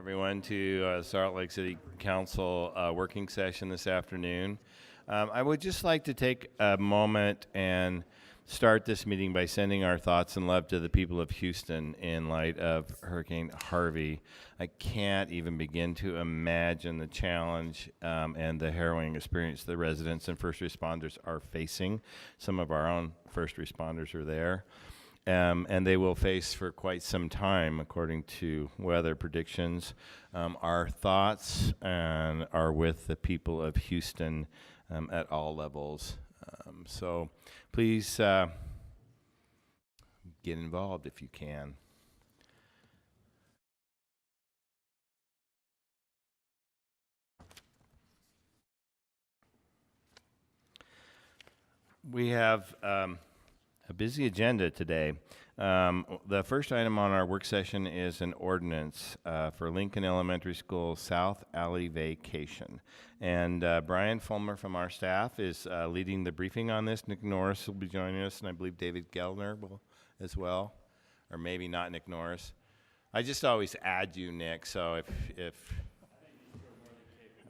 everyone to Salt Lake City Council working session this afternoon. I would just like to take a moment and start this meeting by sending our thoughts and love to the people of Houston in light of Hurricane Harvey. I can't even begin to imagine the challenge and the harrowing experience the residents and first responders are facing. Some of our own first responders are there. And they will face for quite some time, according to weather predictions. Our thoughts are with the people of Houston at all levels. So please get involved if you can. We have a busy agenda today. The first item on our work session is an ordinance for Lincoln Elementary School South Alley vacation. And Brian Fulmer from our staff is leading the briefing on this. Nick Norris will be joining us, and I believe David Gellner will as well, or maybe not Nick Norris. I just always add you, Nick, so if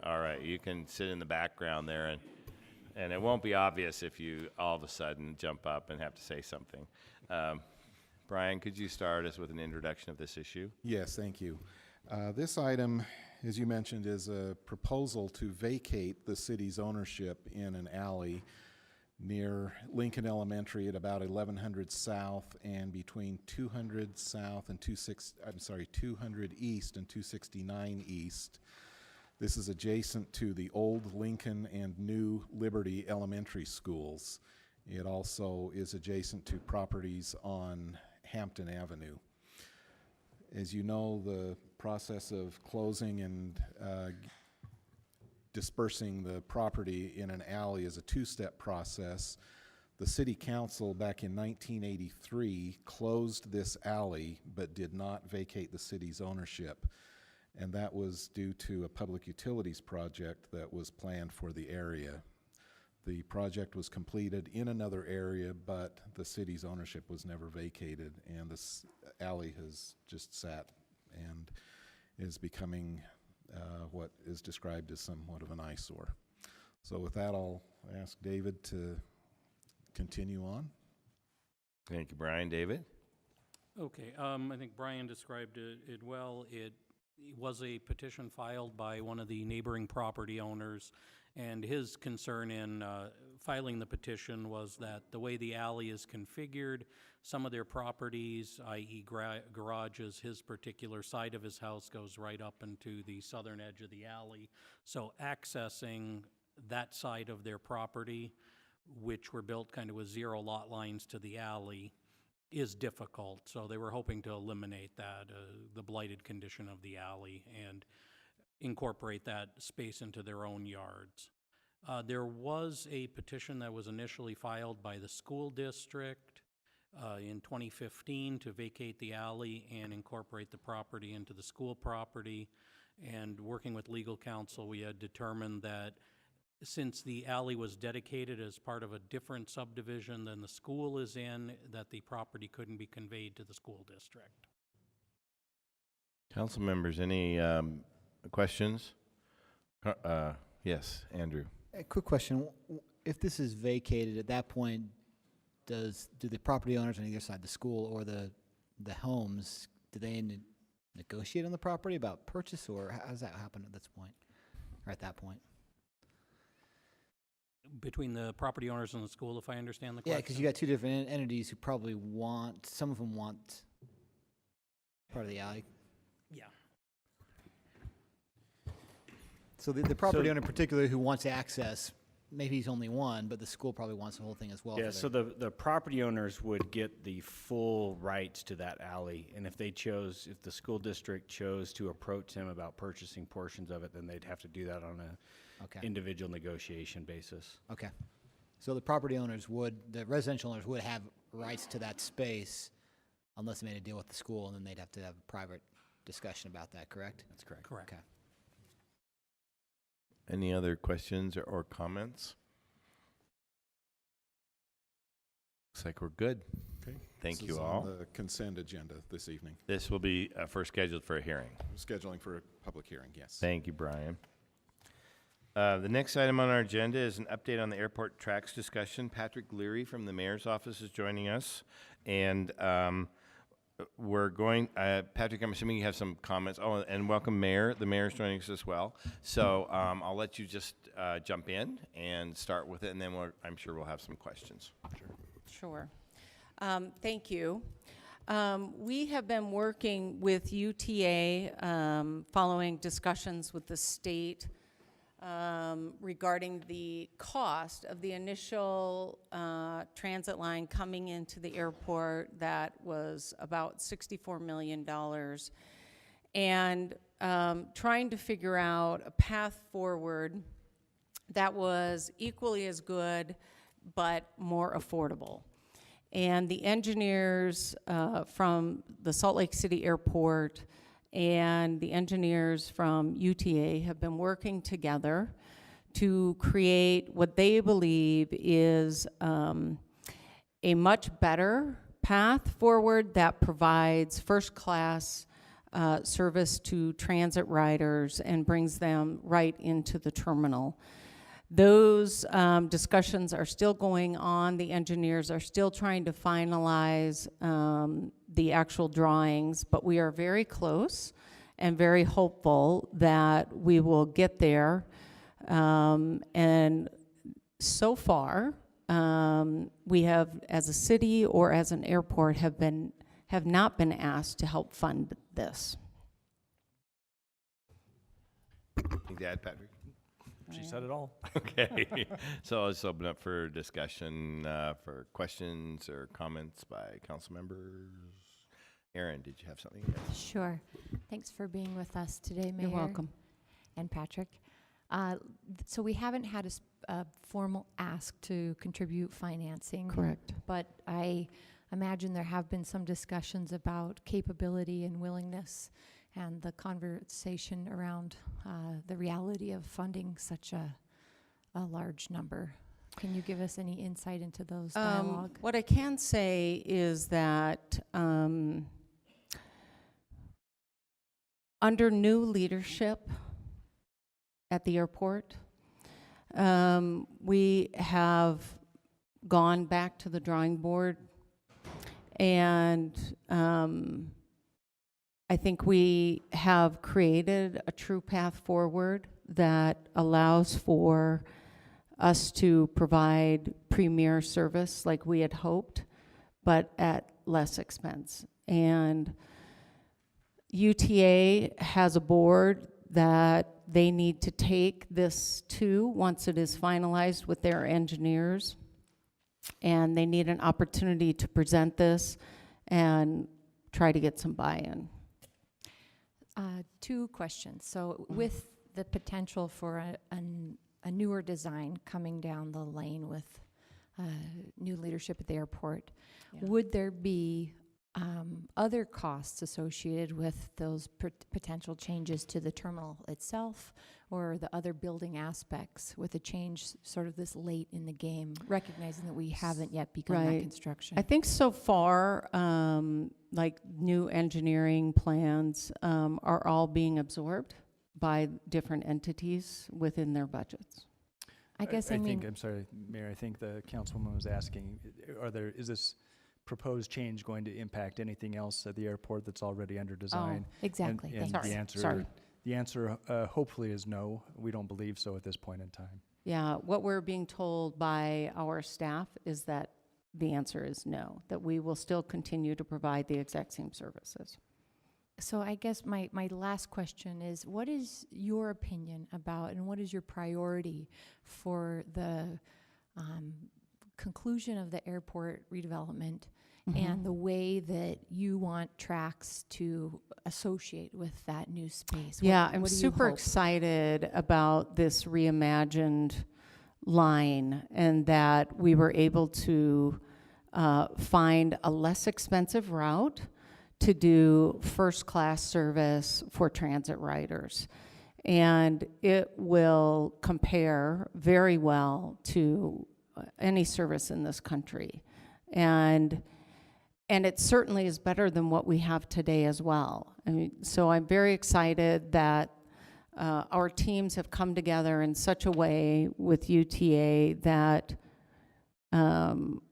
all right, you can sit in the background there, and it won't be obvious if you all of a sudden jump up and have to say something. Brian, could you start us with an introduction of this issue? Yes, thank you. This item, as you mentioned, is a proposal to vacate the city's ownership in an alley near Lincoln Elementary at about 1100 South and between 200 South and 200 East and 269 East. This is adjacent to the old Lincoln and new Liberty Elementary schools. It also is adjacent to properties on Hampton Avenue. As you know, the process of closing and dispersing the property in an alley is a two-step process. The City Council back in 1983 closed this alley but did not vacate the city's ownership. And that was due to a public utilities project that was planned for the area. The project was completed in another area, but the city's ownership was never vacated, and this alley has just sat and is becoming what is described as somewhat of an eyesore. So with that, I'll ask David to continue on. Thank you, Brian. David? Okay, I think Brian described it well. It was a petition filed by one of the neighboring property owners, and his concern in filing the petition was that the way the alley is configured, some of their properties, i.e. garages, his particular side of his house goes right up into the southern edge of the alley. So accessing that side of their property, which were built kind of with zero lot lines to the alley, is difficult. So they were hoping to eliminate that, the blighted condition of the alley, and incorporate that space into their own yards. There was a petition that was initially filed by the school district in 2015 to vacate the alley and incorporate the property into the school property. And working with legal counsel, we had determined that since the alley was dedicated as part of a different subdivision than the school is in, that the property couldn't be conveyed to the school district. Council members, any questions? Yes, Andrew. A quick question. If this is vacated, at that point, do the property owners on either side, the school or the homes, do they negotiate on the property about purchase, or how does that happen at this point, or at that point? Between the property owners and the school, if I understand the question? Yeah, because you got two different entities who probably want, some of them want part of the alley. Yeah. So the property owner in particular who wants access, maybe he's only one, but the school probably wants the whole thing as well. Yeah, so the property owners would get the full rights to that alley, and if the school district chose to approach them about purchasing portions of it, then they'd have to do that on a individual negotiation basis. Okay. So the property owners the residential owners would have rights to that space unless they made a deal with the school, and then they'd have to have a private discussion about that, correct? That's correct. Correct. Okay. Any other questions or comments? Looks like we're good. Okay. Thank This you is all. on the consent agenda this evening. This will be first scheduled for a hearing. Scheduling for a public hearing, yes. Thank you, Brian. The next item on our agenda is an update on the airport tracks discussion. Patrick Leary from the mayor's office is joining us. And we're going, Patrick, I'm assuming you have some comments. Oh, and welcome, Mayor. The mayor's joining us as well. So I'll let you just jump in and start with it, and then I'm sure we'll have some questions. Sure. Thank you. We have been working with UTA following discussions with the state regarding the cost of the initial transit line coming into the airport that was about $64 million, and trying to figure out a path forward that was equally as good but more affordable. And the engineers from the Salt Lake City Airport and the engineers from UTA have been working together to create what they believe is a much better path forward that provides first-class service to transit riders and brings them right into the terminal. Those discussions are still going on. The engineers are still trying to finalize the actual drawings, but we are very close and very hopeful that we will get there. And so far, we have, as a city or as an airport, have not been asked to help fund this. Anything to add, Patrick? She said it all. Okay. So let's open up for discussion, for questions or comments by council members. Aaron, did you have something? Sure. Thanks for being with us today, Mayor. You're welcome. And Patrick. So we haven't had a formal ask to contribute financing. Correct. But I imagine there have been some discussions about capability and willingness and the conversation around the reality of funding such a large number. Can you give us any insight into those dialogue? What I can say is that under new leadership at the airport, we have gone back to the drawing board, and I think we have created a true path forward that allows for us to provide premier service like we had hoped, but at less expense. And UTA has a board that they need to take this to once it is finalized with their engineers, and they need an opportunity to present this and try to get some buy-in. Two questions. So with the potential for a newer design coming down the lane with new leadership at the airport, would there be other costs associated with those potential changes to the terminal itself, or the other building aspects with a change sort of this late in the game, recognizing that we haven't yet begun that construction? I think so far, like new engineering plans are all being absorbed by different entities within their budgets. I guess I I mean, think, I'm sorry, Mayor, I think the councilwoman was asking, is this proposed change going to impact anything else at the airport that's already under design? exactly. And Thanks. the answer hopefully is no. We don't believe so at this point in time. Yeah, what we're being told by our staff is that the answer is no, that we will still continue to provide the exact same services. So I guess my last question is, what is your opinion about, and what is your priority for the conclusion of the airport redevelopment and the way that you want tracks to associate with that new space? Yeah, I'm what do you super hope? excited about this reimagined line, and that we were able to find a less expensive route to do first-class service for transit riders. And it will compare very well to any service in this country. And And it certainly is better than what we have today as well. I mean, so I'm very excited that our teams have come together in such a way with UTA that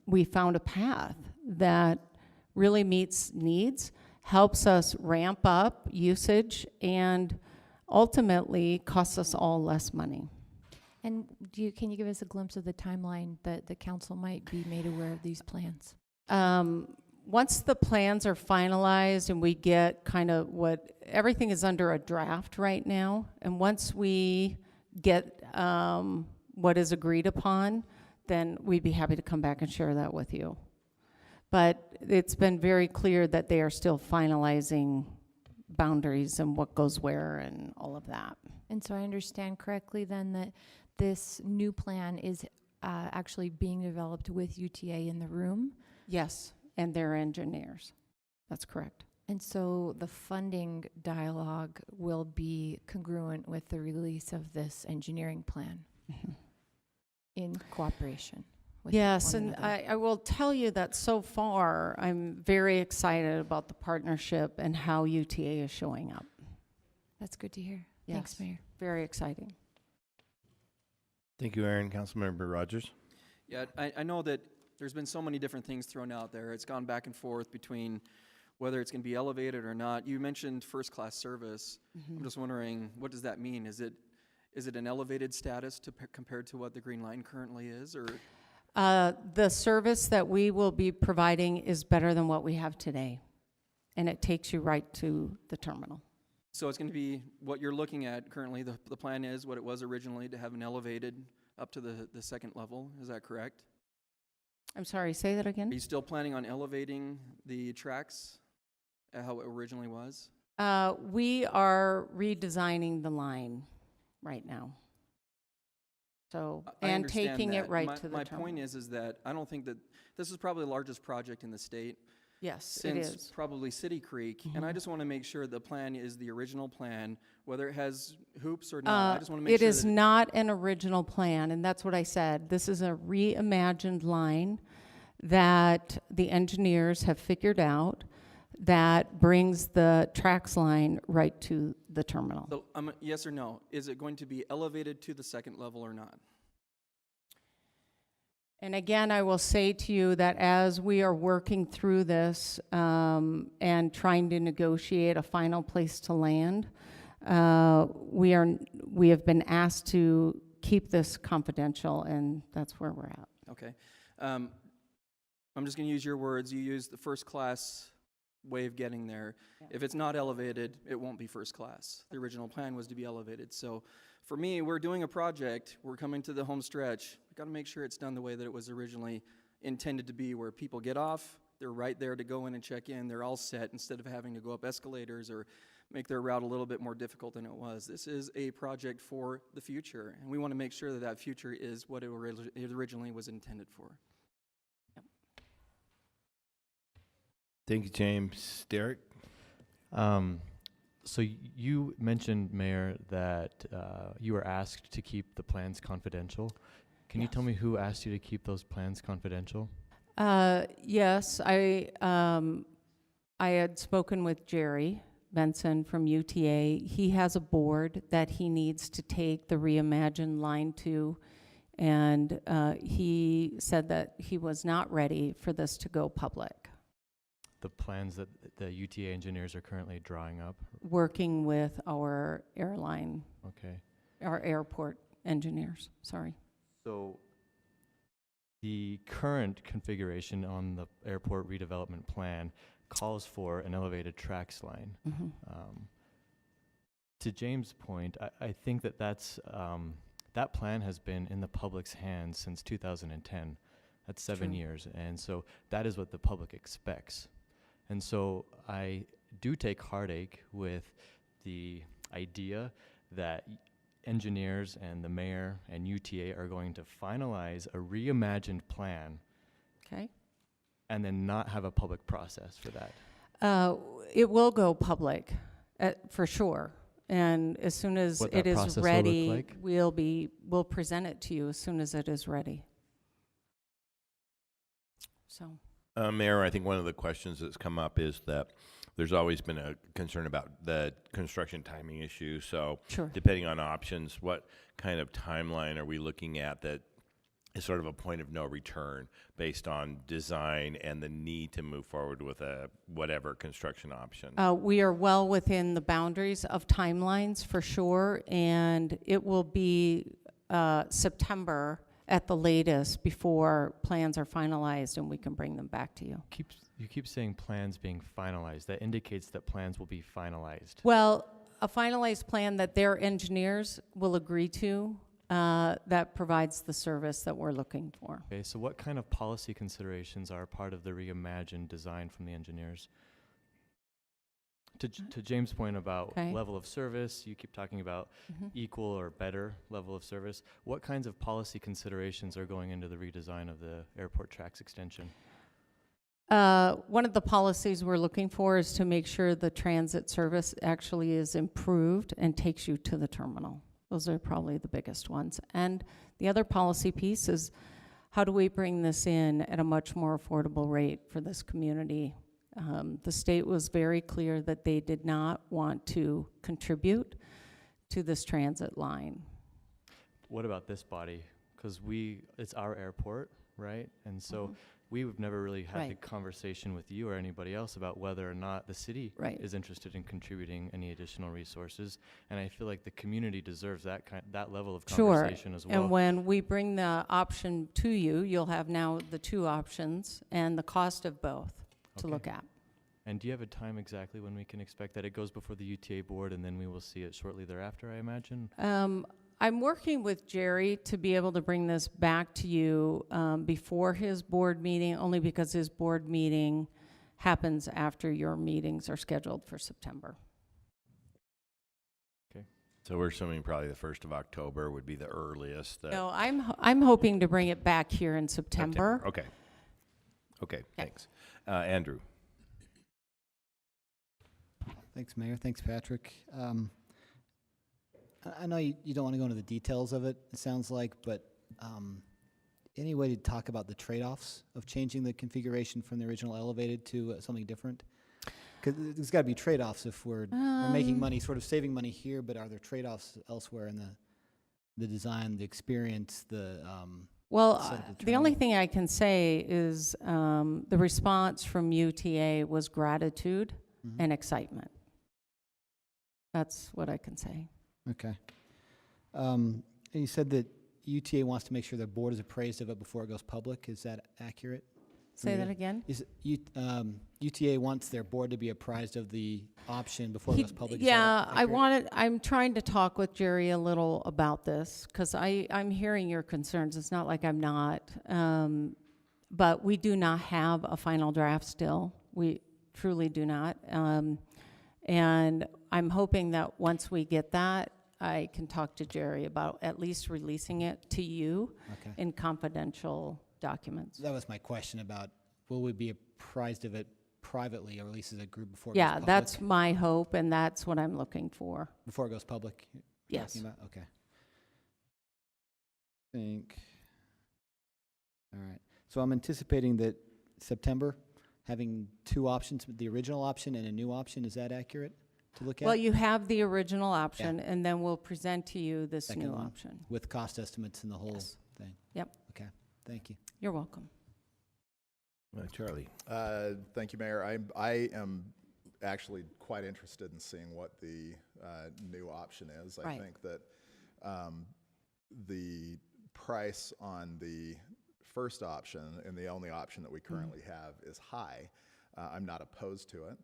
we found a path that really meets needs, helps us ramp up usage, and ultimately costs us all less money. And can you give us a glimpse of the timeline that the council might be made aware of these plans? Once the plans are finalized and we get kind of everything is under a draft right now, and once we get what is agreed upon, then we'd be happy to come back and share that with you. But it's been very clear that they are still finalizing boundaries and what goes where and all of that. And so I understand correctly then that this new plan is actually being developed with UTA in the room? Yes, and their engineers. That's correct. And so the funding dialogue will be congruent with the release of this engineering plan in cooperation with Yes, one and another. I will tell you that so far, I'm very excited about the partnership and how UTA is showing up. That's good to hear. Thanks, Yes. Mayor. Very exciting. Thank you, Aaron. Councilmember Rogers. Yeah, I know that there's been so many different things thrown out there. It's gone back and forth between whether it's going to be elevated or not. You mentioned first-class service. I'm just wondering, what does that mean? Is it an elevated status compared to what the Green Line currently is, or? The service that we will be providing is better than what we have today, and it takes you right to the terminal. So it's going to be what you're looking at currently. The plan is what it was originally, to have an elevated up to the second level. Is that correct? I'm sorry, say that Are again? you still planning on elevating the tracks how it originally was? We are redesigning the line right now. So, I and understand taking it that. right My- to the My terminal. point is that I don't think that, this is probably the largest project in the state Yes, it since is. probably City Creek, and I just want to make sure the plan is the original plan, whether it has hoops or not. I just want to make It sure is that not an original plan, and that's what I said. This is a reimagined line that the engineers have figured out that brings the tracks line right to the terminal. So, yes or no, is it going to be elevated to the second level or not? And again, I will say to you that as we are working through this and trying to negotiate a final place to land, we have been asked to keep this confidential, and that's where we're at. Okay. I'm just going to use your words. You used the first class way of getting there. Yeah. If it's not elevated, it won't be first class. The original plan was to be elevated. So for me, we're doing a project. We're coming to the home stretch. We've got to make sure it's done the way that it was originally intended to be, where people get off, they're right there to go in and check in, they're all set, instead of having to go up escalators or make their route a little bit more difficult than it was. This is a project for the future, and we want to make sure that that future is what it originally was intended for. Thank you, James. Derek? So you mentioned, Mayor, that you were asked to keep the plans confidential. Can you tell me who asked you to keep those plans confidential? Yes, I had spoken with Jerry Benson from UTA. He has a board that he needs to take the reimagined line to, and he said that he was not ready for this to go public. The plans that the UTA engineers are currently drawing up? Working with our airline, Okay. our airport engineers, sorry. So the current configuration on the airport redevelopment plan calls for an elevated tracks line. To James' point, I think that that plan has been in the public's hands since 2010. That's 7 True. years, and so that is what the public expects. And so I do take heartache with the idea that engineers and the mayor and UTA are going to finalize a reimagined plan Okay. and then not have a public process for that. It will go public, for sure. And as soon as What it that is process will look ready, like? we'll present it to you as soon as it is ready. So, Mayor, I think one of the questions that's come up is that there's always been a concern about the construction timing issue. So Sure. depending on options, what kind of timeline are we looking at that is sort of a point of no return based on design and the need to move forward with a whatever construction option? We are well within the boundaries of timelines for sure, and it will be September at the latest before plans are finalized and we can bring them back to you. You keep saying plans being finalized. That indicates that plans will be finalized. Well, a finalized plan that their engineers will agree to that provides the service that we're looking for. Okay, so what kind of policy considerations are part of the reimagined design from the engineers? To James' point about Okay. level of service, you keep talking about equal or better level of service. What kinds of policy considerations are going into the redesign of the airport tracks extension? One of the policies we're looking for is to make sure the transit service actually is improved and takes you to the terminal. Those are probably the biggest ones. And the other policy piece is how do we bring this in at a much more affordable rate for this community? The state was very clear that they did not want to contribute to this transit line. What about this body? Because it's our airport, right? And so we've never really had the Right. conversation with you or anybody else about whether or not the city Right. is interested in contributing any additional resources. And I feel like the community deserves that level of Sure. conversation as well. And when we bring the option to you, you'll have now the two options and the cost of both to Okay. look at. And do you have a time exactly when we can expect that? It goes before the UTA board and then we will see it shortly thereafter, I imagine? I'm working with Jerry to be able to bring this back to you before his board meeting, only because his board meeting happens after your meetings are scheduled for September. So we're assuming probably the 1st of October would be the earliest. No, I'm hoping to bring it back here in September. Okay. Okay, thanks. Andrew? Thanks, Mayor. Thanks, Patrick. I know you don't want to go into the details of it, it sounds like, but any way to talk about the trade-offs of changing the configuration from the original elevated to something different? Because there's got to be trade-offs if we're making money, sort of saving money here, but are there trade-offs elsewhere in the design, the experience, the Well, set of the only terminal? thing I can say is the response from UTA was gratitude and excitement. That's what I can say. Okay. And you said that UTA wants to make sure the board is appraised of it before it goes public. Is that accurate? Say that again? Is UTA wants their board to be apprised of the option before it goes public? Is that Yeah, accurate? I'm trying to talk with Jerry a little about this, because I'm hearing your concerns. It's not like I'm not. But we do not have a final draft still. We truly do not. And I'm hoping that once we get that, I can talk to Jerry about at least releasing it to you Okay. in confidential documents. That was my question about, will we be apprised of it privately or at least as a group before it goes Yeah, public? that's my hope, and that's what I'm looking for. Before it goes public? you're Yes. talking about? Okay. All right. So I'm anticipating that September, having two options, the original option and a new option, is that accurate to look at? Well, you have the original option, and then we'll present to you this Second new one. option. With cost estimates and the whole Yes. thing? Yep. Okay, thank you. You're welcome. Charlie? Thank you, Mayor. I am actually quite interested in seeing what the new option is. I Right. think that the price on the first option and the only option that we currently have is high. I'm not opposed to it,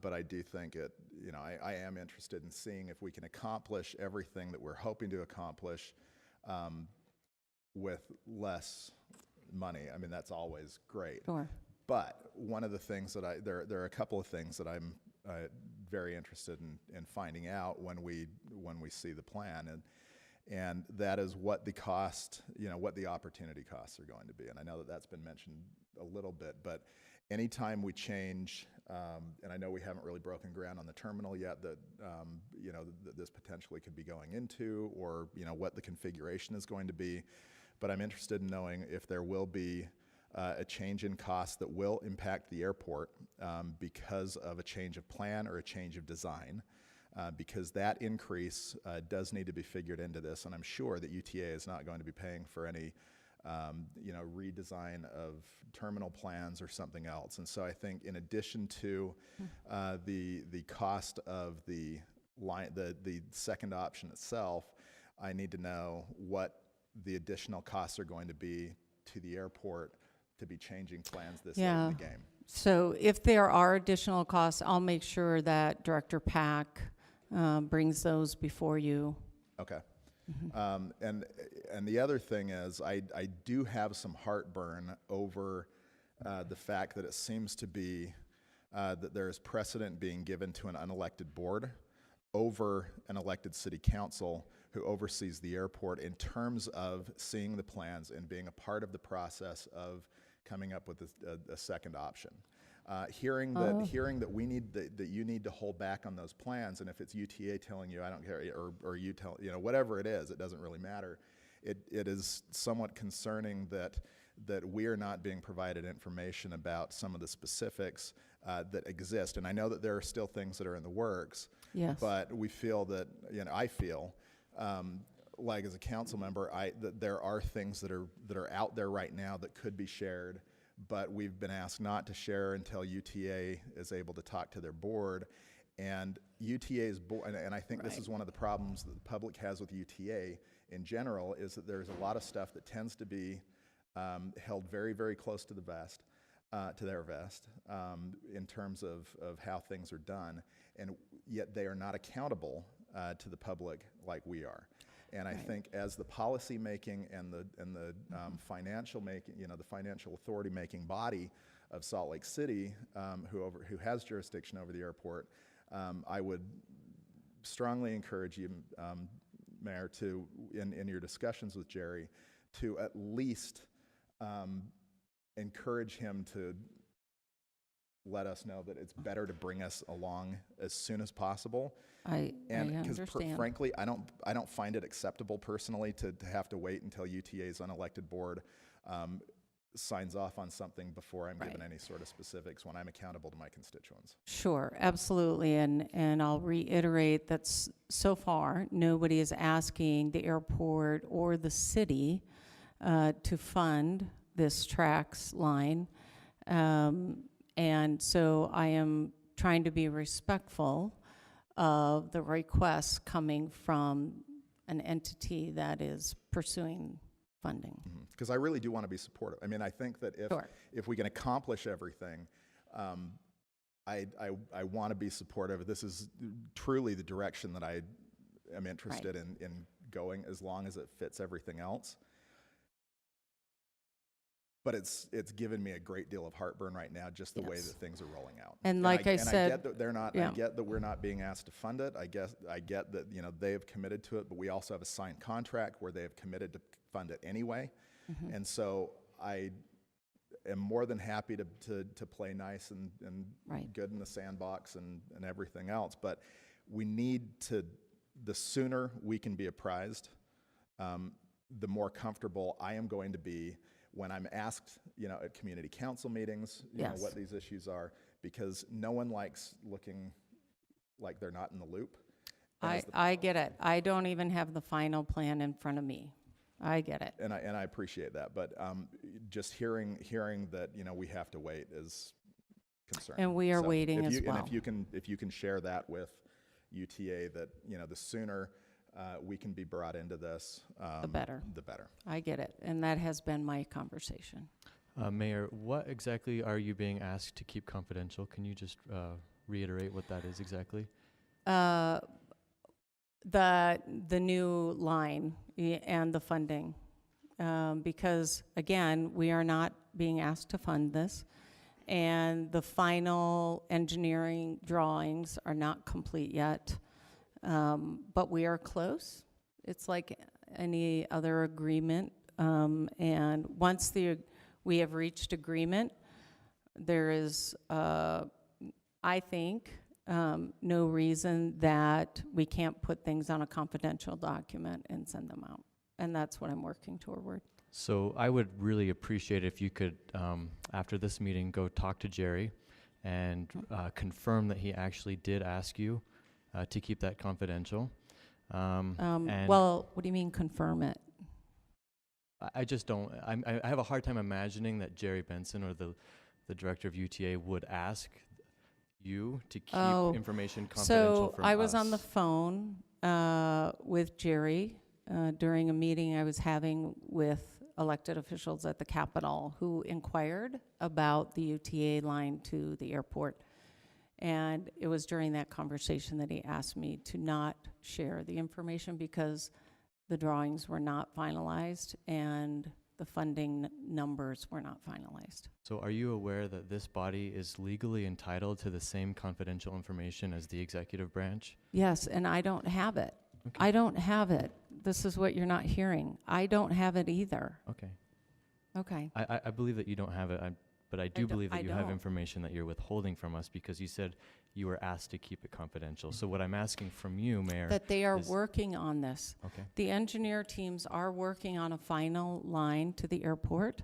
but I do think I am interested in seeing if we can accomplish everything that we're hoping to accomplish with less money. I mean, that's always great. Sure. But one of the things that there are a couple of things that I'm very interested in finding out when we see the plan, and that is what the cost, what the opportunity costs are going to be. And I know that that's been mentioned a little bit, but anytime we change, and I know we haven't really broken ground on the terminal yet that that this potentially could be going into, or what the configuration is going to be. But I'm interested in knowing if there will be a change in cost that will impact the airport because of a change of plan or a change of design. Because that increase does need to be figured into this, and I'm sure that UTA is not going to be paying for any redesign of terminal plans or something else. And so I think in addition to the cost of the second option itself, I need to know what the additional costs are going to be to the airport to be changing plans this late in the game. So if there are additional costs, I'll make sure that Director Pack brings those before you. Okay. And the other thing is, I do have some heartburn over the fact that it seems to be that there is precedent being given to an unelected board over an elected city council who oversees the airport in terms of seeing the plans and being a part of the process of coming up with a second option. Hearing that we need that you need to hold back on those plans, and if it's UTA telling you I don't care, or you tell, whatever it is, it doesn't really matter. It is somewhat concerning that we are not being provided information about some of the specifics that exist. And I know that there are still things that are in the works. Yes. But we feel that I feel like as a council member, that there are things that are out there right now that could be shared. But we've been asked not to share until UTA is able to talk to their board. And UTA's board, and I think this is one of the problems that the public has with UTA in general, is that there's a lot of stuff that tends to be held very, very close to the vest, to their vest, in terms of how things are done. And yet they are not accountable to the public like we are. And I think as the policy making and the financial making, the financial authority making body of Salt Lake City, who has jurisdiction over the airport, I would strongly encourage you, Mayor, to in your discussions with Jerry, to at least encourage him to let us know that it's better to bring us along as soon as possible. I understand. Frankly, I don't find it acceptable personally to have to wait until UTA's unelected board signs off on something before I'm given any sort of specifics when I'm accountable to my constituents. Sure, absolutely, and I'll reiterate that so far, nobody is asking the airport or the city to fund this TRAX line. And so I am trying to be respectful of the requests coming from an entity that is pursuing funding. Because I really do want to be supportive. I mean, I think that if we can accomplish everything, I want to be supportive. This is truly the direction that I am interested in going, as long as it fits everything else. But it's given me a great deal of heartburn right now, just the way that things are rolling out. And like I said, I get that they're not. I get that we're not being asked to fund it. I get that they have committed to it, but we also have a signed contract where they have committed to fund it anyway. And so I am more than happy to play nice and good in the sandbox and everything else. But we need to. The sooner we can be apprised, the more comfortable I am going to be when I'm asked, at community council meetings, what these issues are, because no one likes looking like they're not in the loop. I get it. I don't even have the final plan in front of me. I get it. And I appreciate that, but just hearing that we have to wait is concerning. And we are waiting as well. And if you can share that with UTA, that the sooner we can be brought into this, the better. The better. I get it, and that has been my conversation. Mayor, what exactly are you being asked to keep confidential? Can you just reiterate what that is exactly? The new line and the funding, because again, we are not being asked to fund this, and the final engineering drawings are not complete yet. But we are close. It's like any other agreement. And once we have reached agreement, there is, I think, no reason that we can't put things on a confidential document and send them out. and that's what I'm working toward. So I would really appreciate if you could, after this meeting, go talk to Jerry and confirm that he actually did ask you to keep that confidential. And Well, what do you mean confirm it? I just don't, I have a hard time imagining that Jerry Benson or the director of UTA would ask you to keep Oh, information confidential So from I was us. on the phone with Jerry during a meeting I was having with elected officials at the Capitol who inquired about the UTA line to the airport. And it was during that conversation that he asked me to not share the information because the drawings were not finalized and the funding numbers were not finalized. So are you aware that this body is legally entitled to the same confidential information as the executive branch? Yes, and I don't have it. Okay. I don't have it. This is what you're not hearing. I don't have it either. Okay. Okay. I believe that you don't have it, but I do don't- believe that I you have don't. information that you're withholding from us because you said you were asked to keep it confidential. So what I'm asking from you, Mayor, That they are is- working on this. okay. The engineer teams are working on a final line to the airport.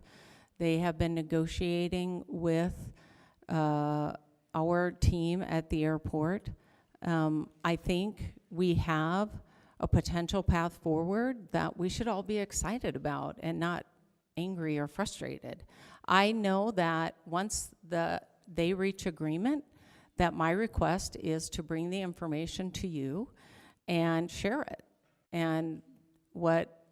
They have been negotiating with our team at the airport. I think we have a potential path forward that we should all be excited about and not angry or frustrated. I know that once they reach agreement, that my request is to bring the information to you and share it. And what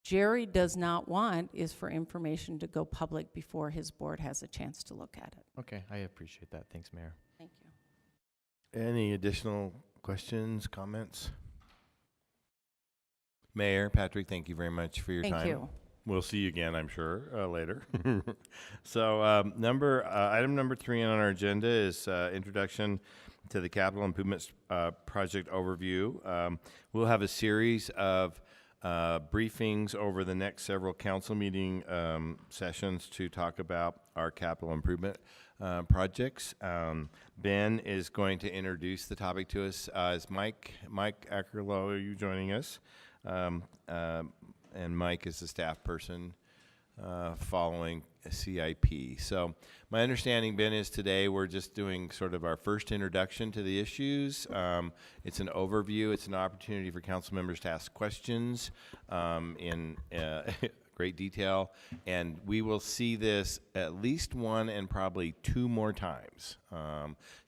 Jerry does not want is for information to go public before his board has a chance to look at it. Okay, I appreciate that. Thanks, Mayor. Thank you. Any additional questions, comments? Mayor Patrick, thank you very much for your time. Thank you. We'll see you again, I'm sure, later. So item number 3 on our agenda is introduction to the capital improvements project overview. We'll have a series of briefings over the next several council meeting sessions to talk about our capital improvement projects. Ben is going to introduce the topic to us. Is Mike Ackerlow, are you joining us? And Mike is the staff person following a CIP. So my understanding, Ben, is today we're just doing sort of our first introduction to the issues. It's an overview. It's an opportunity for council members to ask questions in great detail. And we will see this at least one and probably 2 more times.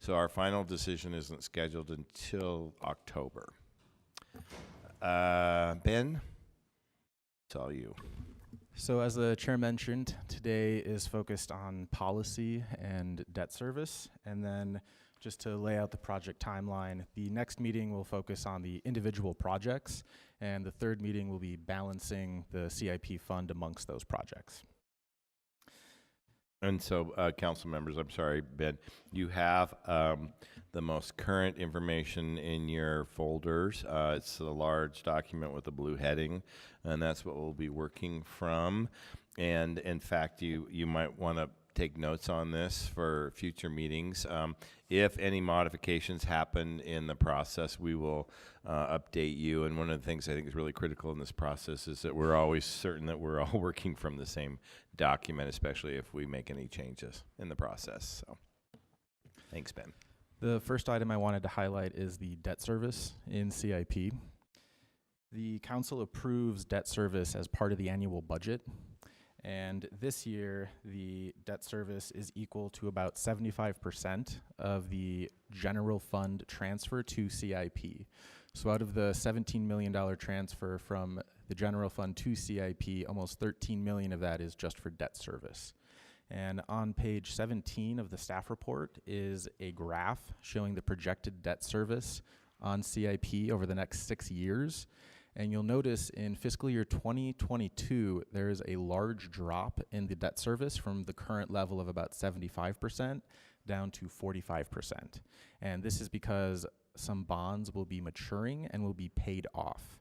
So our final decision isn't scheduled until October. Ben? It's all you. So as the chair mentioned, today is focused on policy and debt service. And then just to lay out the project timeline, the next meeting will focus on the individual projects, and the third meeting will be balancing the CIP fund amongst those projects. And so, council members, I'm sorry, Ben, you have the most current information in your folders. It's a large document with a blue heading, and that's what we'll be working from. And in fact, you might want to take notes on this for future meetings. If any modifications happen in the process, we will update you. And one of the things I think is really critical in this process is that we're always certain that we're all working from the same document, especially if we make any changes in the process. So, thanks, Ben. The first item I wanted to highlight is the debt service in CIP. The council approves debt service as part of the annual budget. And this year, the debt service is equal to about 75% of the general fund transfer to CIP. So out of the $17 million transfer from the general fund to CIP, almost $13 million of that is just for debt service. And on page 17 of the staff report is a graph showing the projected debt service on CIP over the next 6 years. And you'll notice in fiscal year 2022, there is a large drop in the debt service from the current level of about 75% down to 45%. And this is because some bonds will be maturing and will be paid off.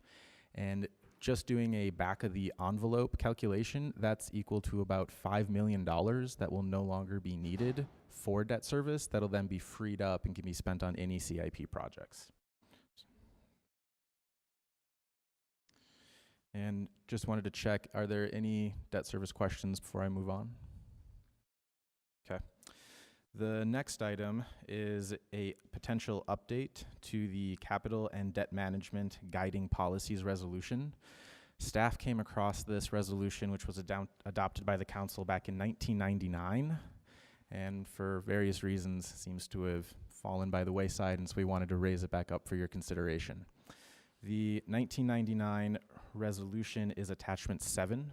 And just doing a back of the envelope calculation, that's equal to about $5 million that will no longer be needed for debt service. That'll then be freed up and can be spent on any CIP projects. And just wanted to check, are there any debt service questions before I move on? Okay. The next item is a potential update to the capital and debt management guiding policies resolution. Staff came across this resolution, which was adopted by the council back in 1999, and for various reasons seems to have fallen by the wayside, and so we wanted to raise it back up for your consideration. The 1999 resolution is attachment 7,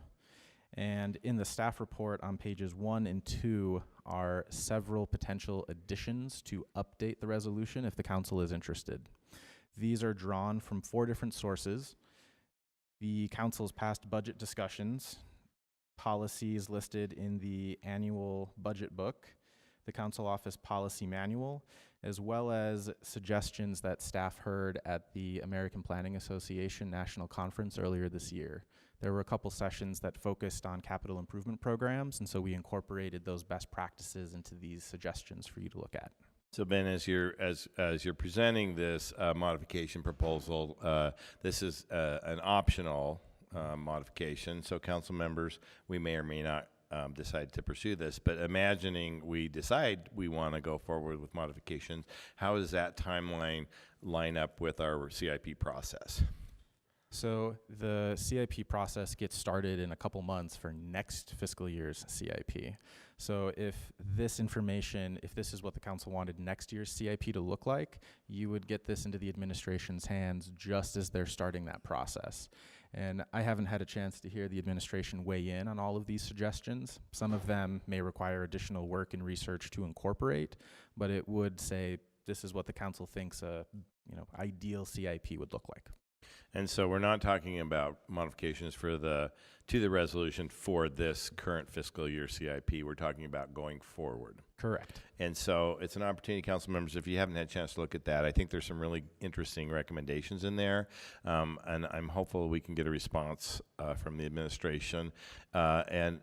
and in the staff report on pages 1 and 2 are several potential additions to update the resolution if the council is interested. These are drawn from 4 different sources: the council's past budget discussions, policies listed in the annual budget book, the council office policy manual, as well as suggestions that staff heard at the American Planning Association National Conference earlier this year. There were a couple sessions that focused on capital improvement programs, and so we incorporated those best practices into these suggestions for you to look at. So Ben, as you're presenting this modification proposal, this is an optional modification. So council members, we may or may not decide to pursue this, but imagining we decide we want to go forward with modifications, how does that timeline line up with our CIP process? So the CIP process gets started in a couple months for next fiscal year's CIP. So if this information, if this is what the council wanted next year's CIP to look like, you would get this into the administration's hands just as they're starting that process. And I haven't had a chance to hear the administration weigh in on all of these suggestions. Some of them may require additional work and research to incorporate, but it would say this is what the council thinks a ideal CIP would look like. And so we're not talking about modifications to the resolution for this current fiscal year CIP. We're talking about going forward. Correct. And so it's an opportunity, council members, if you haven't had a chance to look at that, I think there's some really interesting recommendations in there. And I'm hopeful we can get a response from the administration. Ben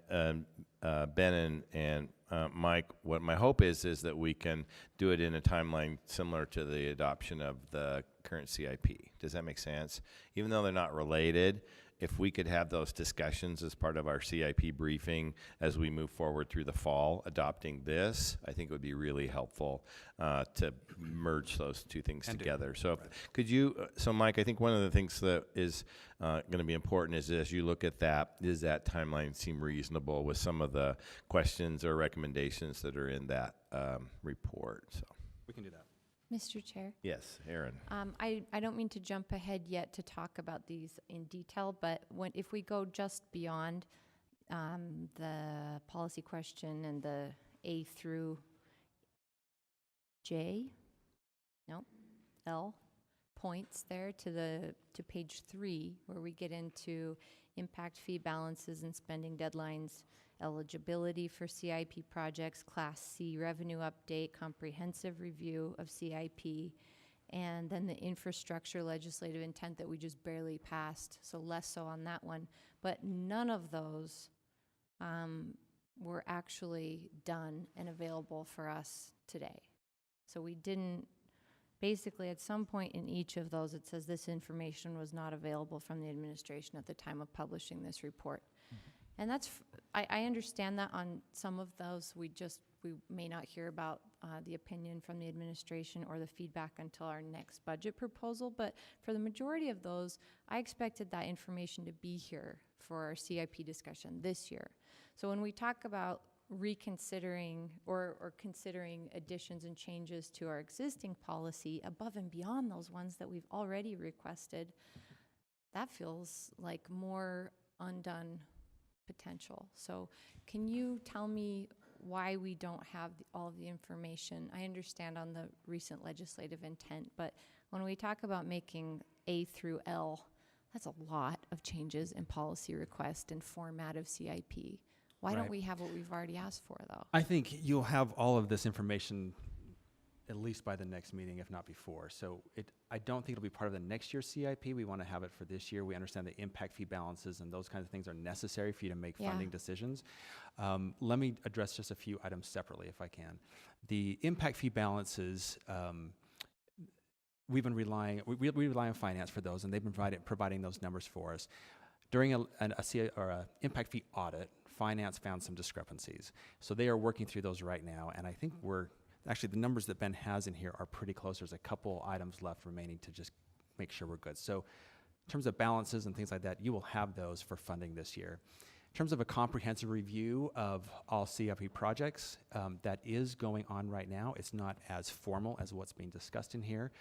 and Mike, what my hope is that we can do it in a timeline similar to the adoption of the current CIP. Does that make sense? Even though they're not related, if we could have those discussions as part of our CIP briefing as we move forward through the fall, adopting this, I think it would be really helpful to merge those two things together. So could you, so Mike, I think one of the things that is going to be important is as you look at that, does that timeline seem reasonable with some of the questions or recommendations that are in that report? So We can do that. Mr. Chair? yes, Aaron. I don't mean to jump ahead yet to talk about these in detail, but if we go just beyond the policy question and the A through J, no, L points there to page 3, where we get into impact fee balances and spending deadlines, eligibility for CIP projects, Class C revenue update, comprehensive review of CIP, and then the infrastructure legislative intent that we just barely passed, so less so on that one. But none of those were actually done and available for us today. So we didn't, basically at some point in each of those, it says this information was not available from the administration at the time of publishing this report. And that's, I understand that on some of those, we may not hear about the opinion from the administration or the feedback until our next budget proposal, but for the majority of those, I expected that information to be here for our CIP discussion this year. So when we talk about reconsidering or considering additions and changes to our existing policy above and beyond those ones that we've already requested, that feels like more undone potential. So can you tell me why we don't have all of the information? I understand on the recent legislative intent, but when we talk about making A through L, that's a lot of changes in policy request and format of CIP. Why don't we have what we've already asked for, though? I think you'll have all of this information at least by the next meeting, if not before. So I don't think it'll be part of the next year's CIP. We want to have it for this year. We understand the impact fee balances and those kinds of things are necessary for you to make funding decisions. Let me address just a few items separately, if I can. The impact fee balances, we've been relying, we rely on finance for those, and they've been providing those numbers for us. During a impact fee audit, finance found some discrepancies. So they are working through those right now, and I think actually the numbers that Ben has in here are pretty close. There's a couple items left remaining to just make sure we're good. So in terms of balances and things like that, you will have those for funding this year. In terms of a comprehensive review of all CIP projects, that is going on right now. It's not as formal as what's being discussed in here.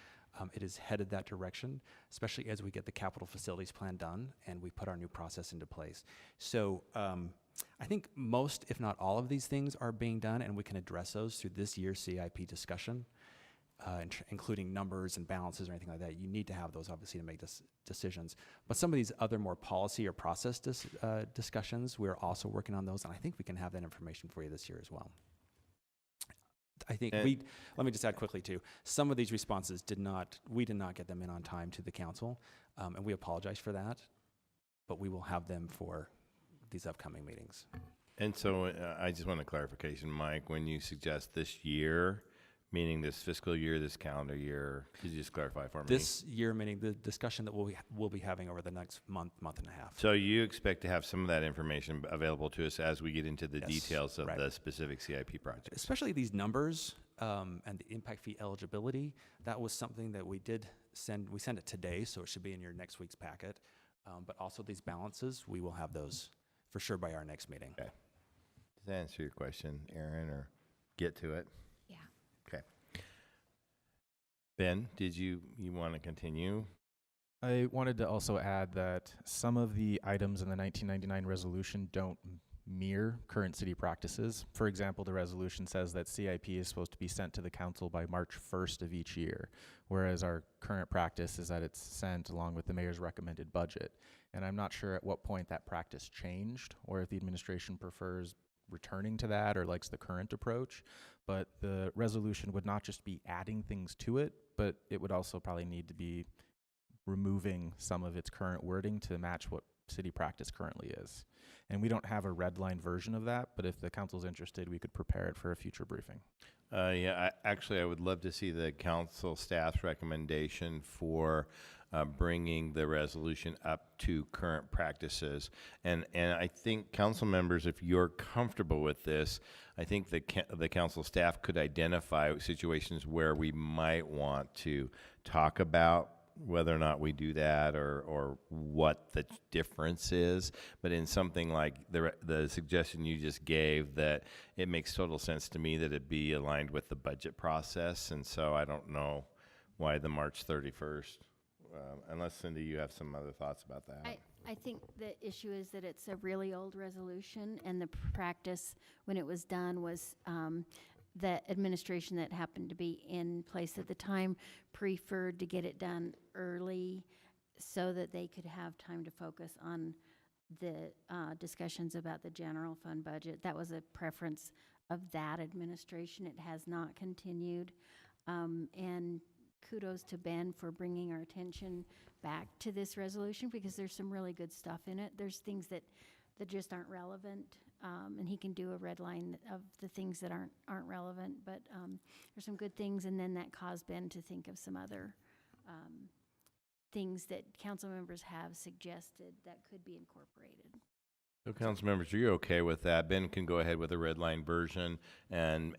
It is headed that direction, especially as we get the capital facilities plan done and we put our new process into place. So I think most, if not all of these things are being done, and we can address those through this year's CIP discussion, including numbers and balances or anything like that. You need to have those, obviously, to make decisions. But some of these other more policy or process discussions, we're also working on those, and I think we can have that information for you this year as well. I think let me just add quickly too, some of these responses we did not get them in on time to the council, and we apologize for that, but we will have them for these upcoming meetings. And so I just want a clarification, Mike, when you suggest this year, meaning this fiscal year, this calendar year, could you just clarify for me? This year, meaning the discussion that we'll be having over the next month and a half. So you expect to have some of that information available to us as we get into the Yes, details of right. the specific CIP project? Especially these numbers and the impact fee eligibility. That was something that we did send. We sent it today, so it should be in your next week's packet. But also these balances, we will have those for sure by our next meeting. Okay. Does that answer your question, Aaron, or get to it? Yeah. Okay. Ben, did you want to continue? I wanted to also add that some of the items in the 1999 resolution don't mirror current city practices. For example, the resolution says that CIP is supposed to be sent to the council by March 1st of each year, whereas our current practice is that it's sent along with the mayor's recommended budget. And I'm not sure at what point that practice changed, or if the administration prefers returning to that or likes the current approach. But the resolution would not just be adding things to it, but it would also probably need to be removing some of its current wording to match what city practice currently is. And we don't have a red line version of that, but if the council's interested, we could prepare it for a future briefing. Yeah, I would love to see the council staff's recommendation for bringing the resolution up to current practices. And I think council members, if you're comfortable with this, I think the council staff could identify situations where we might want to talk about whether or not we do that or what the difference is. But in something like the suggestion you just gave, that it makes total sense to me that it be aligned with the budget process. And so I don't know why the March 31st, unless Cindy, you have some other thoughts about that. I think the issue is that it's a really old resolution, and the practice when it was done was the administration that happened to be in place at the time preferred to get it done early so that they could have time to focus on the discussions about the general fund budget. That was a preference of that administration. It has not continued. And kudos to Ben for bringing our attention back to this resolution, because there's some really good stuff in it. There's things that just aren't relevant. And he can do a red line of the things that aren't relevant, but there's some good things, and then that caused Ben to think of some other things that council members have suggested that could be incorporated. So council members, are you okay with that? Ben can go ahead with a red line version, and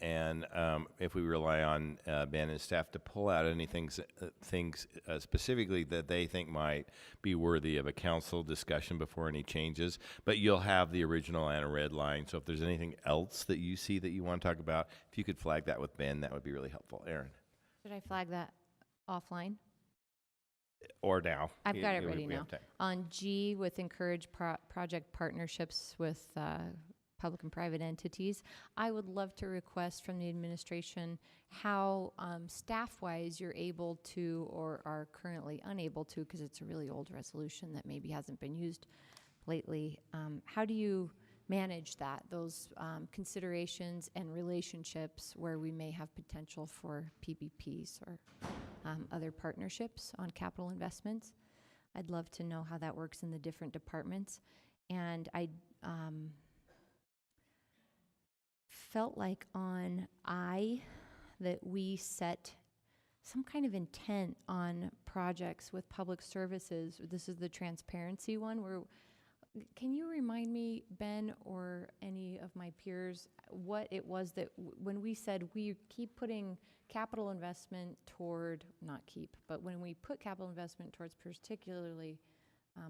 if we rely on Ben and staff to pull out any things specifically that they think might be worthy of a council discussion before any changes, but you'll have the original and a red line. So if there's anything else that you see that you want to talk about, if you could flag that with Ben, that would be really helpful. Aaron? Should I flag that offline? Or now. I've got it ready We now. have time. On G, with encourage project partnerships with public and private entities, I would love to request from the administration how staff-wise you're able to, or are currently unable to, because it's a really old resolution that maybe hasn't been used lately. How do you manage those considerations and relationships where we may have potential for PPPs or other partnerships on capital investments? I'd love to know how that works in the different departments. And I felt like on I that we set some kind of intent on projects with public services. This is the transparency one where Can you remind me, Ben, or any of my peers, what it was that, when we said we keep putting capital investment toward, not keep, but when we put capital investment towards particularly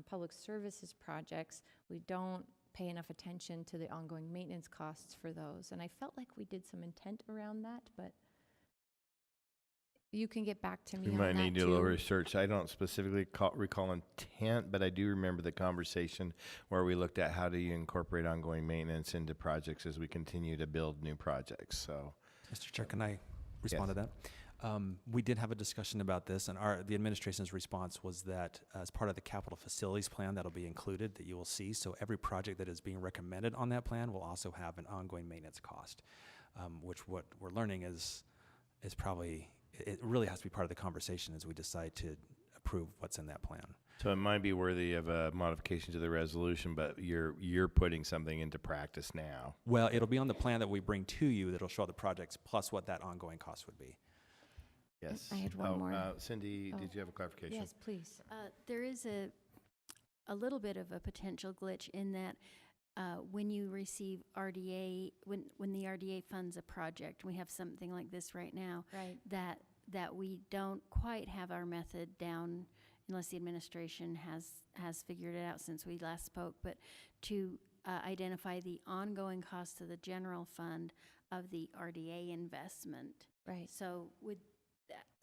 public services projects, we don't pay enough attention to the ongoing maintenance costs for those. And I felt like we did some intent around that, but you can get back to me We on might that need to do a little too. research. I don't specifically recall intent, but I do remember the conversation where we looked at how do you incorporate ongoing maintenance into projects as we continue to build new projects. So, Mr. Chair, can I respond to that? We did have a discussion about this, and the administration's response was that as part of the capital facilities plan that'll be included, that you will see, so every project that is being recommended on that plan will also have an ongoing maintenance cost, which what we're learning is probably, it really has to be part of the conversation as we decide to approve what's in that plan. so it might be worthy of a modification to the resolution, but you're putting something into practice now. Well, it'll be on the plan that we bring to you that'll show the projects plus what that ongoing cost would be. Yes. I had one more. Cindy, Oh. did you have a clarification? Yes, please. There is a little bit of a potential glitch in that when you receive RDA, when the RDA funds a project, we have something like this right now, Right. that we don't quite have our method down unless the administration has figured it out since we last spoke, but to identify the ongoing cost to the general fund of the RDA investment. Right. So would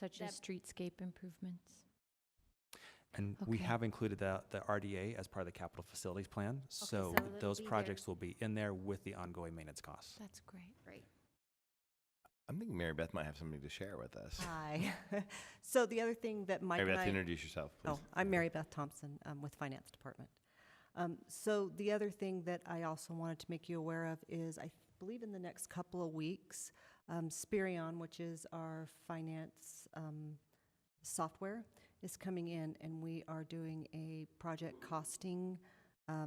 Such as streetscape improvements. And we Okay. have included the RDA as part of the capital facilities plan, so so that'll those be there. projects will be in there with the ongoing maintenance costs. That's great. Great. I'm thinking Mary Beth might have something to share with us. Hi. So the other thing that Mike Mary and Beth, I... introduce yourself, please. Oh, I'm Mary Beth Thompson with Finance Department. So the other thing that I also wanted to make you aware of is I believe in the next couple of weeks, Spirion, which is our finance software, is coming in, and we are doing a project costing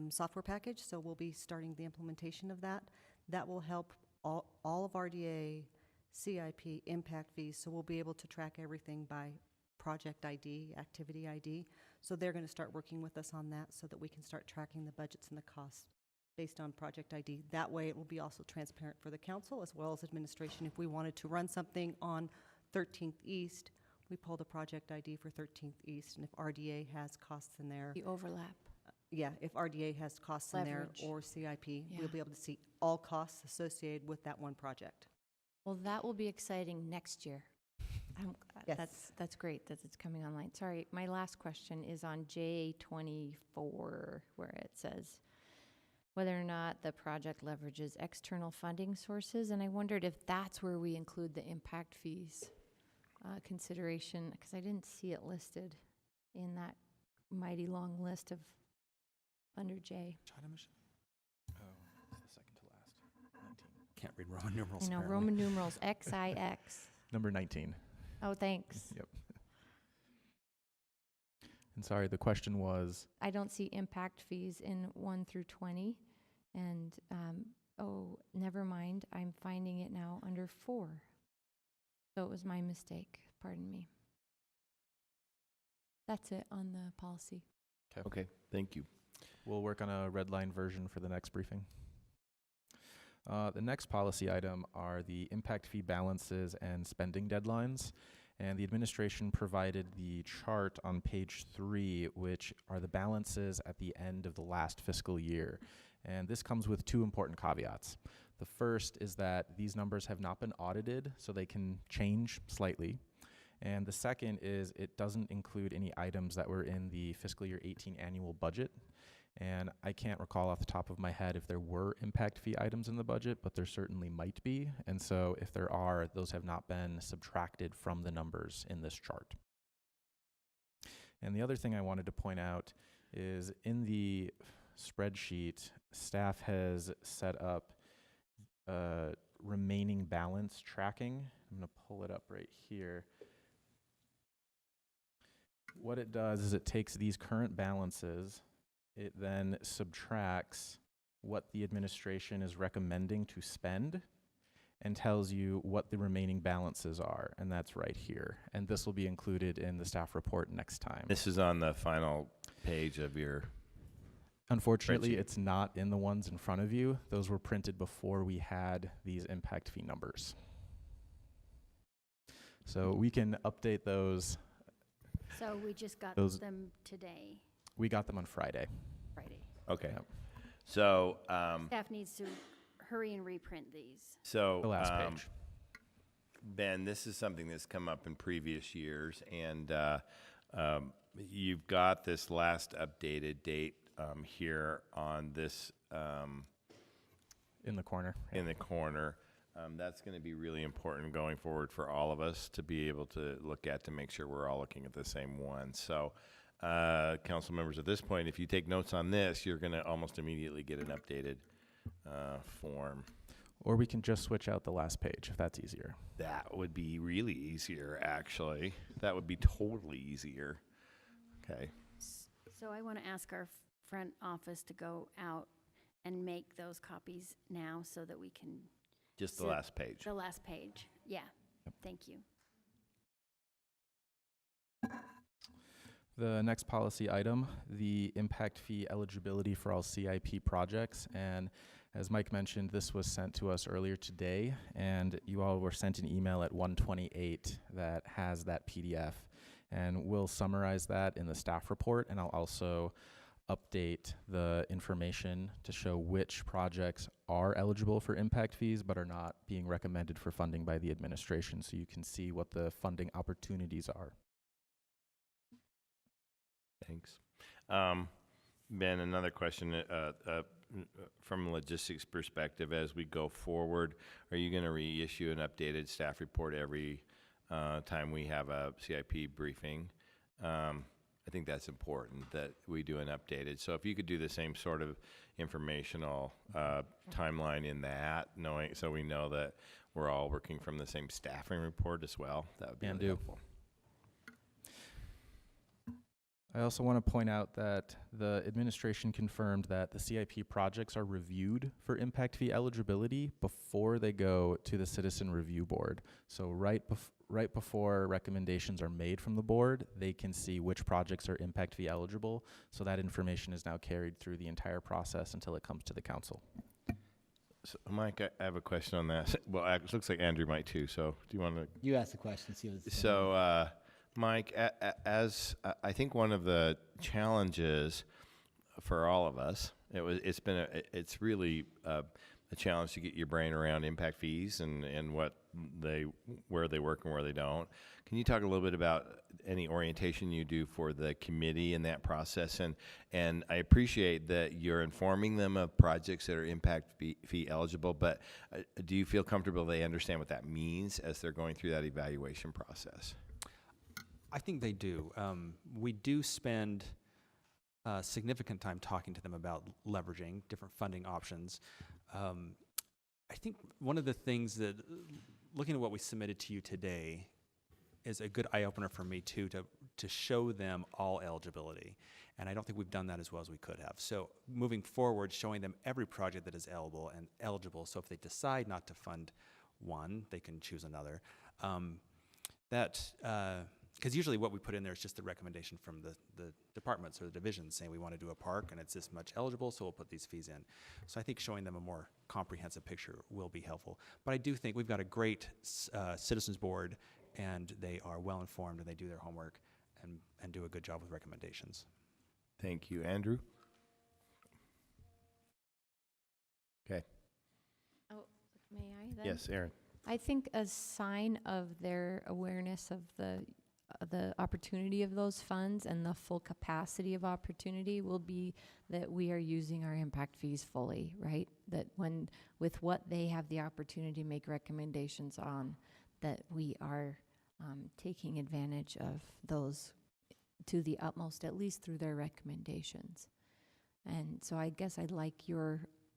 software package. So we'll be starting the implementation of that. That will help all of RDA, CIP, impact fees. So we'll be able to track everything by project ID, activity ID. So they're going to start working with us on that so that we can start tracking the budgets and the costs based on project ID. That way it will be also transparent for the council as well as administration. If we wanted to run something on 13th East, we pull the project ID for 13th East, and if RDA has costs in there, The overlap. if RDA has costs in there Leverage. or CIP, Yeah. we'll be able to see all costs associated with that one project. Well, that will be exciting next year. Yes. That's great that it's coming online. Sorry, my last question is on J24, where it says whether or not the project leverages external funding sources, and I wondered if that's where we include the impact fees consideration, because I didn't see it listed in that mighty long list of under J. Oh, it's the second to last. 19. Can't read Roman numerals. I know, apparently. Roman numerals, XIX. Number 19. Oh, thanks. Yep. And sorry, the question was, I don't see impact fees in 1 through 20, and, oh, never mind, I'm finding it now under 4. So it was my mistake, pardon me. That's it on the policy. Okay, thank you. we'll work on a red line version for the next briefing. The next policy item are the impact fee balances and spending deadlines. And the administration provided the chart on page 3, which are the balances at the end of the last fiscal year. And this comes with two important caveats. The first is that these numbers have not been audited, so they can change slightly. And the second is it doesn't include any items that were in the fiscal year 18 annual budget. And I can't recall off the top of my head if there were impact fee items in the budget, but there certainly might be. And so if there are, those have not been subtracted from the numbers in this chart. And the other thing I wanted to point out is in the spreadsheet, staff has set up remaining balance tracking. I'm going to pull it up right here. What it does is it takes these current balances, it then subtracts what the administration is recommending to spend and tells you what the remaining balances are, and that's right here. And this will be included in the staff report next time. This is on the final page of your... Unfortunately, spreadsheet? it's not in the ones in front of you. Those were printed before we had these impact fee numbers. So we can update those. So we just got Those- them today, We got them on Friday. Friday. Okay. Yep. So, Staff needs to hurry and reprint these. so The last page. Ben, this is something that's come up in previous years, and you've got this last updated date here on this In the corner. in the corner. That's going to be really important going forward for all of us to be able to look at to make sure we're all looking at the same one. So, council members, at this point, if you take notes on this, you're going to almost immediately get an updated form. Or we can just switch out the last page if that's easier. That would be really easier, actually. That would be totally easier. Okay. So I want to ask our front office to go out and make those copies now so that we can. Just the So- last page. The last page, yeah. Thank you. The next policy item, the impact fee eligibility for all CIP projects. And as Mike mentioned, this was sent to us earlier today, and you all were sent an email at 1:28 that has that PDF. And we'll summarize that in the staff report, and I'll also update the information to show which projects are eligible for impact fees but are not being recommended for funding by the administration, so you can see what the funding opportunities are. Thanks. Ben, another question from a logistics perspective as we go forward, are you going to reissue an updated staff report every time we have a CIP briefing? I think that's important that we do an updated. So if you could do the same sort of informational timeline in that, knowing so we know that we're all working from the same staffing report as well, that would be Can really do. helpful. I also want to point out that the administration confirmed that the CIP projects are reviewed for impact fee eligibility before they go to the Citizen Review Board. So right before recommendations are made from the board, they can see which projects are impact fee eligible. So that information is now carried through the entire process until it comes to the council. So, Mike, I have a question on that. Well, it looks like Andrew might too. So do you want to? You asked the question, see what's. So, Mike, as I think one of the challenges for all of us, it's really a challenge to get your brain around impact fees and where they work and where they don't. Can you talk a little bit about any orientation you do for the committee in that process? And I appreciate that you're informing them of projects that are impact fee eligible, but do you feel comfortable they understand what that means as they're going through that evaluation process? I think they do. We do spend significant time talking to them about leveraging different funding options. I think one of the things that, looking at what we submitted to you today, is a good eye-opener for me too, to show them all eligibility. And I don't think we've done that as well as we could have. So moving forward, showing them every project that is eligible. So if they decide not to fund one, they can choose another. Because usually what we put in there is just the recommendation from the departments or the divisions saying we want to do a park and it's this much eligible, so we'll put these fees in. So I think showing them a more comprehensive picture will be helpful. But I do think we've got a great citizens board, and they are well informed and they do their homework and do a good job with recommendations. Thank you. Andrew? Okay. Oh, may I then? Yes, Aaron. I think a sign of their awareness of the opportunity of those funds and the full capacity of opportunity will be that we are using our impact fees fully, right? That with what they have the opportunity to make recommendations on, that we are taking advantage of those to the utmost, at least through their recommendations. And so I guess I'd like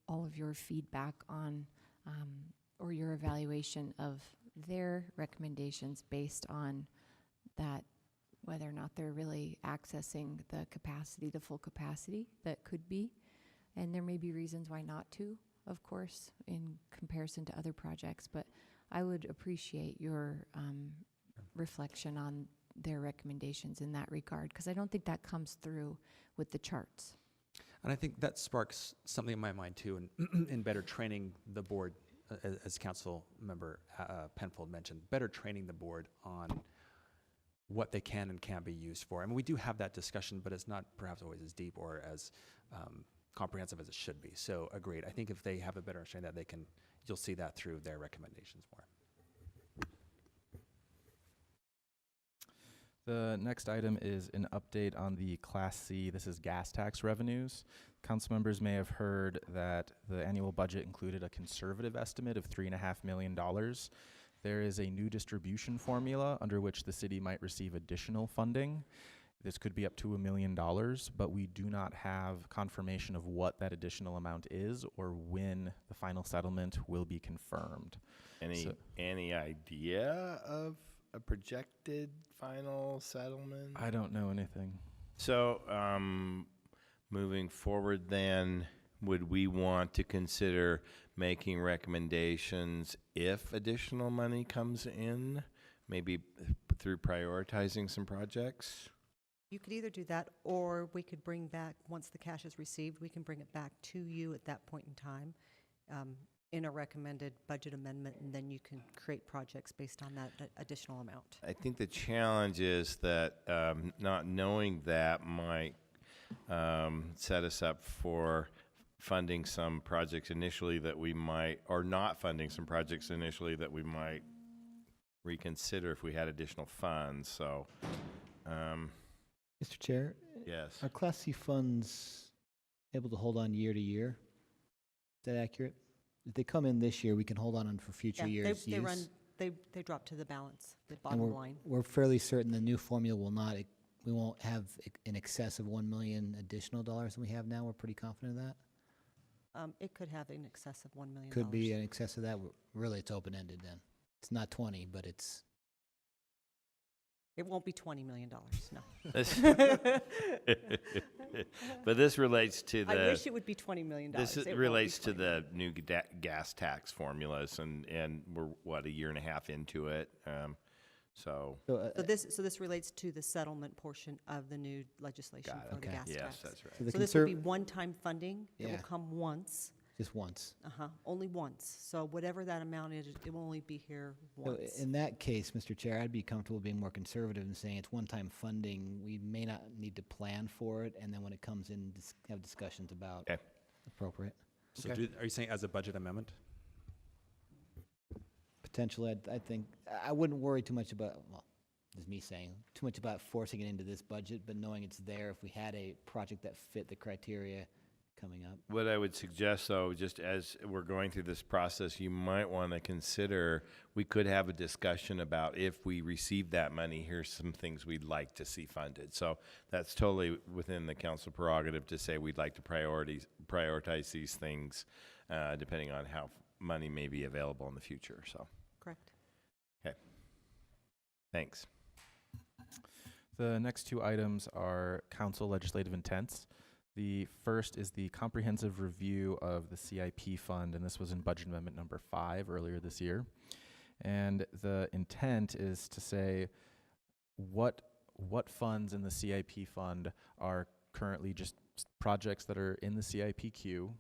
all of your feedback on or your evaluation of their recommendations based on that, whether or not they're really accessing the capacity, the full capacity that could be. And there may be reasons why not to, of course, in comparison to other projects, but I would appreciate your reflection on their recommendations in that regard, because I don't think that comes through with the charts. And I think that sparks something in my mind too, and in better training the board, as Council Member Penfold mentioned, better training the board on what they can and can't be used for. I mean, we do have that discussion, but it's not perhaps always as deep or as comprehensive as it should be. So agreed. I think if they have a better understanding that, you'll see that through their recommendations more. The next item is an update on the Class C. This is gas tax revenues. Council members may have heard that the annual budget included a conservative estimate of $3.5 million. There is a new distribution formula under which the city might receive additional funding. This could be up to $1 million, but we do not have confirmation of what that additional amount is or when the final settlement will be confirmed. Any idea of a projected final settlement? I don't know anything. So, moving forward then, would we want to consider making recommendations if additional money comes in, maybe through prioritizing some projects? You could either do that, or we could bring back, once the cash is received, we can bring it back to you at that point in time in a recommended budget amendment, and then you can create projects based on that additional amount. I think the challenge is that not knowing that might set us up for funding some projects initially that we might, or not funding some projects initially that we might reconsider if we had additional funds. So, Mr. Chair? yes. Are Class C funds able to hold on year to year? Is that accurate? If they come in this year, we can hold on them for future years' they use? run. They drop to the balance, the And bottom line. we're fairly certain the new formula will not, we won't have in excess of 1 million additional dollars than we have now. We're pretty confident of that? It could have in excess of $1 million. Could be in excess of that. Really, it's open-ended then. It's not 20, but it's... It won't be $20 million, no. But this relates to I the. wish it would be $20 million. This It won't be relates to $20 the new gas tax formulas, and we're what, a year and a half into it. So So, So this relates to the settlement portion of the new legislation Got it. for the Okay. gas yes, tax. that's right. so the So this will be conserv- one-time funding that will Yeah. come once, just once. only once. So whatever that amount is, it will only be here So once. in that case, Mr. Chair, I'd be comfortable being more conservative and saying it's one-time funding. We may not need to plan for it, and then when it comes in, have discussions about Okay. appropriate. So Okay. are you saying as a budget amendment? Potentially, I think, I wouldn't worry too much about, well, this is me saying, too much about forcing it into this budget, but knowing it's there if we had a project that fit the criteria coming up. what I would suggest, though, just as we're going through this process, you might want to consider, we could have a discussion about if we receive that money, here's some things we'd like to see funded. So that's totally within the council prerogative to say we'd like to prioritize these things depending on how money may be available in the future. So, Correct. okay. Thanks. The next two items are council legislative intents. The first is the comprehensive review of the CIP fund, and this was in budget amendment number 5 earlier this year. And the intent is to say what funds in the CIP fund are currently just projects that are in the CIP queue,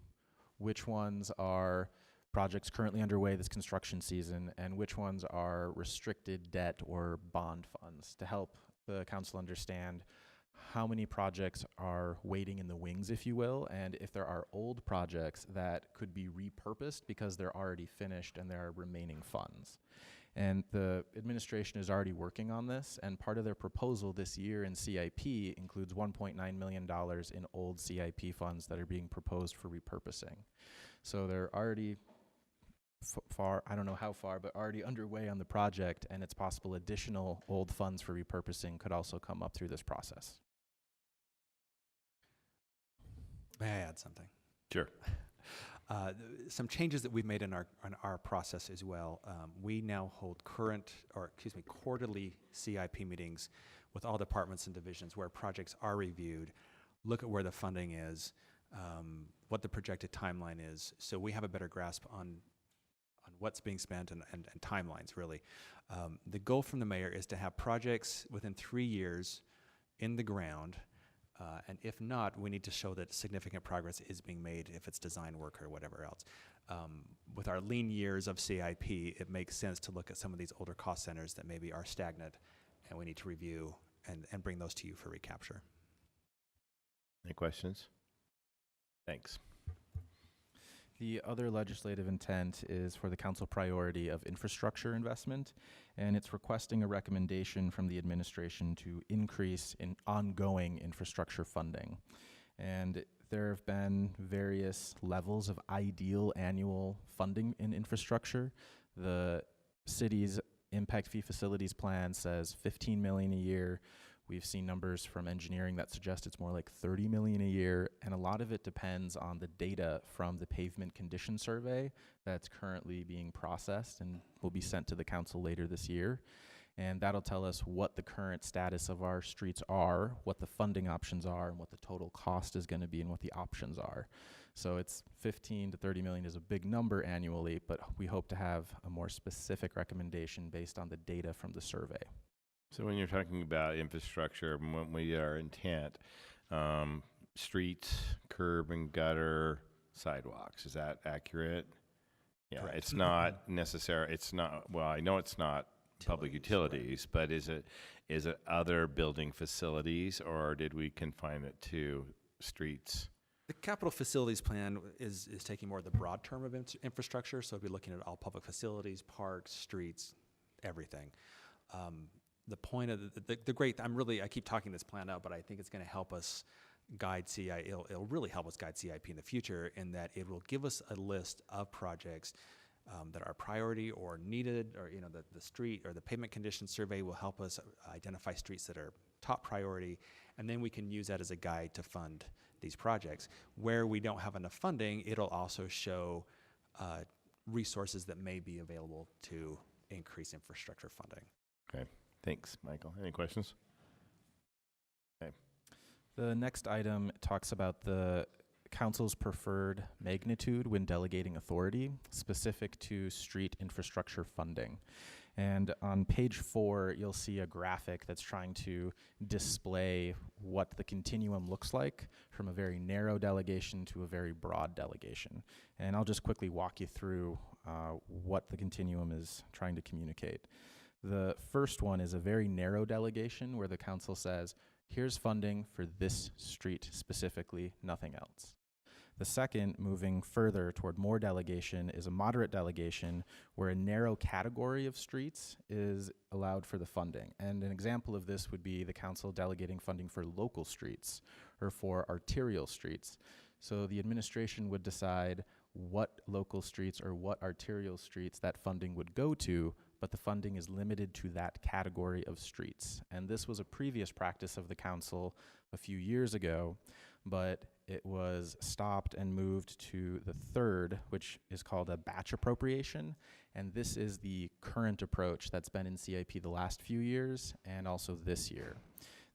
which ones are projects currently underway this construction season, and which ones are restricted debt or bond funds, to help the council understand how many projects are waiting in the wings, if you will, and if there are old projects that could be repurposed because they're already finished and there are remaining funds. And the administration is already working on this, and part of their proposal this year in CIP includes $1.9 million in old CIP funds that are being proposed for repurposing. So they're already far, I don't know how far, but already underway on the project, and it's possible additional old funds for repurposing could also come up through this process. May I add something? Sure. Some changes that we've made in our process as well. We now hold quarterly CIP meetings with all departments and divisions where projects are reviewed, look at where the funding is, what the projected timeline is, so we have a better grasp on what's being spent and timelines, really. The goal from the mayor is to have projects within 3 years in the ground And if not, we need to show that significant progress is being made if it's design work or whatever else. With our lean years of CIP, it makes sense to look at some of these older cost centers that maybe are stagnant, and we need to review and bring those to you for recapture. Any questions? Thanks. The other legislative intent is for the council priority of infrastructure investment, and it's requesting a recommendation from the administration to increase in ongoing infrastructure funding. And there have been various levels of ideal annual funding in infrastructure. The city's impact fee facilities plan says 15 million a year. We've seen numbers from engineering that suggest it's more like 30 million a year, and a lot of it depends on the data from the pavement condition survey that's currently being processed and will be sent to the council later this year. And that'll tell us what the current status of our streets are, what the funding options are, and what the total cost is going to be and what the options are. So it's 15 to 30 million is a big number annually, but we hope to have a more specific recommendation based on the data from the survey. So when you're talking about infrastructure, when we are intent, streets, curb and gutter, sidewalks, is that accurate? Yeah, Correct. it's not necessary, it's not, well, I know it's not public utilities, but is it other building facilities, or did we confine it to streets? The capital facilities plan is taking more of the broad term of infrastructure, so we'll be looking at all public facilities, parks, streets, everything. The point of the great, I keep talking this plan out, but I think it's going to help us guide CIP. It'll really help us guide CIP in the future, in that it will give us a list of projects that are priority or needed, or the street or the pavement condition survey will help us identify streets that are top priority, and then we can use that as a guide to fund these projects. Where we don't have enough funding, it'll also show resources that may be available to increase infrastructure funding. Okay. Thanks, Michael. Any questions? Okay. The next item talks about the council's preferred magnitude when delegating authority, specific to street infrastructure funding. And on page 4, you'll see a graphic that's trying to display what the continuum looks like from a very narrow delegation to a very broad delegation. And I'll just quickly walk you through what the continuum is trying to communicate. The first one is a very narrow delegation where the council says, here's funding for this street specifically, nothing else. The second, moving further toward more delegation, is a moderate delegation where a narrow category of streets is allowed for the funding. And an example of this would be the council delegating funding for local streets or for arterial streets. So the administration would decide what local streets or what arterial streets that funding would go to, but the funding is limited to that category of streets. And this was a previous practice of the council a few years ago, but it was stopped and moved to the third, which is called a batch appropriation. And this is the current approach that's been in CIP the last few years and also this year.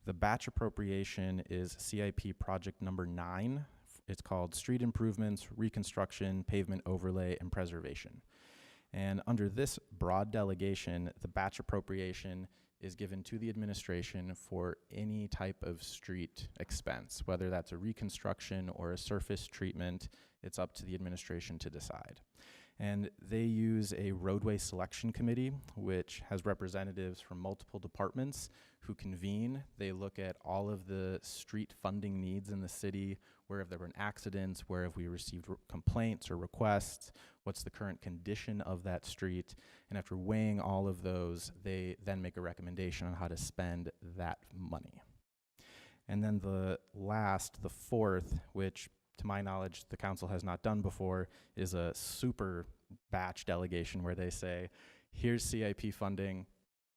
The batch appropriation is CIP project number 9. It's called Street Improvements, Reconstruction, Pavement Overlay, and Preservation. And under this broad delegation, the batch appropriation is given to the administration for any type of street expense, whether that's a reconstruction or a surface treatment. It's up to the administration to decide. And they use a roadway selection committee, which has representatives from multiple departments who convene. They look at all of the street funding needs in the city, where have there been accidents, where have we received complaints or requests, what's the current condition of that street, and after weighing all of those, they then make a recommendation on how to spend that money. And then the fourth, which to my knowledge the council has not done before, is a super batch delegation where they say, here's CIP funding,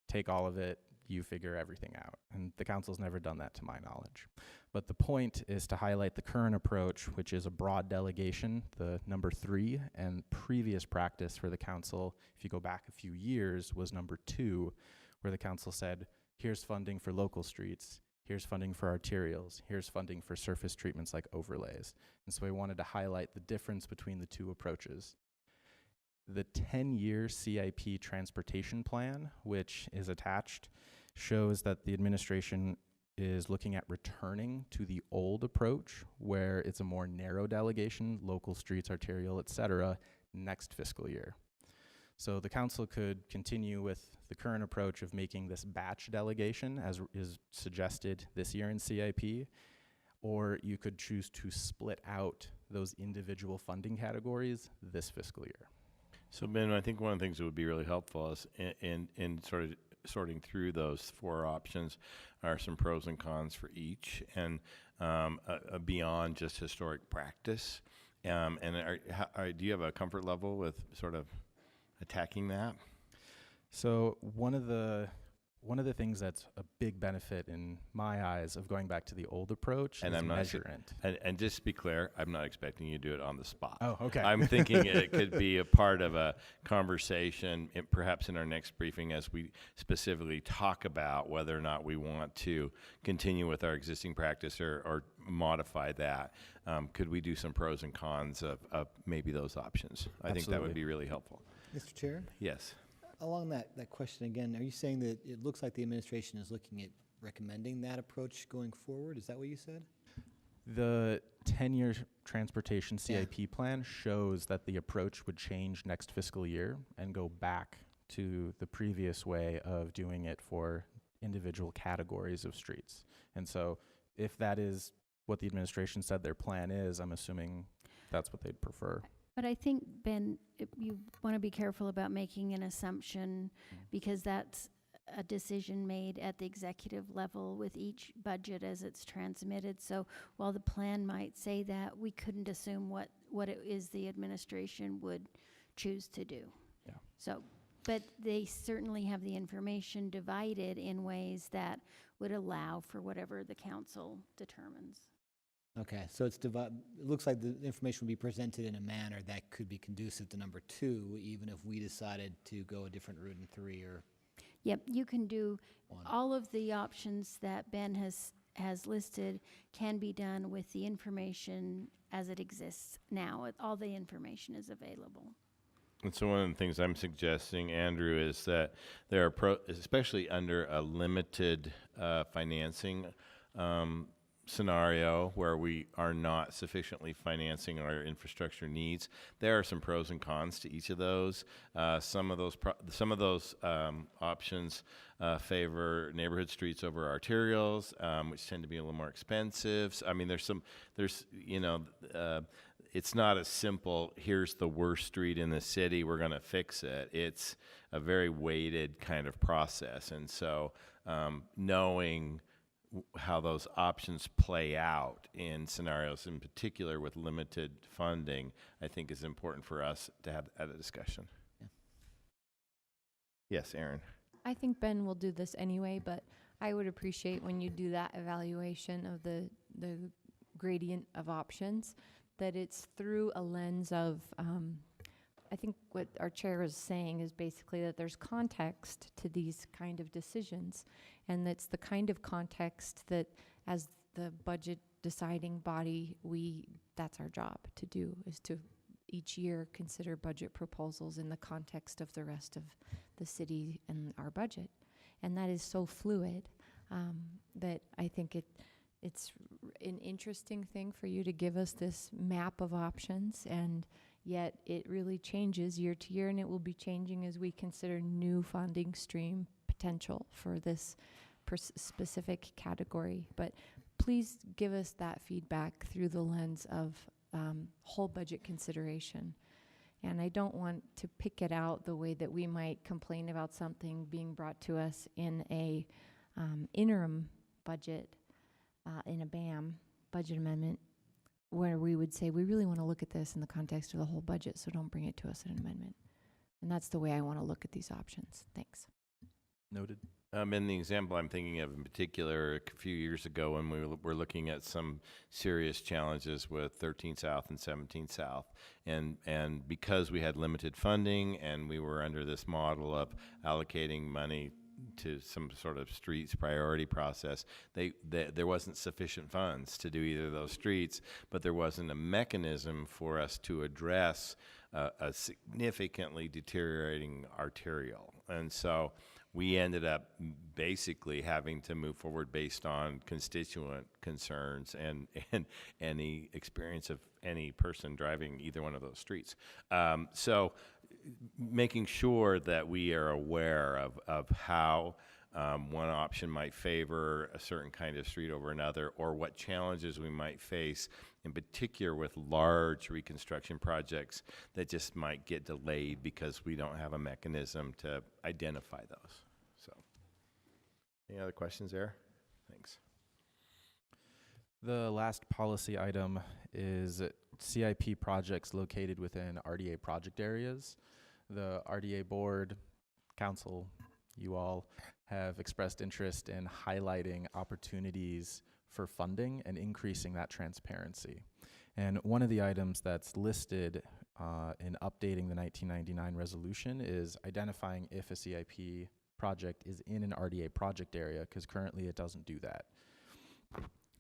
take all of it, you figure everything out. And the council's never done that to my knowledge. But the point is to highlight the current approach, which is a broad delegation, the number 3, and previous practice for the council, if you go back a few years, was number 2, where the council said, here's funding for local streets, here's funding for arterials, here's funding for surface treatments like overlays. And so I wanted to highlight the difference between the two approaches. The 10-year CIP transportation plan, which is attached, shows that the administration is looking at returning to the old approach where it's a more narrow delegation, local streets, arterial, et cetera, next fiscal year. So the council could continue with the current approach of making this batch delegation as is suggested this year in CIP, or you could choose to split out those individual funding categories this fiscal year. So Ben, I think one of the things that would be really helpful is in sort of sorting through those 4 options are some pros and cons for each, and beyond just historic practice. And do you have a comfort level with sort of attacking that? So one of the things that's a big benefit in my eyes of going back to the old approach is measurement. And just to be clear, I'm not expecting you to do it on the spot. Oh, okay. I'm thinking it could be a part of a conversation, perhaps in our next briefing, as we specifically talk about whether or not we want to continue with our existing practice or modify that. Could we do some pros and cons of maybe those options? I think that would be really helpful. Mr. Chair? Yes. Along that question again, are you saying that it looks like the administration is looking at recommending that approach going forward? Is that what you said? The 10-year transportation CIP plan shows that the approach would change next fiscal year and go back to the previous way of doing it for individual categories of streets. And so if that is what the administration said their plan is, I'm assuming that's what they'd prefer. But I think, Ben, you want to be careful about making an assumption, because that's a decision made at the executive level with each budget as it's transmitted. So while the plan might say that, we couldn't assume what it is the administration would choose to do. Yeah. So, but they certainly have the information divided in ways that would allow for whatever the council determines. Okay, so it looks like the information will be presented in a manner that could be conducive to number 2, even if we decided to go a different route in 3 or... Yep, you can do 1. all of the options that Ben has listed can be done with the information as it exists now. All the information is available. And so one of the things I'm suggesting, Andrew, is that there are especially under a limited financing scenario where we are not sufficiently financing our infrastructure needs, there are some pros and cons to each of those. Some of those options favor neighborhood streets over arterials, which tend to be a little more expensive. I mean, it's not as simple, here's the worst street in the city, we're going to fix it. It's a very weighted kind of process. And so knowing how those options play out in scenarios, in particular with limited funding, I think is important for us to have a discussion. Yeah. Yes, Aaron. I think Ben will do this anyway, but I would appreciate when you do that evaluation of the gradient of options, that it's through a lens of, I think what our chair is saying is basically that there's context to these kind of decisions, and that's the kind of context that as the budget deciding body, that's our job to do, is to each year consider budget proposals in the context of the rest of the city and our budget. And that is so fluid that I think it's an interesting thing for you to give us this map of options, and yet it really changes year to year, and it will be changing as we consider new funding stream potential for this specific category. But please give us that feedback through the lens of whole budget consideration. And I don't want to pick it out the way that we might complain about something being brought to us in a interim budget, in a BAM, budget amendment, where we would say, we really want to look at this in the context of the whole budget, so don't bring it to us in an amendment. And that's the way I want to look at these options. Thanks. Noted. In the example I'm thinking of in particular, a few years ago when we were looking at some serious challenges with 13 South and 17 South, and because we had limited funding and we were under this model of allocating money to some sort of streets priority process, there wasn't sufficient funds to do either of those streets, but there wasn't a mechanism for us to address a significantly deteriorating arterial. And so we ended up basically having to move forward based on constituent concerns and any experience of any person driving either one of those streets. So making sure that we are aware of how one option might favor a certain kind of street over another, or what challenges we might face, in particular with large reconstruction projects that just might get delayed because we don't have a mechanism to identify those. So, any other questions there? Thanks. The last policy item is CIP projects located within RDA project areas. The RDA board, council, you all have expressed interest in highlighting opportunities for funding and increasing that transparency. And one of the items that's listed in updating the 1999 resolution is identifying if a CIP project is in an RDA project area, because currently it doesn't do that.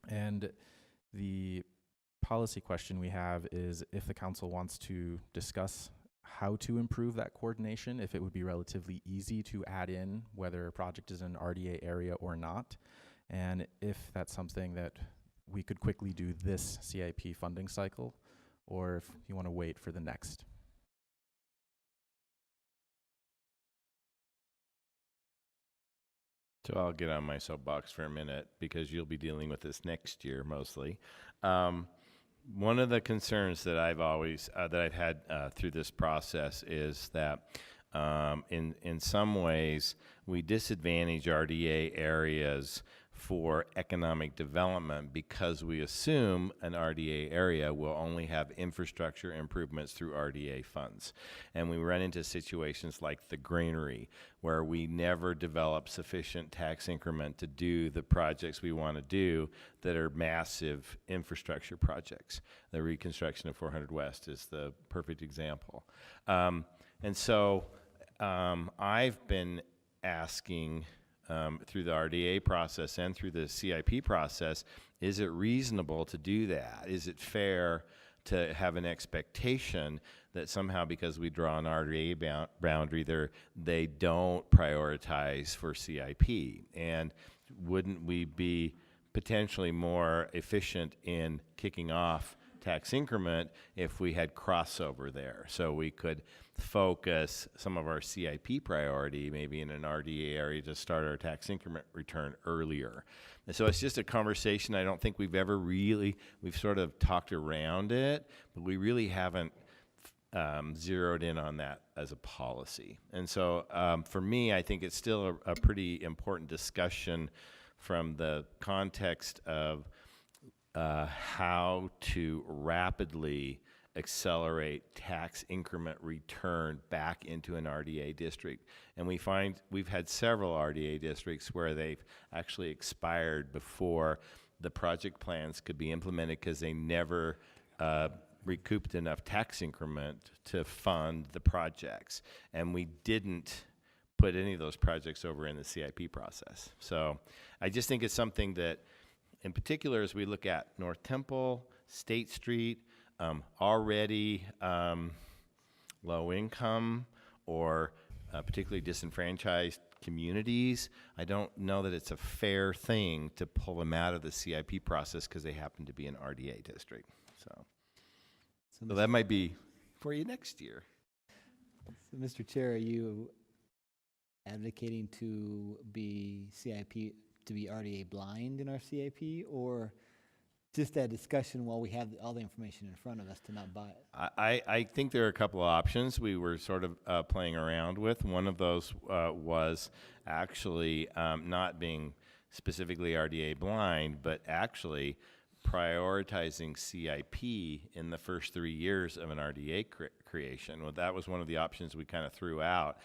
And the policy question we have is if the council wants to discuss how to improve that coordination, if it would be relatively easy to add in whether a project is in an RDA area or not, and if that's something that we could quickly do this CIP funding cycle, or if you want to wait for the next. So I'll get on my soapbox for a minute because you'll be dealing with this next year mostly. One of the concerns that I've always that I've had through this process is that in some ways we disadvantage RDA areas for economic development because we assume an RDA area will only have infrastructure improvements through RDA funds. And we run into situations like the Granary, where we never develop sufficient tax increment to do the projects we want to do that are massive infrastructure projects. The reconstruction of 400 West is the perfect example. And so I've been asking through the RDA process and through the CIP process, is it reasonable to do that? Is it fair to have an expectation that somehow because we draw an RDA boundary there, they don't prioritize for CIP? And wouldn't we be potentially more efficient in kicking off tax increment if we had crossover there? So we could focus some of our CIP priority maybe in an RDA area to start our tax increment return earlier. And so it's just a conversation I don't think we've ever really, we've sort of talked around it, but we really haven't zeroed in on that as a policy. And so for me, I think it's still a pretty important discussion from the context of how to rapidly accelerate tax increment return back into an RDA district. And we find we've had several RDA districts where they've actually expired before the project plans could be implemented because they never recouped enough tax increment to fund the projects. And we didn't put any of those projects over in the CIP process. So I just think it's something that, in particular, as we look at North Temple, State Street, already low income or particularly disenfranchised communities, I don't know that it's a fair thing to pull them out of the CIP process because they happen to be an RDA district. So that might be for you next year. So, Mr. Chair, are you advocating to be CIP, to be RDA blind in our CIP, or just that discussion while we have all the information in front of us to not buy it? I think there are a couple of options we were sort of playing around with. One of those was actually not being specifically RDA blind, but actually prioritizing CIP in the first 3 years of an RDA creation. Well, that was one of the options we kind of threw out.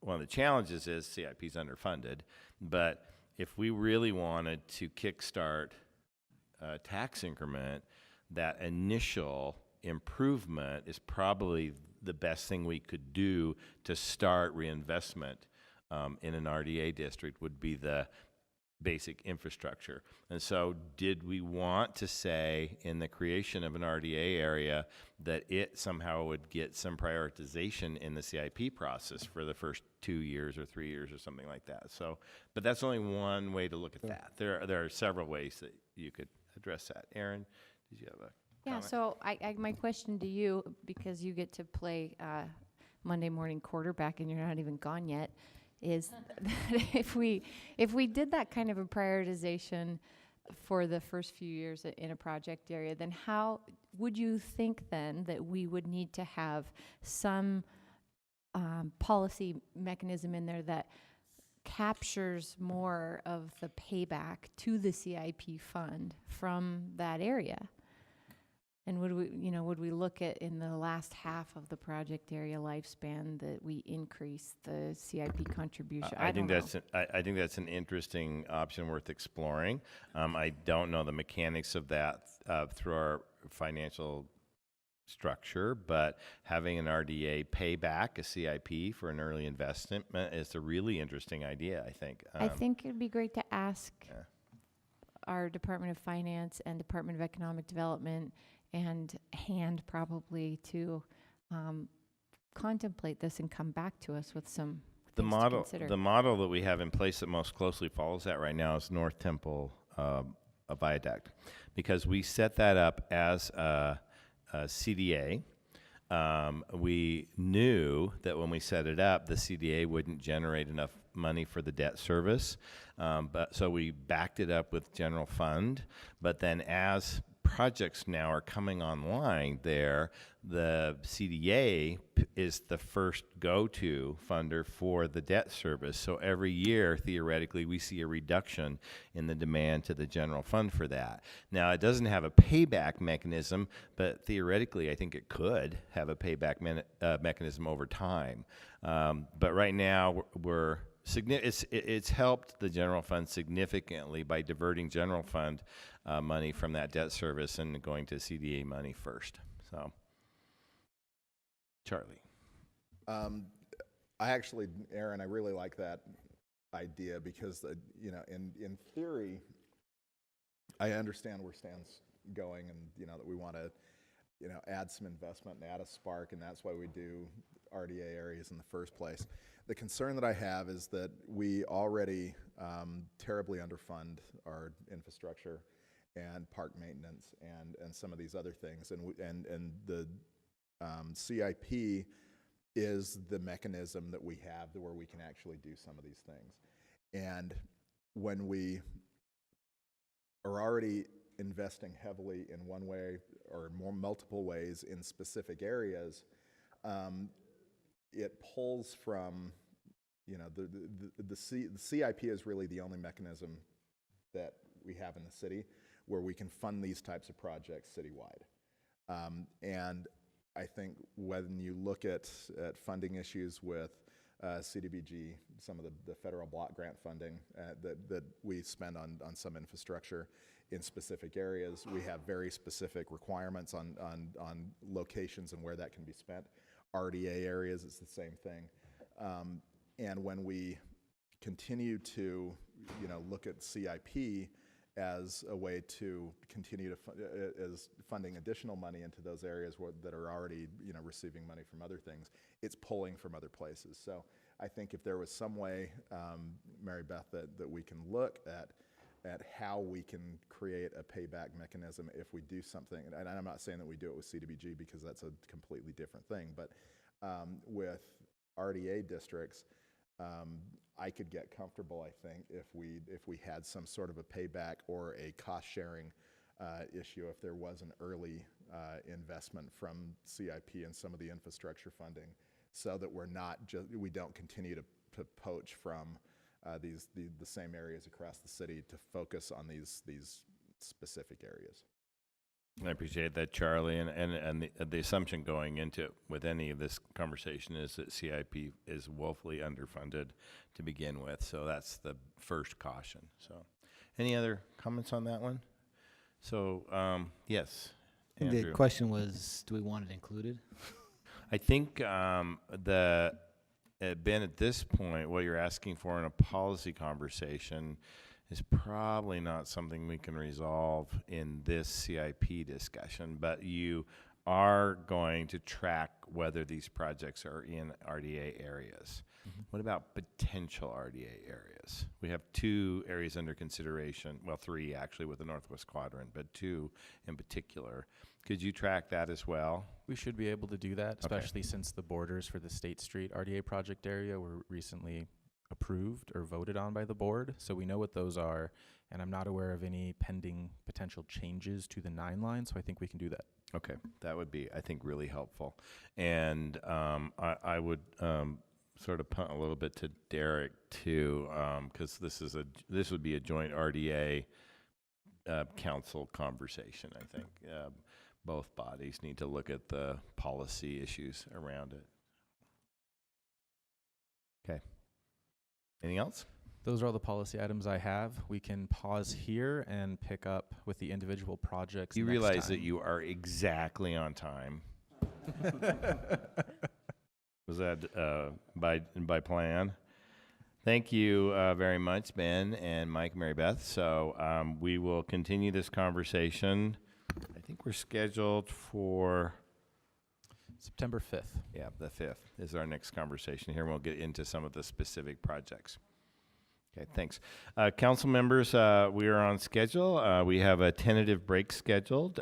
One of the challenges is CIP is underfunded, but if we really wanted to kickstart tax increment, that initial improvement is probably the best thing we could do to start reinvestment in an RDA district would be the basic infrastructure. And so did we want to say in the creation of an RDA area that it somehow would get some prioritization in the CIP process for the first 2 years or 3 years or something like that? So, but that's only one way to look at that. There are several ways that you could address that. Aaron, did you have a Yeah, comment? so my question to you, because you get to play Monday morning quarterback and you're not even gone yet, is that if we did that kind of a prioritization for the first few years in a project area, then how would you think then that we would need to have some policy mechanism in there that captures more of the payback to the CIP fund from that area? And would we look at in the last half of the project area lifespan that we increase the CIP contribution? I think that's an interesting option worth exploring. I don't know the mechanics of that through our financial structure, but having an RDA pay back a CIP for an early investment is a really interesting idea, I think. I think it'd be great to ask our Department of Finance and Department of Economic Development and hand probably to contemplate this and come back to us with some things to consider. The model that we have in place that most closely follows that right now is North Temple Viaduct, because we set that up as a CDA. We knew that when we set it up, the CDA wouldn't generate enough money for the debt service, so we backed it up with general fund. But then as projects now are coming online there, the CDA is the first go-to funder for the debt service. So every year, theoretically, we see a reduction in the demand to the general fund for that. Now, it doesn't have a payback mechanism, but theoretically, I think it could have a payback mechanism over time. But right now, it's helped the general fund significantly by diverting general fund money from that debt service and going to CDA money first. So, Charlie. Aaron, I really like that idea because, in theory, I understand where Stan's going, and that we want to, add some investment and add a spark, and that's why we do RDA areas in the first place. The concern that I have is that we already terribly underfund our infrastructure and park maintenance and some of these other things, and the CIP is the mechanism that we have where we can actually do some of these things. And when we are already investing heavily in one way or multiple ways in specific areas, it pulls from, the CIP is really the only mechanism that we have in the city where we can fund these types of projects citywide. And I think when you look at funding issues with CDBG, some of the federal block grant funding that we spend on some infrastructure in specific areas, we have very specific requirements on locations and where that can be spent. RDA areas, it's the same thing. And when we continue to, look at CIP as a way to continue to as funding additional money into those areas that are already, receiving money from other things, it's pulling from other places. So I think if there was some way, Mary Beth, that we can look at how we can create a payback mechanism if we do something, and I'm not saying that we do it with CDBG because that's a completely different thing, but with RDA districts, I could get comfortable, I think, if we had some sort of a payback or a cost-sharing issue, if there was an early investment from CIP and some of the infrastructure funding, so that we don't continue to poach from the same areas across the city to focus on these specific areas. I appreciate that, Charlie, and the assumption going into it with any of this conversation is that CIP is woefully underfunded to begin with, so that's the first caution. So, any other comments on that one? So, yes, Andrew. The question was, do we want it included? I think Ben, at this point, what you're asking for in a policy conversation is probably not something we can resolve in this CIP discussion, but you are going to track whether these projects are in RDA areas. What about potential RDA areas? We have 2 areas under consideration, well, 3 actually with the Northwest Quadrant, but 2 in particular. Could you track that as well? We should be able to do that, especially since the borders for the State Street RDA project area were recently approved or voted on by the board. So we know what those are, and I'm not aware of any pending potential changes to the 9 line, so I think we can do that. Okay, that would be, I think, really helpful. And I would sort of punt a little bit to Derek too, because this would be a joint RDA council conversation. I think both bodies need to look at the policy issues around it. Okay. Anything else? Those are all the policy items I have. We can pause here and pick up with the individual projects. You next realize time. that you are exactly on time. Was that by plan? Thank you very much, Ben and Mike, Mary Beth. So we will continue this conversation. I think we're scheduled for September 5th. Yeah, the 5th is our next conversation here. We'll get into some of the specific projects. Okay, thanks. Council members, we are on schedule. We have a tentative break scheduled.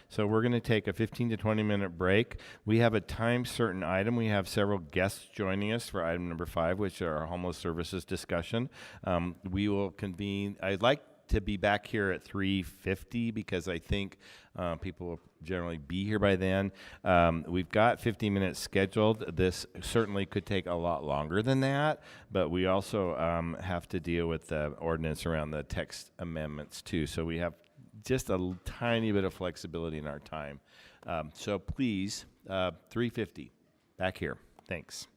So we're going to take a 15 to 20 minute break. We have a time certain item. We have several guests joining us for item number 5, which are our homeless services discussion. We will convene. I'd like to be back here at 3:50 because I think people will generally be here by then. We've got 15 minutes scheduled. This certainly could take a lot longer than that, but we also have to deal with the ordinance around the text amendments too. So we have just a tiny bit of flexibility in our time. So please, 3:50, back here. Thanks.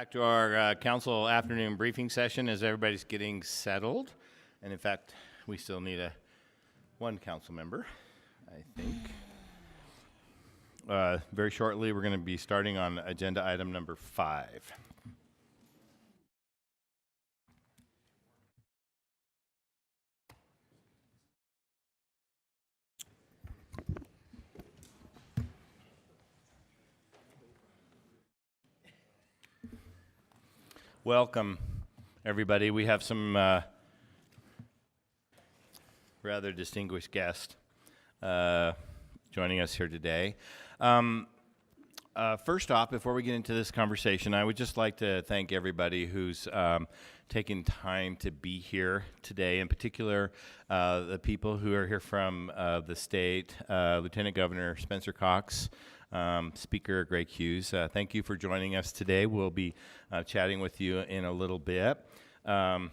Back to our council afternoon briefing session as everybody's getting settled. And in fact, we still need one council member, I think. Very shortly, we're going to be starting on agenda item number 5. Welcome, everybody. We have some rather distinguished guests joining us here today. First off, before we get into this conversation, I would just like to thank everybody who's taken time to be here today, in particular the people who are here from the state, Lieutenant Governor Spencer Cox, Speaker Greg Hughes. Thank you for joining us today. We'll be chatting with you in a little bit about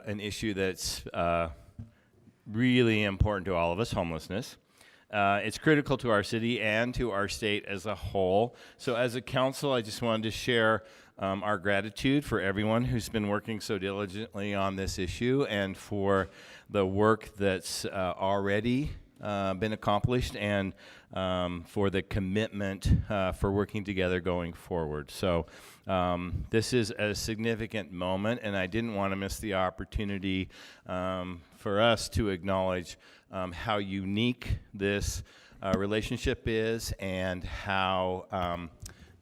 an issue that's really important to all of us, homelessness. It's critical to our city and to our state as a whole. So as a council, I just wanted to share our gratitude for everyone who's been working so diligently on this issue and for the work that's already been accomplished and for the commitment for working together going forward. So this is a significant moment, and I didn't want to miss the opportunity for us to acknowledge how unique this relationship is and how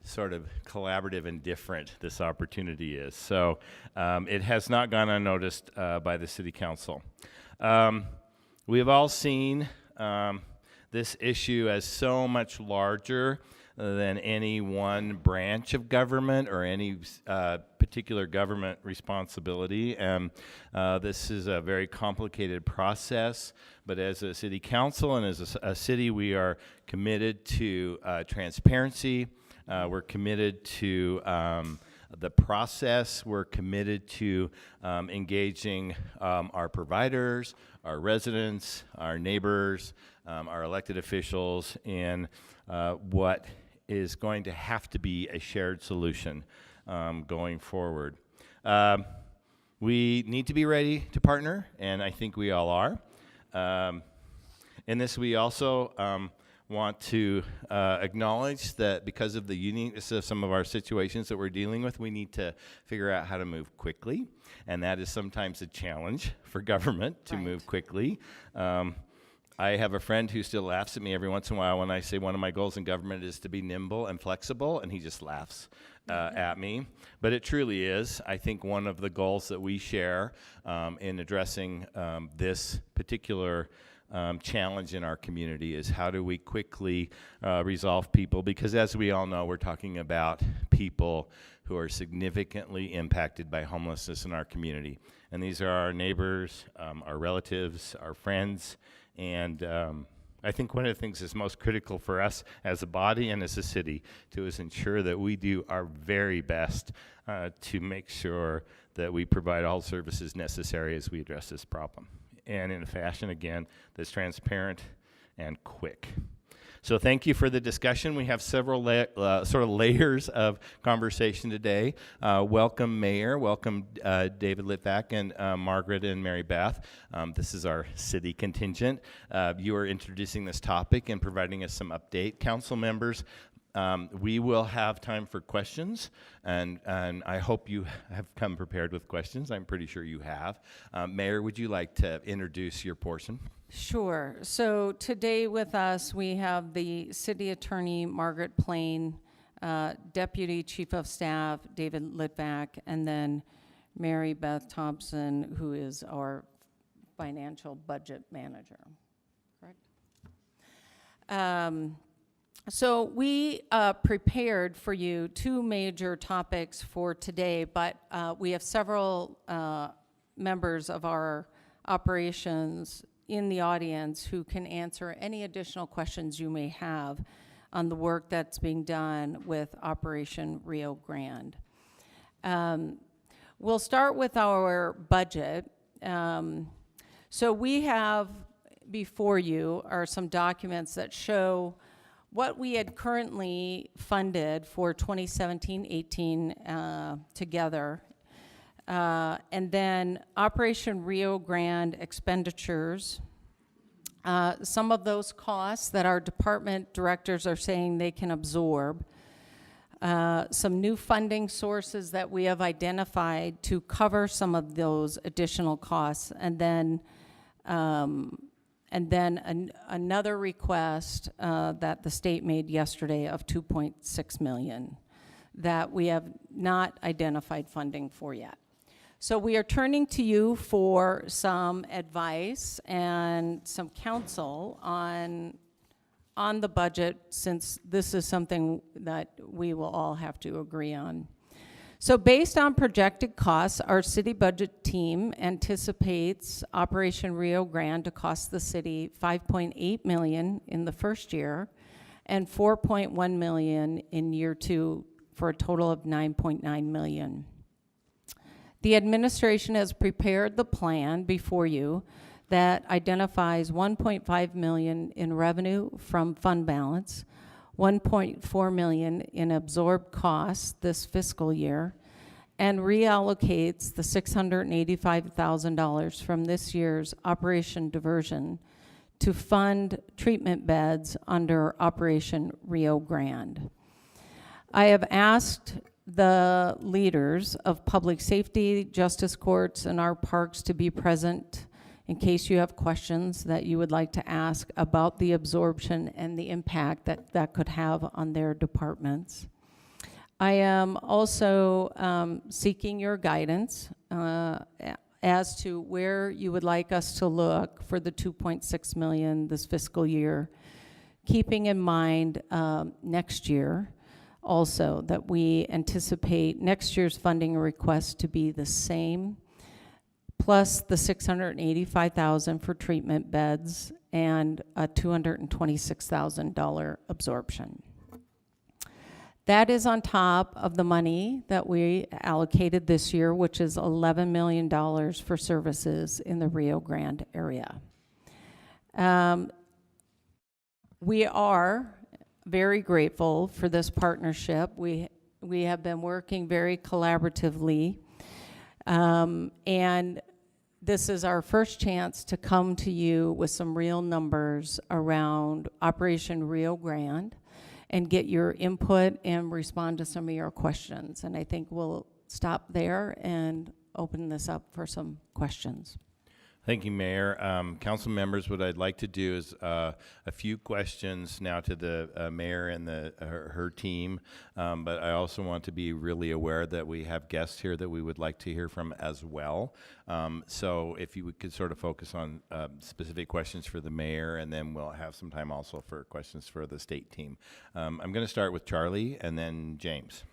sort of collaborative and different this opportunity is. So it has not gone unnoticed by the City Council. We have all seen this issue as so much larger than any one branch of government or any particular government responsibility. And this is a very complicated process, but as a city council and as a city, we are committed to transparency. We're committed to the process. We're committed to engaging our providers, our residents, our neighbors, our elected officials in what is going to have to be a shared solution going forward. We need to be ready to partner, and I think we all are. In this, we also want to acknowledge that because of the uniqueness of some of our situations that we're dealing with, we need to figure out how to move quickly, and that is sometimes a challenge for government to move quickly. I have a friend who still laughs at me every once in a while when I say one of my goals in government is to be nimble and flexible, and he just laughs at me. But it truly is. I think one of the goals that we share in addressing this particular challenge in our community is how do we quickly resolve people, because as we all know, we're talking about people who are significantly impacted by homelessness in our community. And these are our neighbors, our relatives, our friends, and I think one of the things that's most critical for us as a body and as a city is ensure that we do our very best to make sure that we provide all services necessary as we address this problem, and in a fashion, again, that's transparent and quick. So thank you for the discussion. We have several sort of layers of conversation today. Welcome, Mayor. Welcome, David Litvak and Margaret and Mary Beth. This is our city contingent. You are introducing this topic and providing us some update. Council members, we will have time for questions, and I hope you have come prepared with questions. I'm pretty sure you have. Mayor, would you like to introduce your portion? Sure. So today with us, we have the City Attorney Margaret Plain, Deputy Chief of Staff David Litvak, and then Mary Beth Thompson, who is our Financial Budget Manager. Correct? So we prepared for you 2 major topics for today, but we have several members of our operations in the audience who can answer any additional questions you may have on the work that's being done with Operation Rio Grande. We'll start with our budget. So we have before you are some documents that show what we had currently funded for 2017-18 together, and then Operation Rio Grande expenditures, some of those costs that our department directors are saying they can absorb, some new funding sources that we have identified to cover some of those additional costs, and then another request that the state made yesterday of $2.6 million that we have not identified funding for yet. So we are turning to you for some advice and some counsel on the budget, since this is something that we will all have to agree on. So based on projected costs, our city budget team anticipates Operation Rio Grande to cost the city $5.8 million in the first year and $4.1 million in year 2, for a total of $9.9 million. The administration has prepared the plan before you that identifies $1.5 million in revenue from fund balance, $1.4 million in absorbed costs this fiscal year, and reallocates the $685,000 from this year's Operation Diversion to fund treatment beds under Operation Rio Grande. I have asked the leaders of public safety, justice courts, and our parks to be present in case you have questions that you would like to ask about the absorption and the impact that that could have on their departments. I am also seeking your guidance as to where you would like us to look for the $2.6 million this fiscal year, keeping in mind next year also that we anticipate next year's funding request to be the same, plus the $685,000 for treatment beds and a $226,000 absorption. That is on top of the money that we allocated this year, which is $11 million for services in the Rio Grande area. We are very grateful for this partnership. We have been working very collaboratively, and this is our first chance to come to you with some real numbers around Operation Rio Grande and get your input and respond to some of your questions. And I think we'll stop there and open this up for some questions. Thank you, Mayor. Council members, what I'd like to do is a few questions now to the mayor and her team, but I also want to be really aware that we have guests here that we would like to hear from as well. So if you could sort of focus on specific questions for the mayor, and then we'll have some time also for questions for the state team. I'm going to start with Charlie and then James.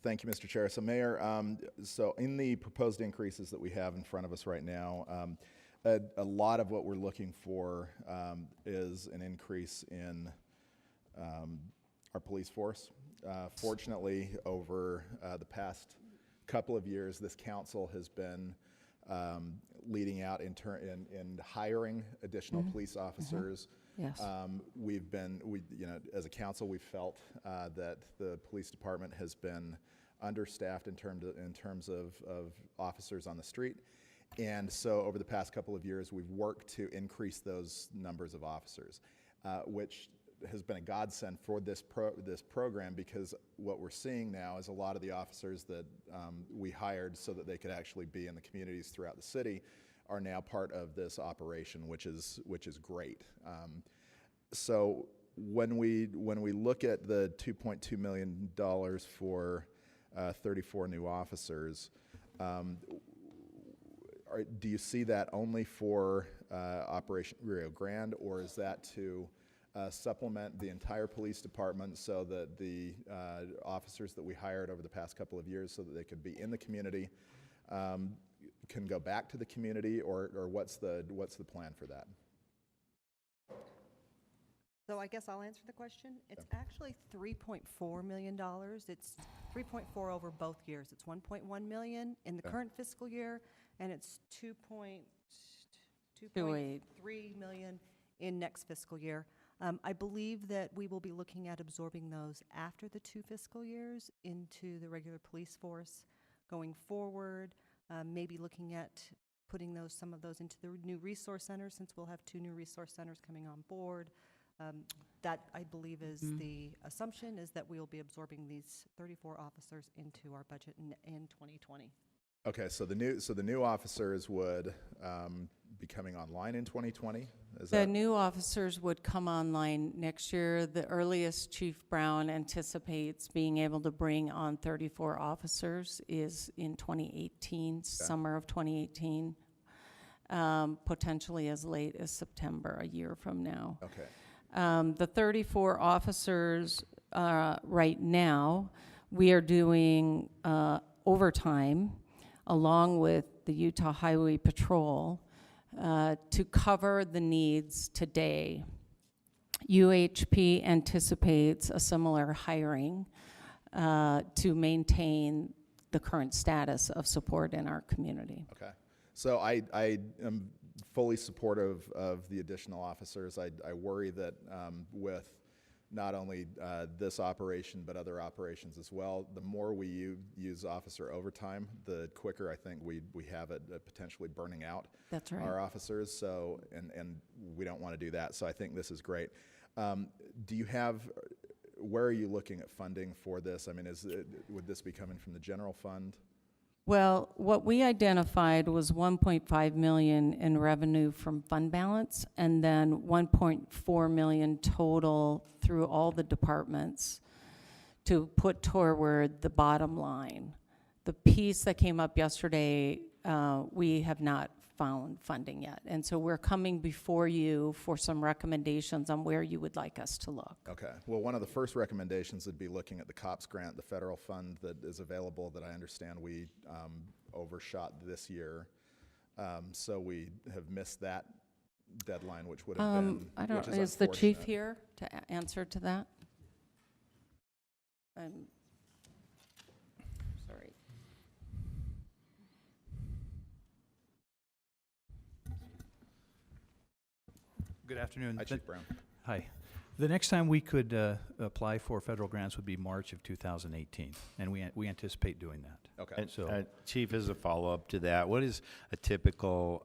Thank you, Mr. Chair. So, Mayor, so in the proposed increases that we have in front of us right now, a lot of what we're looking for is an increase in our police force. Fortunately, over the past couple of years, this council has been leading out in hiring additional police officers. Yes. As a council, we've felt that the police department has been understaffed in terms of officers on the street. And so over the past couple of years, we've worked to increase those numbers of officers, which has been a godsend for this program, because what we're seeing now is a lot of the officers that we hired so that they could actually be in the communities throughout the city are now part of this operation, which is great. So when we look at the $2.2 million for 34 new officers, do you see that only for Operation Rio Grande, or is that to supplement the entire police department so that the officers that we hired over the past couple of years so that they could be in the community can go back to the community, or what's the plan for that? So I guess I'll answer the question. It's actually $3.4 million. It's 3.4 over both years. It's 1.1 million in the current fiscal year, and it's 2.3 million in next fiscal year. I believe that we will be looking at absorbing those after the 2 fiscal years into the regular police force going forward, maybe looking at putting some of those into the new resource centers, since we'll have 2 new resource centers coming on board. That, I believe, is the assumption, is that we will be absorbing these 34 officers into our budget in 2020. Okay, so the new officers would be coming online in 2020? The new officers would come online next year. The earliest Chief Brown anticipates being able to bring on 34 officers is in 2018, summer of 2018, potentially as late as September, a year from now. Okay. The 34 officers right now, we are doing overtime along with the Utah Highway Patrol to cover the needs today. UHP anticipates a similar hiring to maintain the current status of support in our community. Okay. So I am fully supportive of the additional officers. I worry that with not only this operation, but other operations as well, the more we use officer overtime, the quicker I think we have it potentially burning out That's right. our officers. So, and we don't want to do that. So I think this is great. Do you have, where are you looking at funding for this? I mean, would this be coming from the general fund? Well, what we identified was 1.5 million in revenue from fund balance, and then 1.4 million total through all the departments to put toward the bottom line. The piece that came up yesterday, we have not found funding yet, and so we're coming before you for some recommendations on where you would like us to look. Okay. Well, one of the first recommendations would be looking at the COPS grant, the federal fund that is available that I understand we overshot this year. So we have missed that deadline, which would have been, I don't, which is the chief unfortunate. here to answer to that? Sorry. Good afternoon. Hi, Chief Brown. Hi. The next time we could apply for federal grants would be March of 2018, and we anticipate doing that. Okay. And, So- Chief, as a follow-up to that, what is a typical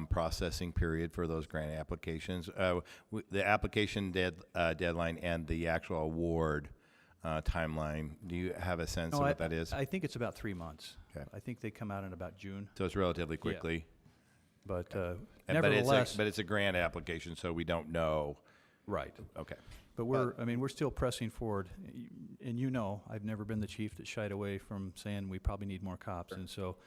processing period for those grant applications? The application deadline and the actual award timeline, do you have a sense of what that is? I think it's about 3 months. Okay. I think they come out in about June. So it's relatively quickly. But Nevertheless, nevertheless, but it's a grant application, so we don't know. right. Okay. But we're still pressing forward. And you know, I've never been the chief that shied away from saying we probably need more cops. And so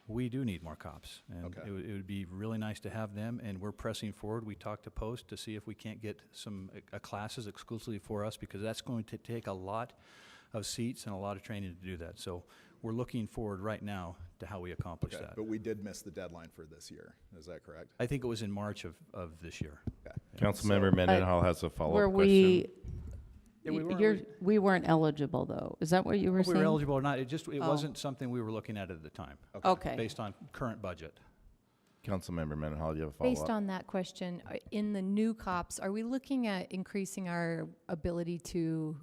we do need more cops. And Okay. it would be really nice to have them, and we're pressing forward. We talked to Post to see if we can't get some classes exclusively for us, because that's going to take a lot of seats and a lot of training to do that. So we're looking forward right now to how we accomplish Okay. that. But we did miss the deadline for this year. Is that correct? I think it was in March of this year. Okay. Councilmember Mendenhall has a Were follow-up we, question. Yeah, we weren't- you're, we weren't eligible though, is that what you were Whether saying? we were eligible or not, it Oh. wasn't something we were looking at the time, Okay. based on current budget. Councilmember Mendenhall, do you have a follow-up? Based on that question, in the new cops, are we looking at increasing our ability to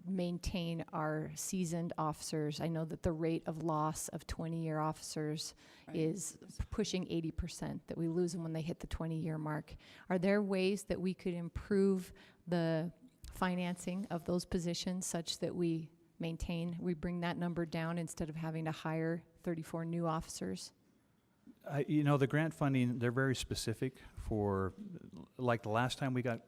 maintain our seasoned officers? I know that the rate of loss of 20-year officers is pushing 80%, that we lose them when they hit the 20-year mark. Are there ways that we could improve the financing of those positions such that we bring that number down instead of having to hire 34 new officers? The grant funding, they're very specific for, like the last time we got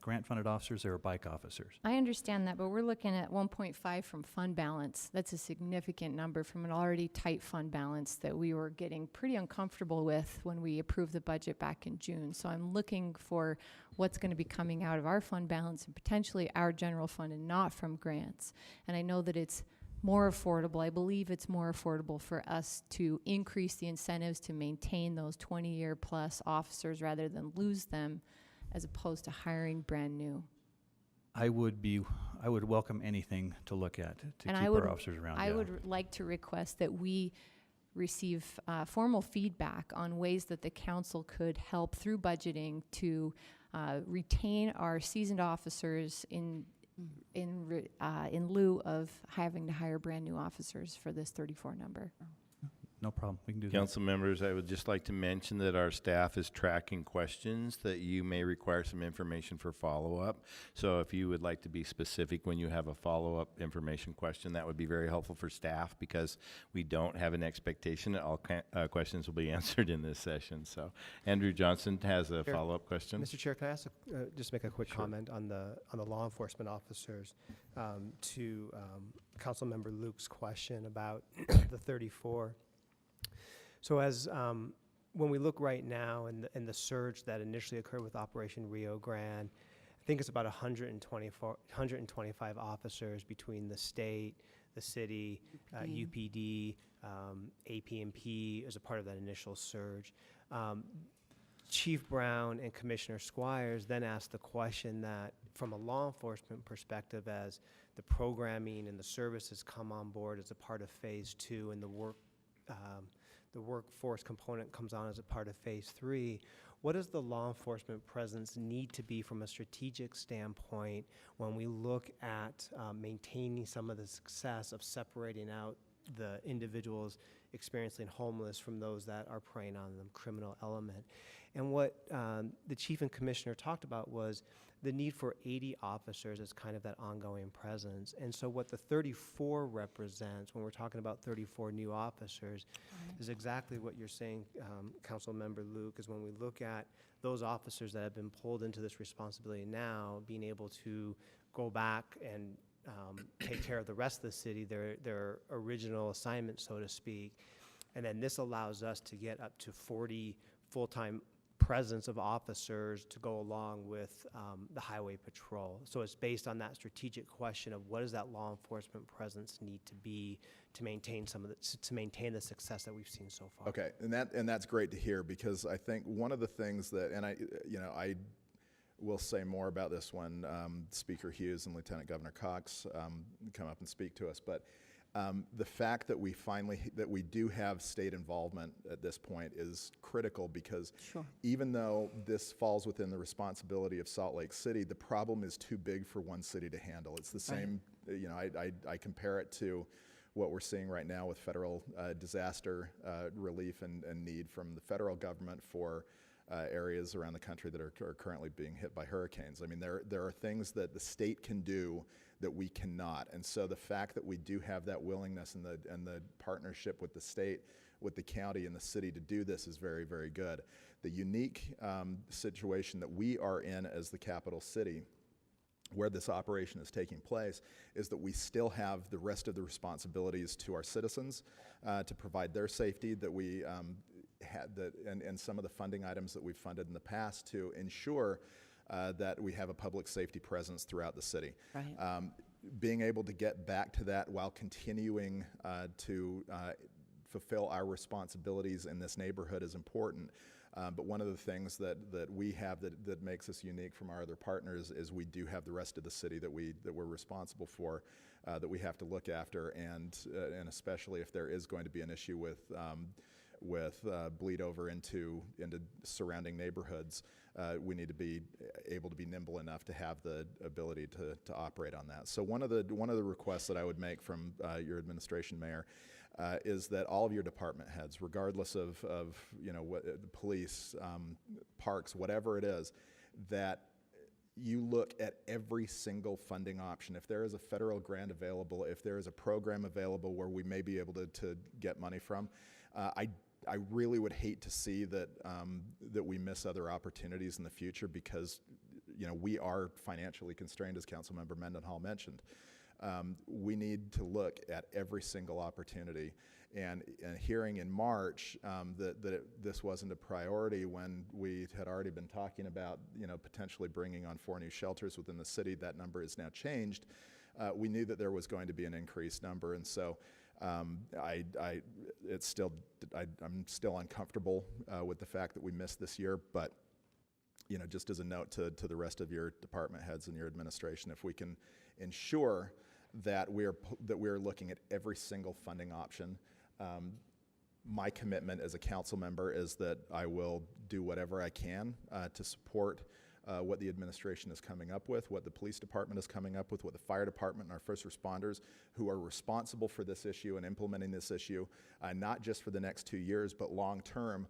grant-funded officers, they were bike officers. I understand that, but we're looking at 1.5 from fund balance. That's a significant number from an already tight fund balance that we were getting pretty uncomfortable with when we approved the budget back in June. So I'm looking for what's going to be coming out of our fund balance and potentially our general fund and not from grants. And I know that it's more affordable. I believe it's more affordable for us to increase the incentives to maintain those 20-year plus officers rather than lose them, as opposed to hiring brand new. I would welcome anything to look at to keep our officers around. I yeah. would like to request that we receive formal feedback on ways that the council could help through budgeting to retain our seasoned officers in lieu of having to hire brand-new officers for this 34 number. No problem, we can do that. Council members, I would just like to mention that our staff is tracking questions that you may require some information for follow-up. So if you would like to be specific when you have a follow-up information question, that would be very helpful for staff, because we don't have an expectation that all questions will be answered in this session. So Andrew Johnson has a Chair- follow-up question. Mr. Chair, can I ask, just make a quick comment on the law enforcement officers to Councilmember Luke's question about the 34. So as when we look right now in the surge that initially occurred with Operation Rio Grande, I think it's about 125 officers between the state, the city, UPD, AP&P as a part of that initial surge. Chief Brown and Commissioner Squires then asked the question that from a law enforcement perspective, as the programming and the services come on board as a part of phase 2 and the workforce component comes on as a part of phase 3, what does the law enforcement presence need to be from a strategic standpoint when we look at maintaining some of the success of separating out the individuals experiencing homeless from those that are preying on the criminal element? And what the chief and commissioner talked about was the need for 80 officers as kind of that ongoing presence. And so what the 34 represents, when we're talking about 34 new officers, is exactly what you're saying, Council Member Luke, is when we look at those officers that have been pulled into this responsibility now, being able to go back and take care of the rest of the city, their original assignment, so to speak. And then this allows us to get up to 40 full-time presence of officers to go along with the highway patrol. So it's based on that strategic question of what does that law enforcement presence need to be to maintain to maintain the success that we've seen so far. Okay, and that's great to hear, because I think one of the things that, and I will say more about this when Speaker Hughes and Lieutenant Governor Cox come up and speak to us, but the fact that we do have state involvement at this point is critical, because even though this falls within the responsibility of Salt Lake City, the problem is too big for one city to handle. It's the same, I compare it to what we're seeing right now with federal disaster relief and need from the federal government for areas around the country that are currently being hit by hurricanes. I mean, there are things that the state can do that we cannot. And so the fact that we do have that willingness and the partnership with the state, with the county and the city to do this is very, very good. The unique situation that we are in as the capital city, where this operation is taking place, is that we still have the rest of the responsibilities to our citizens to provide their safety, that we had and some of the funding items that we've funded in the past to ensure that we have a public safety presence throughout the city. Right. Being able to get back to that while continuing to fulfill our responsibilities in this neighborhood is important. But one of the things that we have that makes us unique from our other partners is we do have the rest of the city that we're responsible for, that we have to look after, and especially if there is going to be an issue with bleed over into surrounding neighborhoods, we need to be able to be nimble enough to have the ability to operate on that. So one of the requests that I would make from your administration, Mayor, is that all of your department heads, regardless of what the police, parks, whatever it is, that you look at every single funding option. If there is a federal grant available, if there is a program available where we may be able to get money from, I really would hate to see that we miss other opportunities in the future, because we are financially constrained, as Councilmember Mendenhall mentioned. We need to look at every single opportunity. And hearing in March that this wasn't a priority when we had already been talking about potentially bringing on 4 new shelters within the city, that number is now changed. We knew that there was going to be an increased number, and so I'm still uncomfortable with the fact that we missed this year, but just as a note to the rest of your department heads and your administration, if we can ensure that we are looking at every single funding option. My commitment as a council member is that I will do whatever I can to support what the administration is coming up with, what the police department is coming up with, what the fire department and our first responders who are responsible for this issue and implementing this issue, not just for the next 2 years, but long term.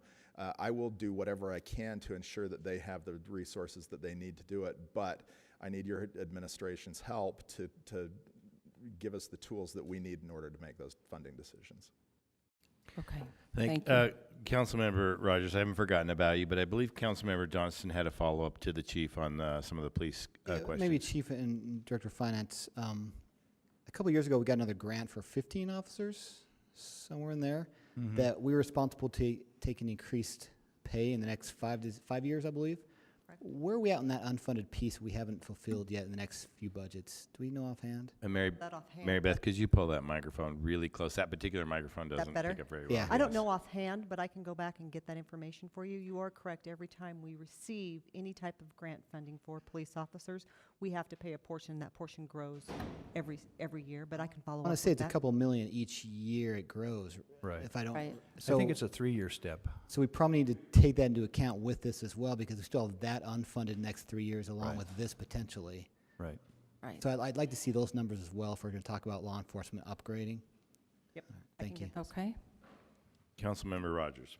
I will do whatever I can to ensure that they have the resources that they need to do it, but I need your administration's help to give us the tools that we need in order to make those funding decisions. Okay. Thank you. Councilmember Rogers, I haven't forgotten about you, but I believe Councilmember Johnston had a follow-up to the chief on some of the police questions. Maybe Chief and Director of Finance. A couple years ago, we got another grant for 15 officers, somewhere in there, that we were responsible to take an increased pay in the next 5 years, I believe. Where are we at on that unfunded piece we haven't fulfilled yet in the next few budgets? Do we know offhand? And Mary Beth, could you pull that microphone really close? That particular microphone doesn't pick up very well. I don't know offhand, but I can go back and get that information for you. You are correct. Every time we receive any type of grant funding for police officers, we have to pay a portion. That portion grows every year, but I can follow up I want with to say it's that. a couple million each year it grows. Right. If I don't. Right. So I think it's a 3-year step. So we probably need to take that into account with this as well, because we still have that unfunded next 3 years along with this potentially. Right. Right. So I'd like to see those numbers as well if we're going to talk about law enforcement upgrading. Yep. All right, I thank can you. get those. Okay. Councilmember Rogers.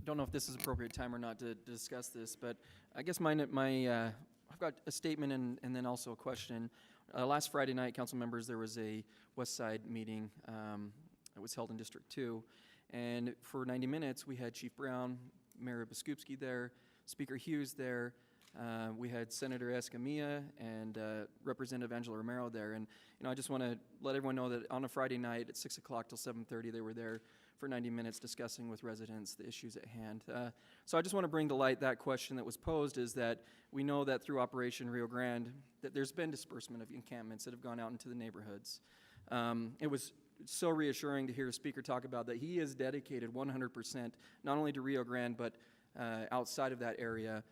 Don't know if this is appropriate time or not to discuss this, but I guess I've got a statement and then also a question. Last Friday night, council members, there was a West Side meeting that was held in District 2, and for 90 minutes, we had Chief Brown, Mayor Biskupski there, Speaker Hughes there, we had Senator Escamilla and Representative Angela Romero there, and I just want to let everyone know that on a Friday night at 6 o'clock till 7:30, they were there for 90 minutes discussing with residents the issues at hand. So I just want to bring to light that question that was posed, is that we know that through Operation Rio Grande that there's been disbursement of encampments that have gone out into the neighborhoods. It was so reassuring to hear a speaker talk about that he is dedicated 100% not only to Rio Grande but outside of that area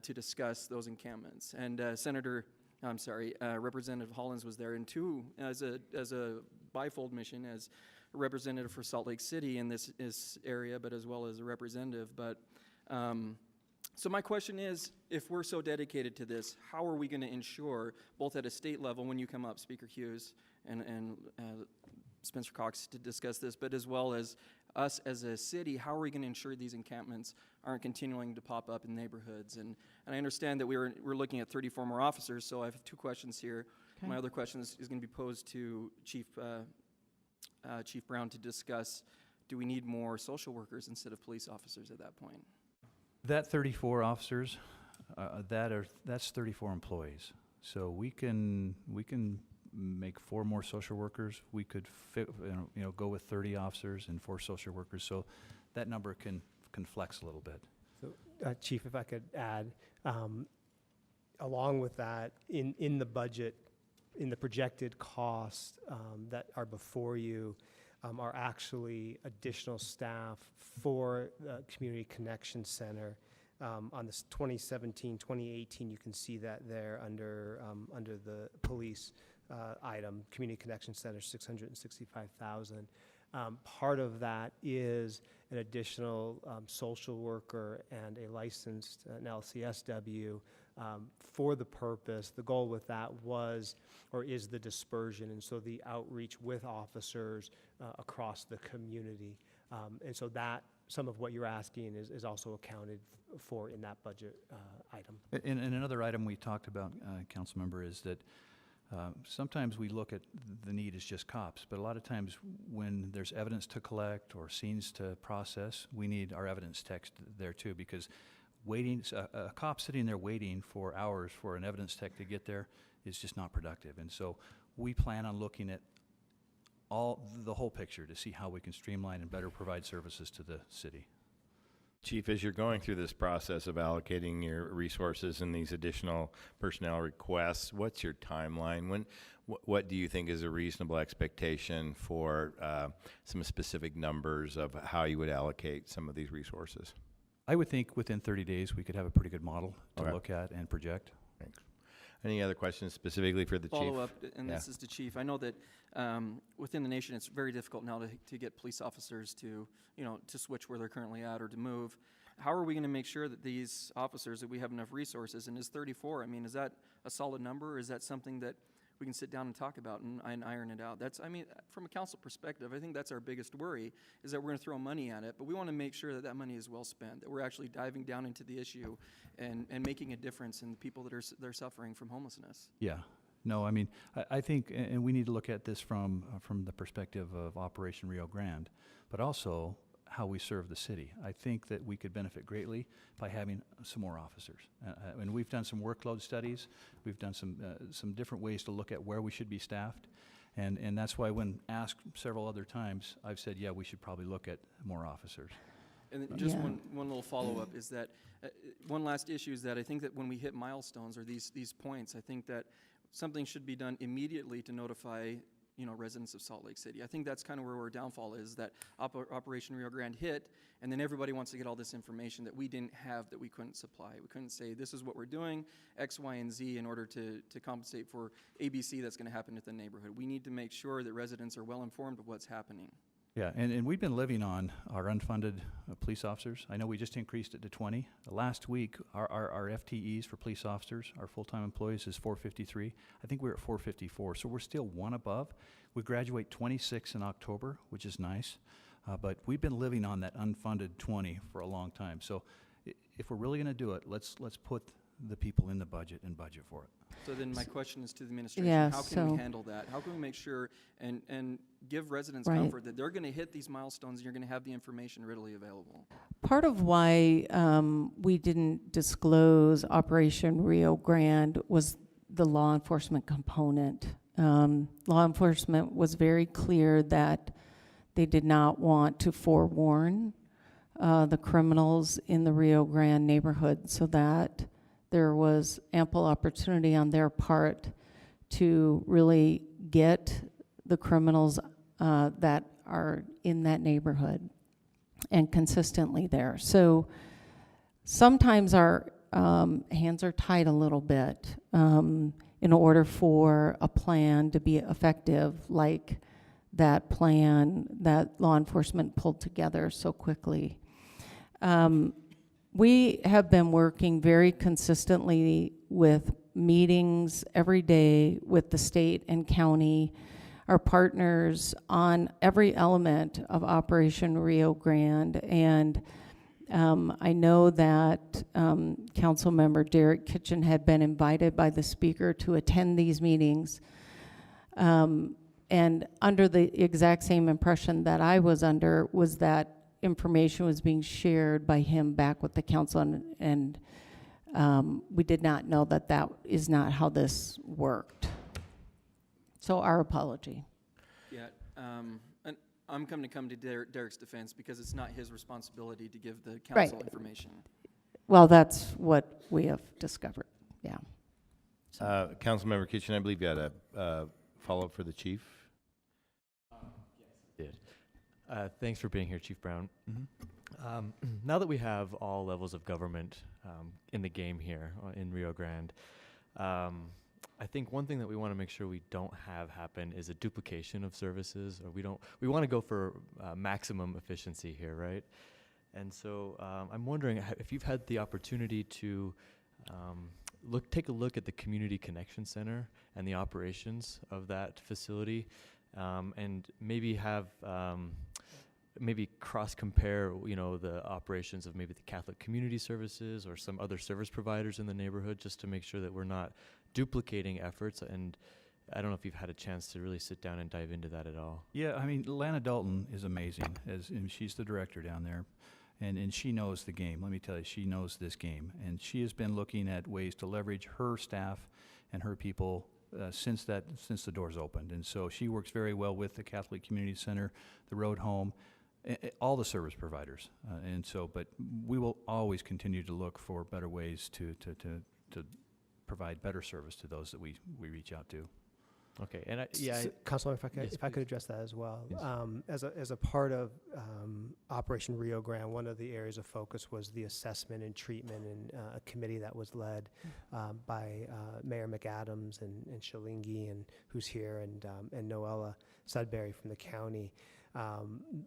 to discuss those encampments. And Representative Hollins was there, and too, as a bifold mission, as a representative for Salt Lake City in this area, but as well as a representative. But so my question is, if we're so dedicated to this, how are we going to ensure, both at a state level, when you come up, Speaker Hughes and Spencer Cox, to discuss this, but as well as us as a city, how are we going to ensure these encampments aren't continuing to pop up in neighborhoods? And I understand that we're looking at 34 more officers, so I have 2 questions here. Okay. My other question is going to be posed to Chief Brown to discuss, do we need more social workers instead of police officers at that point? That 34 officers, that's 34 employees. So we can make 4 more social workers. We could go with 30 officers and 4 social workers. So that number can flex a little bit. So, Chief, if I could add, along with that, in the budget, in the projected costs that are before you, are actually additional staff for the Community Connection Center. On this 2017, 2018, you can see that there under the police item, Community Connection Center, $665,000. Part of that is an additional social worker and a licensed an LCSW for the purpose. The goal with that was, or is, the dispersion, and so the outreach with officers across the community. And so that, some of what you're asking is also accounted for in that budget item. And another item we talked about, Councilmember, is that sometimes we look at the need as just cops, but a lot of times when there's evidence to collect or scenes to process, we need our evidence tech there too, because a cop sitting there waiting for hours for an evidence tech to get there is just not productive. And so we plan on looking at the whole picture to see how we can streamline and better provide services to the city. Chief, as you're going through this process of allocating your resources and these additional personnel requests, what's your timeline? What do you think is a reasonable expectation for some specific numbers of how you would allocate some of these resources? I would think within 30 days we could have a pretty good model to look at and project. Thanks. Any other questions specifically for the chief? Follow up, and Yeah. this is to Chief. I know that within the nation, it's very difficult now to get police officers to, to switch where they're currently at or to move. How are we going to make sure that these officers, that we have enough resources? And is 34, I mean, is that a solid number, or is that something that we can sit down and talk about and iron it out? That's, I mean, from a council perspective, I think that's our biggest worry, is that we're going to throw money at it, but we want to make sure that that money is well spent, that we're actually diving down into the issue and making a difference in the people that are suffering from homelessness. Yeah. No, I mean, I think, and we need to look at this from the perspective of Operation Rio Grande, but also how we serve the city. I think that we could benefit greatly by having some more officers. And we've done some workload studies. We've done some different ways to look at where we should be staffed. And that's why when asked several other times, I've said, yeah, we should probably look at more officers. And then just Yeah. one little follow-up is that, one last issue is that I think that when we hit milestones or these points, I think that something should be done immediately to notify, residents of Salt Lake City. I think that's kind of where our downfall is, that Operation Rio Grande hit, and then everybody wants to get all this information that we didn't have, that we couldn't supply. We couldn't say, this is what we're doing, X, Y, and Z, in order to compensate for ABC that's going to happen at the neighborhood. We need to make sure that residents are well informed of what's happening. Yeah, and we've been living on our unfunded police officers. I know we just increased it to 20. Last week, our FTEs for police officers, our full-time employees, is 453. I think we're at 454, so we're still one above. We graduate 26 in October, which is nice, but we've been living on that unfunded 20 for a long time. So if we're really going to do it, let's put the people in the budget and budget for it. So then my question is to the administration, Yeah, how can we so- handle that? How can we make sure and give residents Right. comfort that they're going to hit these milestones and you're going to have the information readily available? Part of why we didn't disclose Operation Rio Grande was the law enforcement component. Law enforcement was very clear that they did not want to forewarn the criminals in the Rio Grande neighborhood, so that there was ample opportunity on their part to really get the criminals that are in that neighborhood and consistently there. So sometimes our hands are tied a little bit in order for a plan to be effective, like that plan that law enforcement pulled together so quickly. We have been working very consistently with meetings every day with the state and county, our partners, on every element of Operation Rio Grande. And I know that Councilmember Derek Kitchen had been invited by the speaker to attend these meetings. And under the exact same impression that I was under was that information was being shared by him back with the council, and we did not know that that is not how this worked. So our apology. Yeah, and I'm going to come to Derek's defense because it's not his responsibility to give the council Right. information. Well, that's what we have discovered, yeah. Councilmember Kitchen, I believe you had a follow-up for the chief. Did. Thanks for being here, Chief Brown. Now that we have all levels of government in the game here in Rio Grande, I think one thing that we want to make sure we don't have happen is a duplication of services, or we want to go for maximum efficiency here, right? And so I'm wondering if you've had the opportunity to take a look at the Community Connection Center and the operations of that facility, and maybe have maybe cross-compare, the operations of maybe the Catholic Community Services or some other service providers in the neighborhood, just to make sure that we're not duplicating efforts. And I don't know if you've had a chance to really sit down and dive into that at all. Yeah, I mean, Lana Dalton is amazing, and she's the director down there, and she knows the game. Let me tell you, she knows this game, and she has been looking at ways to leverage her staff and her people since the doors opened. And so she works very well with the Catholic Community Center, the Road Home, all the service providers. And so, but we will always continue to look for better ways to provide better service to those that we reach out to. Okay, and yeah, Councilor, if I yes, could please. address that as well. Yes. As a part of Operation Rio Grande, one of the areas of focus was the assessment and treatment, and a committee that was led by Mayor McAdams and Shalingi, and who's here, and Noella Sudbury from the county.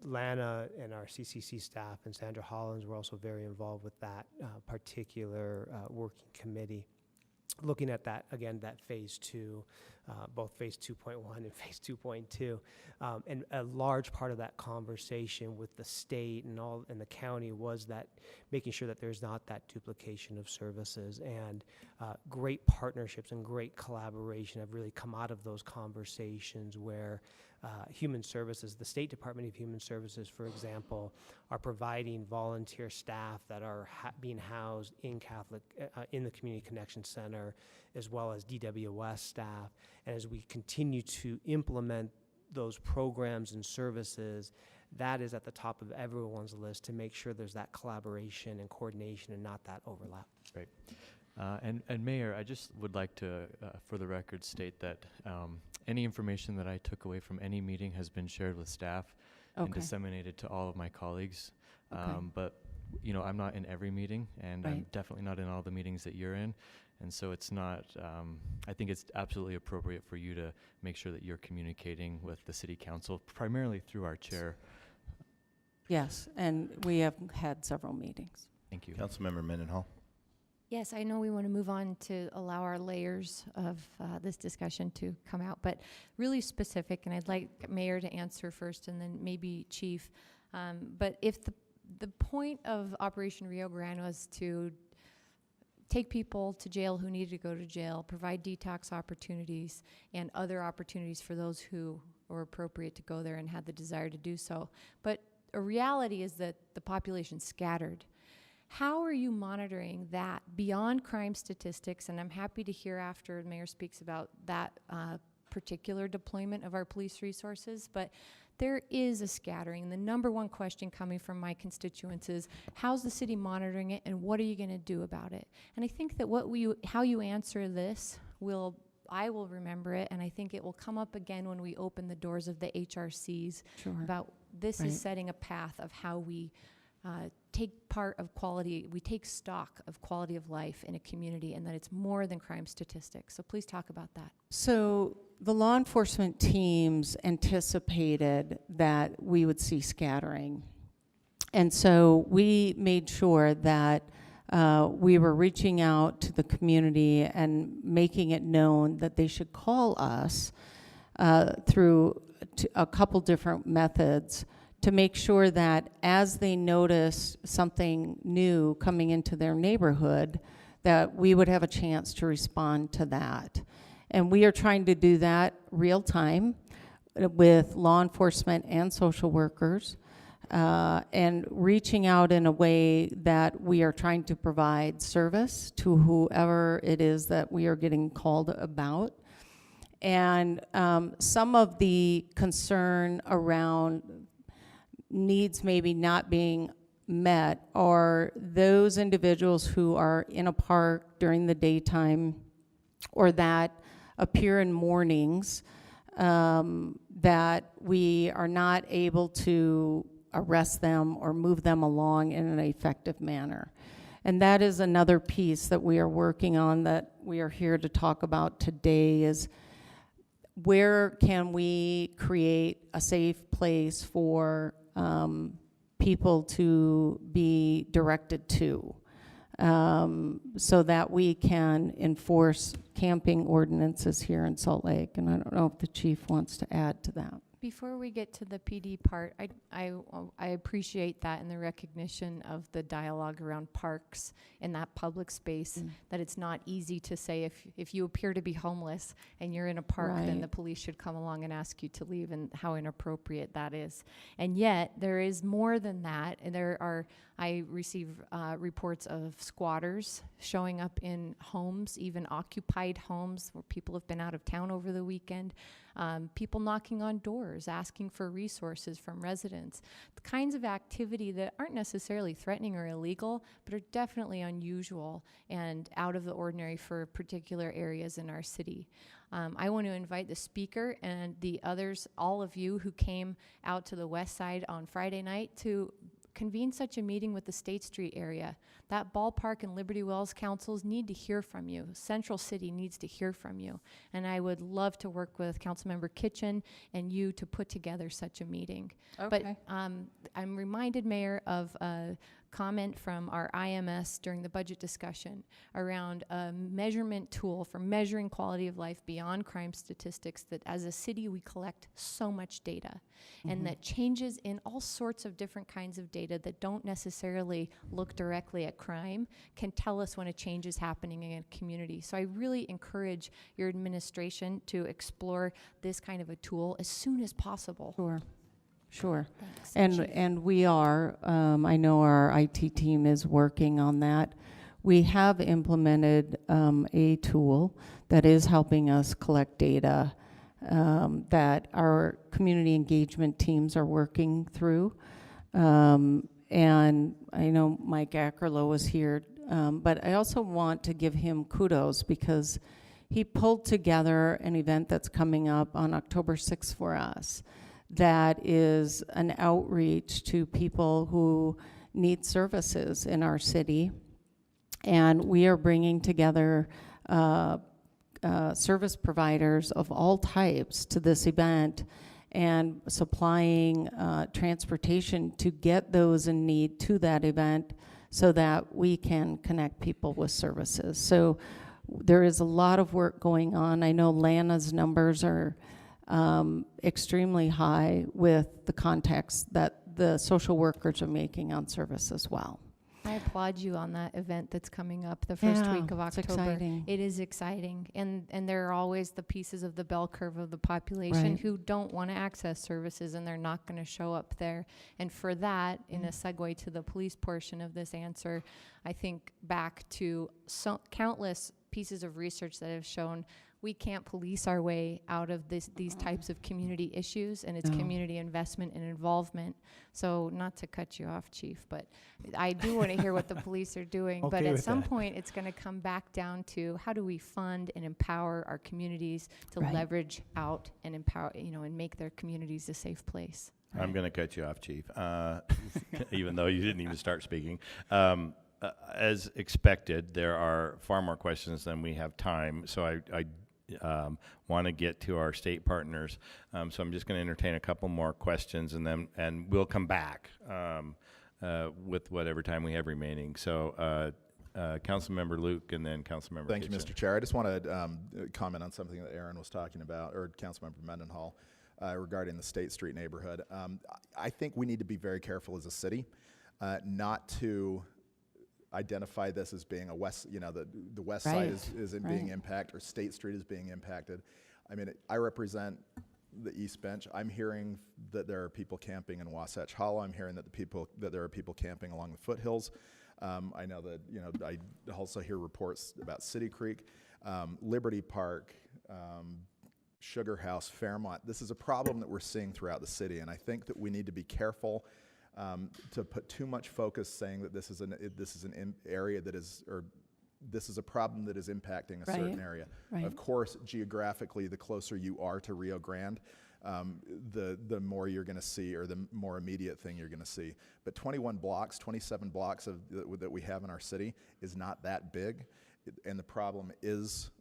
Lana and our CCC staff and Sandra Hollins were also very involved with that particular working committee, looking at that, again, that phase 2, both phase 2.1 and phase 2.2. And a large part of that conversation with the state and the county was that making sure that there's not that duplication of services, and great partnerships and great collaboration have really come out of those conversations where Human Services, the State Department of Human Services, for example, are providing volunteer staff that are being housed in in the Community Connection Center, as well as DWS staff. And as we continue to implement those programs and services, that is at the top of everyone's list to make sure there's that collaboration and coordination and not that overlap. Right. And Mayor, I just would like to, for the record, state that any information that I took away from any meeting has been shared with staff and Okay. disseminated to all of my colleagues. Okay. But, you know, I'm not in every meeting, and I'm Right. definitely not in all the meetings that you're in. And so it's not, I think it's absolutely appropriate for you to make sure that you're communicating with the city council, primarily through our chair. Yes, and we have had several meetings. Thank you. Councilmember Mendenhall. Yes, I know we want to move on to allow our layers of this discussion to come out, but really specific, and I'd like Mayor to answer first and then maybe Chief. But if the point of Operation Rio Grande was to take people to jail who needed to go to jail, provide detox opportunities and other opportunities for those who were appropriate to go there and had the desire to do so. But a reality is that the population's scattered. How are you monitoring that beyond crime statistics? And I'm happy to hear after the Mayor speaks about that particular deployment of our police resources, but there is a scattering. The number one question coming from my constituents is, how's the city monitoring it, and what are you going to do about it? And I think that how you answer this I will remember it, and I think it will come up again when we open the doors of the HRCs. Sure. About this Right. is setting a path of how we take part of quality, we take stock of quality of life in a community, and that it's more than crime statistics. So please talk about that. So the law enforcement teams anticipated that we would see scattering. And so we made sure that we were reaching out to the community and making it known that they should call us through a couple different methods to make sure that as they notice something new coming into their neighborhood, that we would have a chance to respond to that. And we are trying to do that real time with law enforcement and social workers, and reaching out in a way that we are trying to provide service to whoever it is that we are getting called about. And some of the concern around needs maybe not being met are those individuals who are in a park during the daytime or that appear in mornings, that we are not able to arrest them or move them along in an effective manner. And that is another piece that we are working on, that we are here to talk about today, is where can we create a safe place for people to be directed to, so that we can enforce camping ordinances here in Salt Lake. And I don't know if the chief wants to add to that. Before we get to the PD part, I appreciate that and the recognition of the dialogue around parks and that public space, that it's not easy to say if you appear to be homeless and you're in a park, then the Right. police should come along and ask you to leave, and how inappropriate that is. And yet, there is more than that. And I receive reports of squatters showing up in homes, even occupied homes where people have been out of town over the weekend, people knocking on doors. neighbors, asking for resources from residents, the kinds of activity that aren't necessarily threatening or illegal, but are definitely unusual and out of the ordinary for particular areas in our city. I want to invite the speaker and the others, all of you who came out to the west side on Friday night, to convene such a meeting with the State Street area. That ballpark and Liberty Wells councils need to hear from you. Central City needs to hear from you. And I would love to work with Councilmember Kitchen and you to put together such a meeting. Okay. But I'm reminded, Mayor, of a comment from our IMS during the budget discussion around a measurement tool for measuring quality of life beyond crime statistics, that as a city we collect so much data, and that changes in all sorts of different kinds of data that don't necessarily look directly at crime can tell us when a change is happening in a community. So I really encourage your administration to explore this kind of a tool as soon as possible. Sure. Sure. Thanks. And we are, I know our IT team is working on that. We have implemented a tool that is helping us collect data that our community engagement teams are working through. And I know Mike Ackerlow was here, but I also want to give him kudos because he pulled together an event that's coming up on October 6th for us. That is an outreach to people who need services in our city. And we are bringing together service providers of all types to this event and supplying transportation to get those in need to that event so that we can connect people with services. So there is a lot of work going on. I know Lana's numbers are extremely high with the contacts that the social workers are making on service as well. I applaud you on that event that's coming up the first week of it's October. exciting. It is exciting. And there are always the pieces of the bell curve of the population Right. who don't want to access services, and they're not going to show up there. And for that, in a segue to the police portion of this answer, I think back to countless pieces of research that have shown we can't police our way out of these types of community issues, and it's No. community investment and involvement. So not to cut you off, Chief, but I do want to hear what the police are doing. But Okay at with some that. point, it's going to come back down to how do we fund and empower our communities to Right. leverage out and empower, and make their communities a safe place. I'm going to cut you off, Chief, even though you didn't even start speaking. As expected, there are far more questions than we have time, so I want to get to our state partners. So I'm just going to entertain a couple more questions, and we'll come back with whatever time we have remaining. So Councilmember Luke and then Councilmember Thank you, Kitchen. Mr. Chair. I just want to comment on something that Aaron was talking about, or Councilmember Mendenhall, regarding the State Street neighborhood. I think we need to be very careful as a city not to identify this as being a west, the west side Right. isn't being impacted, or State Street is being impacted. I mean, I represent the East Bench. I'm hearing that there are people camping in Wasatch Hollow. I'm hearing that there are people camping along the foothills. I know that, I also hear reports about City Creek, Liberty Park, Sugar House, Fairmont. This is a problem that we're seeing throughout the city, and I think that we need to be careful to put too much focus saying that this is an area that is, or this is a problem that is impacting a certain area. Right. Of course, geographically, the closer you are to Rio Grande, the more you're going to see, or the more immediate thing you're going to see. But 27 blocks that we have in our city is not that big, and the problem is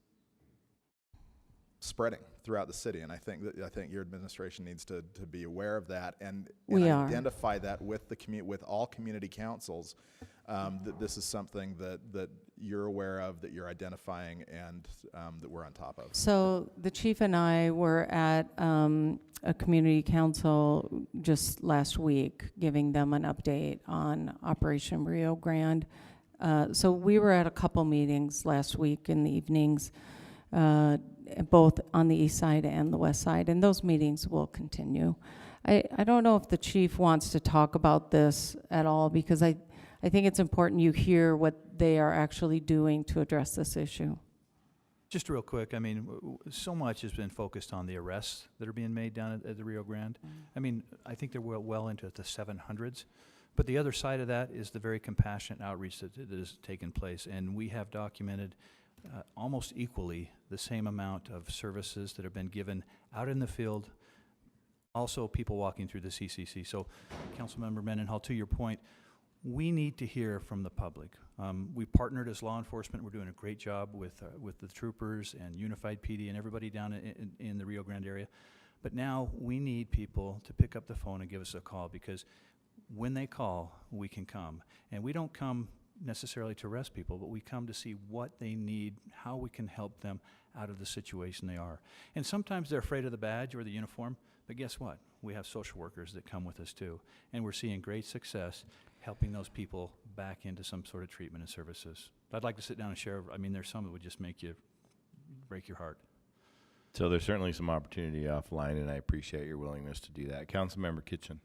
spreading throughout the city. And I think your administration needs to be aware of that and We are. identify that with with all community councils, that this is something that you're aware of, that you're identifying, and that we're on top of. So the chief and I were at a community council just last week, giving them an update on Operation Rio Grande. So we were at a couple meetings last week in the evenings, both on the east side and the west side, and those meetings will continue. I don't know if the chief wants to talk about this at all, because I think it's important you hear what they are actually doing to address this issue. Just real quick, I mean, so much has been focused on the arrests that are being made down at the Rio Grande. I mean, I think they're well into the 700s. But the other side of that is the very compassionate outreach that has taken place. And we have documented almost equally the same amount of services that have been given out in the field, also people walking through the CCC. So, Councilmember Mendenhall, to your point, we need to hear from the public. We partnered as law enforcement. We're doing a great job with the troopers and Unified PD and everybody down in the Rio Grande area. But now we need people to pick up the phone and give us a call, because when they call, we can come. And we don't come necessarily to arrest people, but we come to see what they need, how we can help them out of the situation they are. And sometimes they're afraid of the badge or the uniform, but guess what? We have social workers that come with us too. And we're seeing great success helping those people back into some sort of treatment and services. I'd like to sit down and share, I mean, there's some that would just break your heart. So there's certainly some opportunity offline, and I appreciate your willingness to do that. Councilmember Kitchen.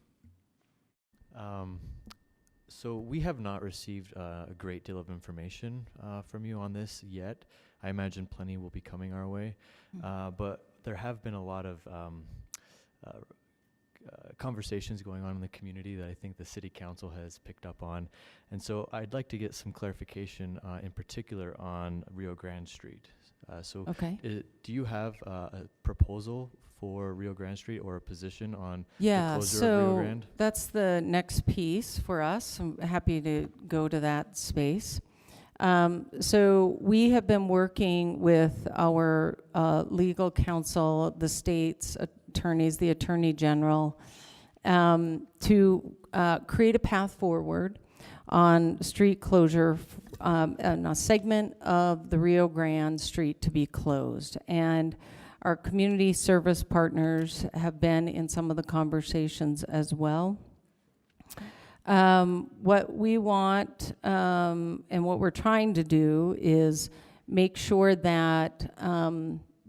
So we have not received a great deal of information from you on this yet. I imagine plenty will be coming our way. But there have been a lot of conversations going on in the community that I think the city council has picked up on. And so I'd like to get some clarification in particular on Rio Grande Street. Okay. Do you have a proposal for Rio Grande Street or a position on Yeah, the closure of Rio so Grande? that's the next piece for us. I'm happy to go to that space. So we have been working with our legal counsel, the state's attorneys, the Attorney General, to create a path forward on street closure, on a segment of the Rio Grande Street to be closed. And our community service partners have been in some of the conversations as well. What we want and what we're trying to do is make sure that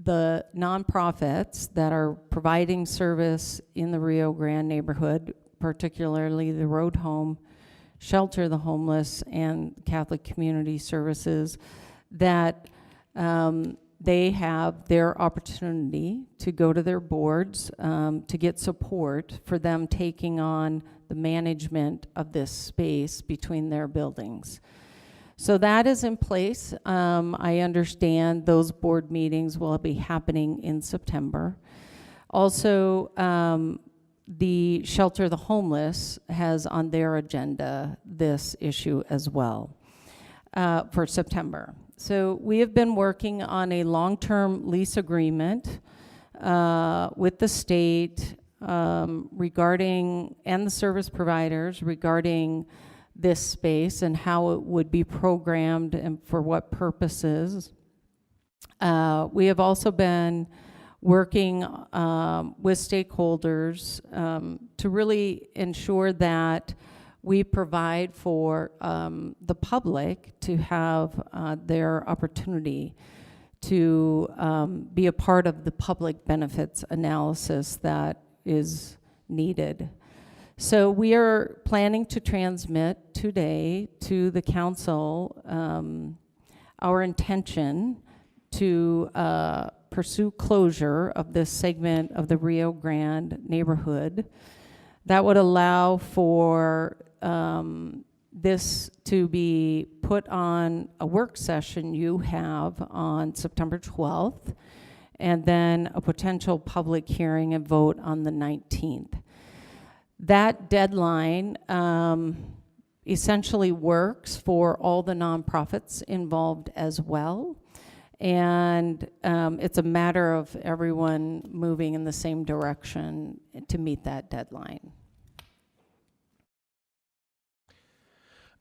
the nonprofits that are providing service in the Rio Grande neighborhood, particularly the Road Home, Shelter the Homeless, and Catholic Community Services, that they have their opportunity to go to their boards to get support for them taking on the management of this space between their buildings. So that is in place. I understand those board meetings will be happening in September. Also, the Shelter the Homeless has on their agenda this issue as well for September. So we have been working on a long-term lease agreement with the state regarding, and the service providers regarding this space and how it would be programmed and for what purposes. We have also been working with stakeholders to really ensure that we provide for the public to have their opportunity to be a part of the public benefits analysis that is needed. So we are planning to transmit today to the council our intention to pursue closure of this segment of the Rio Grande neighborhood. That would allow for this to be put on a work session you have on September 12th, and then a potential public hearing and vote on the 19th. That deadline essentially works for all the nonprofits involved as well. And it's a matter of everyone moving in the same direction to meet that deadline.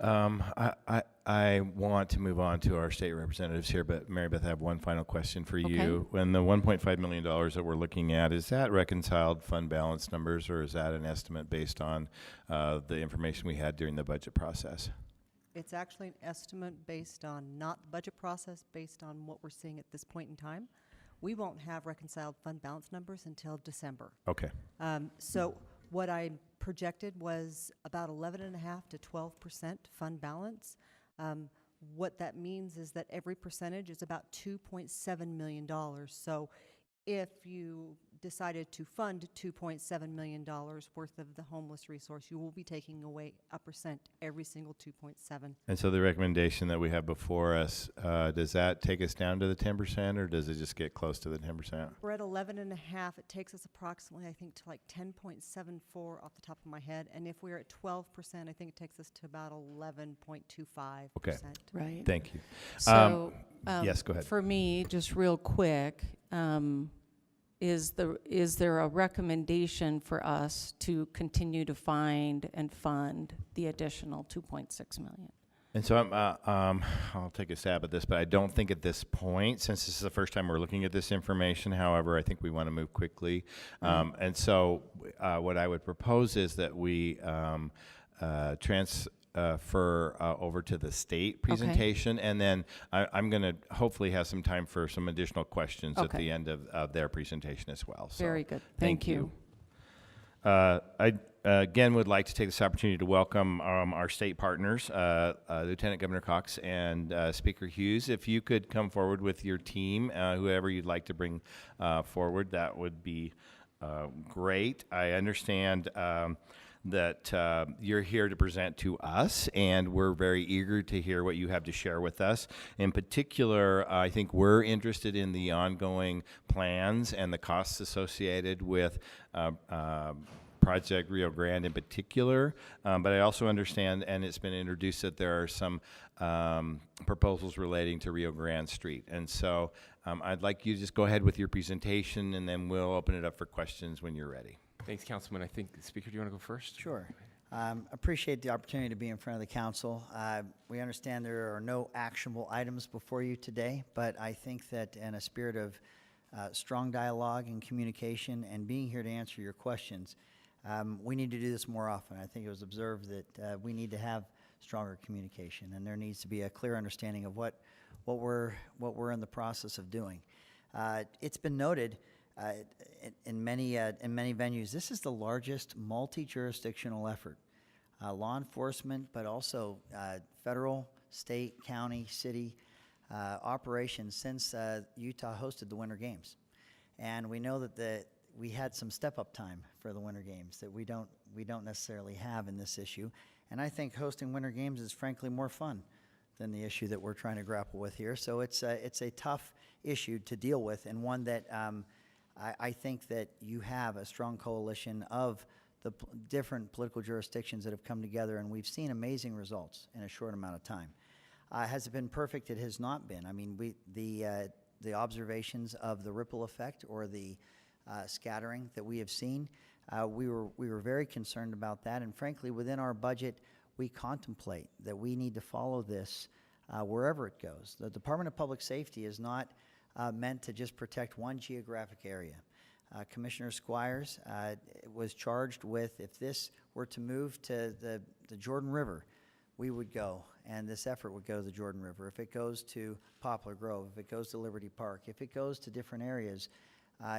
I want to move on to our state representatives here, but Mary Beth, I have one final question for Okay. you. When the $1.5 million that we're looking at, is that reconciled fund balance numbers, or is that an estimate based on the information we had during the budget process? It's actually an estimate based on not the budget process, based on what we're seeing at this point in time. We won't have reconciled fund balance numbers until December. Okay. So what I projected was about 11.5% to 12% fund balance. What that means is that every percentage is about $2.7 million. So if you decided to fund $2.7 million worth of the homeless resource, you will be taking away a percent every single 2.7. And so the recommendation that we have before us, does that take us down to the 10%, or does it just get close to the 10%? We're at 11.5. It takes us approximately, I think, to like 10.74 off the top of my head. And if we're at 12%, I think it takes us to about 11.25%. Okay. Right. Thank you. So, yes, go ahead. For me, just real quick, is there a recommendation for us to continue to find and fund the additional 2.6 million? And so I'll take a stab at this, but I don't think at this point, since this is the first time we're looking at this information, however, I think we want to move quickly. And so what I would propose is that we transfer over to the state presentation, and then I'm going to hopefully have some time for some additional questions at the end of their presentation as well. So, Very good. Thank you. I again would like to take this opportunity to welcome our state partners, Lieutenant Governor Cox and Speaker Hughes. If you could come forward with your team, whoever you'd like to bring forward, that would be great. I understand that you're here to present to us, and we're very eager to hear what you have to share with us. In particular, I think we're interested in the ongoing plans and the costs associated with Project Rio Grande in particular, but I also understand, and it's been introduced, that there are some proposals relating to Rio Grande Street. And so I'd like you to just go ahead with your presentation, and then we'll open it up for questions when you're ready. Thanks, Councilman. I think, Speaker, do you want to go first? Sure. Appreciate the opportunity to be in front of the council. We understand there are no actionable items before you today, but I think that in a spirit of strong dialogue and communication and being here to answer your questions, we need to do this more often. I think it was observed that we need to have stronger communication, and there needs to be a clear understanding of what we're in the process of doing. It's been noted in many venues, this is the largest multi-jurisdictional effort. Law enforcement, but also federal, state, county, city operations since Utah hosted the Winter Games. And we know that we had some step-up time for the Winter Games that we don't necessarily have in this issue. And I think hosting Winter Games is frankly more fun than the issue that we're trying to grapple with here. So it's a tough issue to deal with, and one that I think that you have a strong coalition of the different political jurisdictions that have come together, and we've seen amazing results in a short amount of time. Has it been perfect? It has not been. I mean, the observations of the ripple effect or the scattering that we have seen, we were very concerned about that, and frankly, within our budget, we contemplate that we need to follow this wherever it goes. The Department of Public Safety is not meant to just protect one geographic area. Commissioner Squires was charged with, if this were to move to the Jordan River, we would go, and this effort would go to the Jordan River. If it goes to Poplar Grove, if it goes to Liberty Park, if it goes to different areas,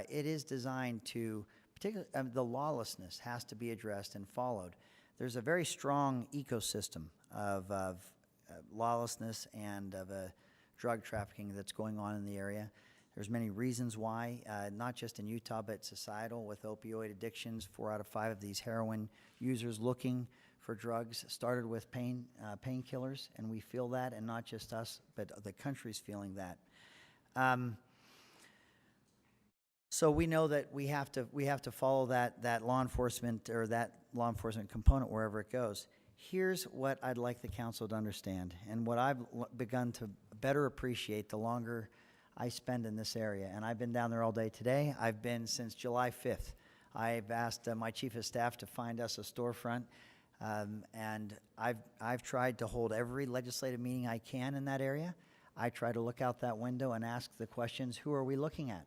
it is designed to, particularly, the lawlessness has to be addressed and followed. There's a very strong ecosystem of lawlessness and of drug trafficking that's going on in the area. There's many reasons why, not just in Utah, but societal with opioid addictions. 4 out of 5 of these heroin users looking for drugs started with painkillers, and we feel that, and not just us, but the country's feeling that. So we know that we have to follow that law enforcement, or that law enforcement component wherever it goes. Here's what I'd like the council to understand, and what I've begun to better appreciate the longer I spend in this area. And I've been down there all day today. I've been since July 5th. I've asked my chief of staff to find us a storefront, and I've tried to hold every legislative meeting I can in that area. I try to look out that window and ask the questions: who are we looking at?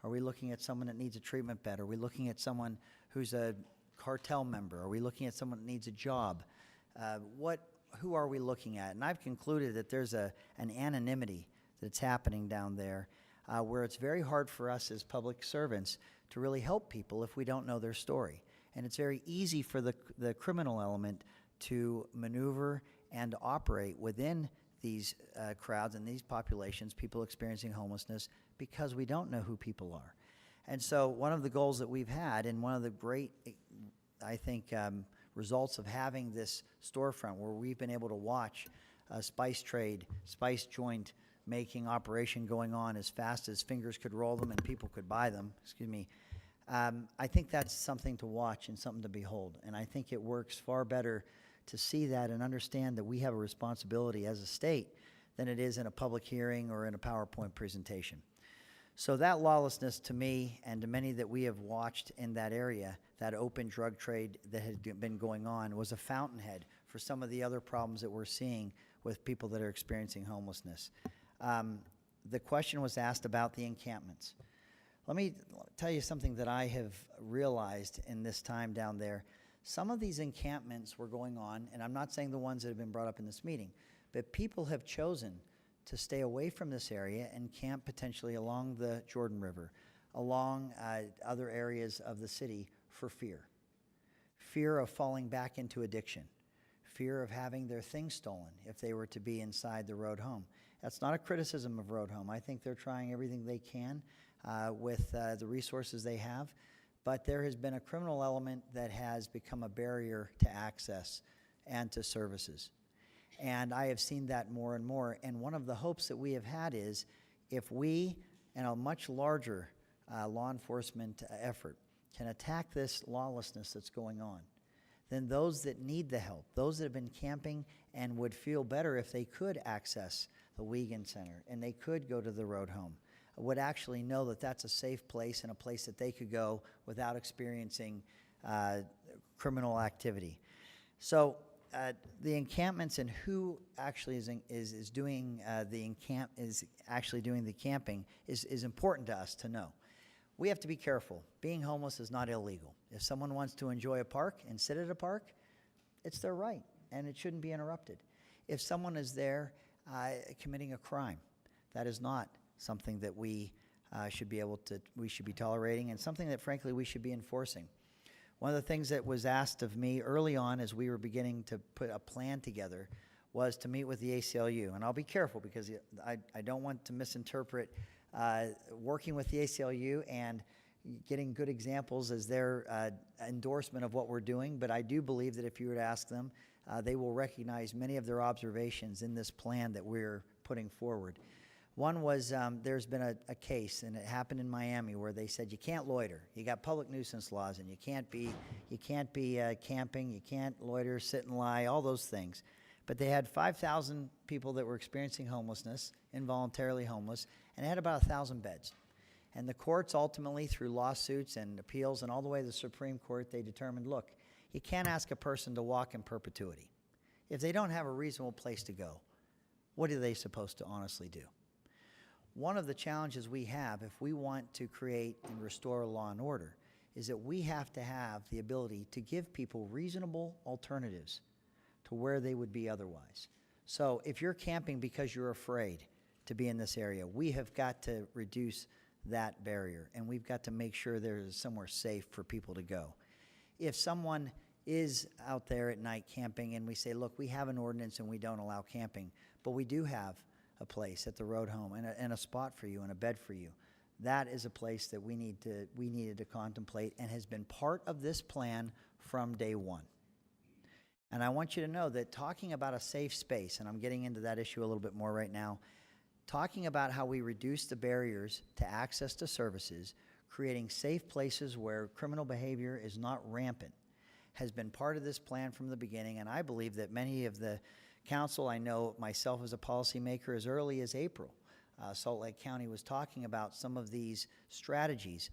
Are we looking at someone that needs a treatment bed? Are we looking at someone who's a cartel member? Are we looking at someone that needs a job? Who are we looking at? And I've concluded that there's an anonymity that's happening down there, where it's very hard for us as public servants to really help people if we don't know their story. And it's very easy for the criminal element to maneuver and operate within these crowds and these populations, people experiencing homelessness, because we don't know who people are. And so one of the goals that we've had, and one of the great, I think, results of having this storefront where we've been able to watch a spice trade, spice joint making operation going on as fast as fingers could roll them and people could buy them, I think that's something to watch and something to behold. And I think it works far better to see that and understand that we have a responsibility as a state than it is in a public hearing or in a PowerPoint presentation. So that lawlessness, to me and to many that we have watched in that area, that open drug trade that had been going on, was a fountainhead for some of the other problems that we're seeing with people that are experiencing homelessness. The question was asked about the encampments. Let me tell you something that I have realized in this time down there. Some of these encampments were going on, and I'm not saying the ones that have been brought up in this meeting, but people have chosen to stay away from this area and camp potentially along the Jordan River, along other areas of the city for fear. Fear of falling back into addiction. Fear of having their things stolen if they were to be inside the road home. That's not a criticism of Road Home. I think they're trying everything they can with the resources they have, but there has been a criminal element that has become a barrier to access and to services. And I have seen that more and more. And one of the hopes that we have had is if we, and a much larger law enforcement effort, can attack this lawlessness that's going on, then those that need the help, those that have been camping and would feel better if they could access the Wiegand Center and they could go to the Road Home, would actually know that that's a safe place and a place that they could go without experiencing criminal activity. So the encampments and who actually is doing the camping is important to us to know. We have to be careful. Being homeless is not illegal. If someone wants to enjoy a park and sit at a park, it's their right, and it shouldn't be interrupted. If someone is there committing a crime, that is not something that we should be tolerating, and something that, frankly, we should be enforcing. One of the things that was asked of me early on as we were beginning to put a plan together was to meet with the ACLU. And I'll be careful because I don't want to misinterpret working with the ACLU and getting good examples as their endorsement of what we're doing. But I do believe that if you were to ask them, they will recognize many of their observations in this plan that we're putting forward. One was there's been a case, and it happened in Miami, where they said you can't loiter. You got public nuisance laws, and you can't be camping, you can't loiter, sit and lie, all those things. But they had 5,000 people that were experiencing homelessness, involuntarily homeless, and it had about 1,000 beds. And the courts ultimately, through lawsuits and appeals and all the way to the Supreme Court, they determined, look, you can't ask a person to walk in perpetuity. If they don't have a reasonable place to go, what are they supposed to honestly do? One of the challenges we have, if we want to create and restore law and order, is that we have to have the ability to give people reasonable alternatives to where they would be otherwise. So if you're camping because you're afraid to be in this area, we have got to reduce that barrier, and we've got to make sure there's somewhere safe for people to go. If someone is out there at night camping and we say, look, we have an ordinance and we don't allow camping, but we do have a place at the Road Home and a spot for you and a bed for you, that is a place that we needed to contemplate and has been part of this plan from day one. And I want you to know that talking about a safe space, and I'm getting into that issue a little bit more right now, talking about how we reduce the barriers to access to services, creating safe places where criminal behavior is not rampant, has been part of this plan from the beginning. And I believe that many of the council, I know myself as a policymaker, as early as April, Salt Lake County was talking about some of these strategies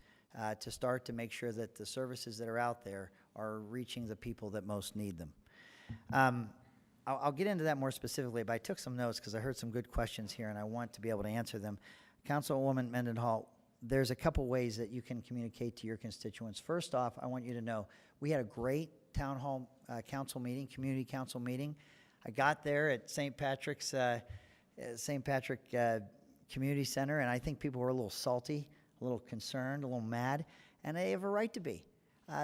to start to make sure that the services that are out there are reaching the people that most need them. I'll get into that more specifically, but I took some notes because I heard some good questions here and I want to be able to answer them. Councilwoman Mendenhall, there's a couple ways that you can communicate to your constituents. First off, I want you to know we had a great town hall council meeting, community council meeting. I got there at St. Patrick's Community Center, and I think people were a little salty, a little concerned, a little mad, and they have a right to be.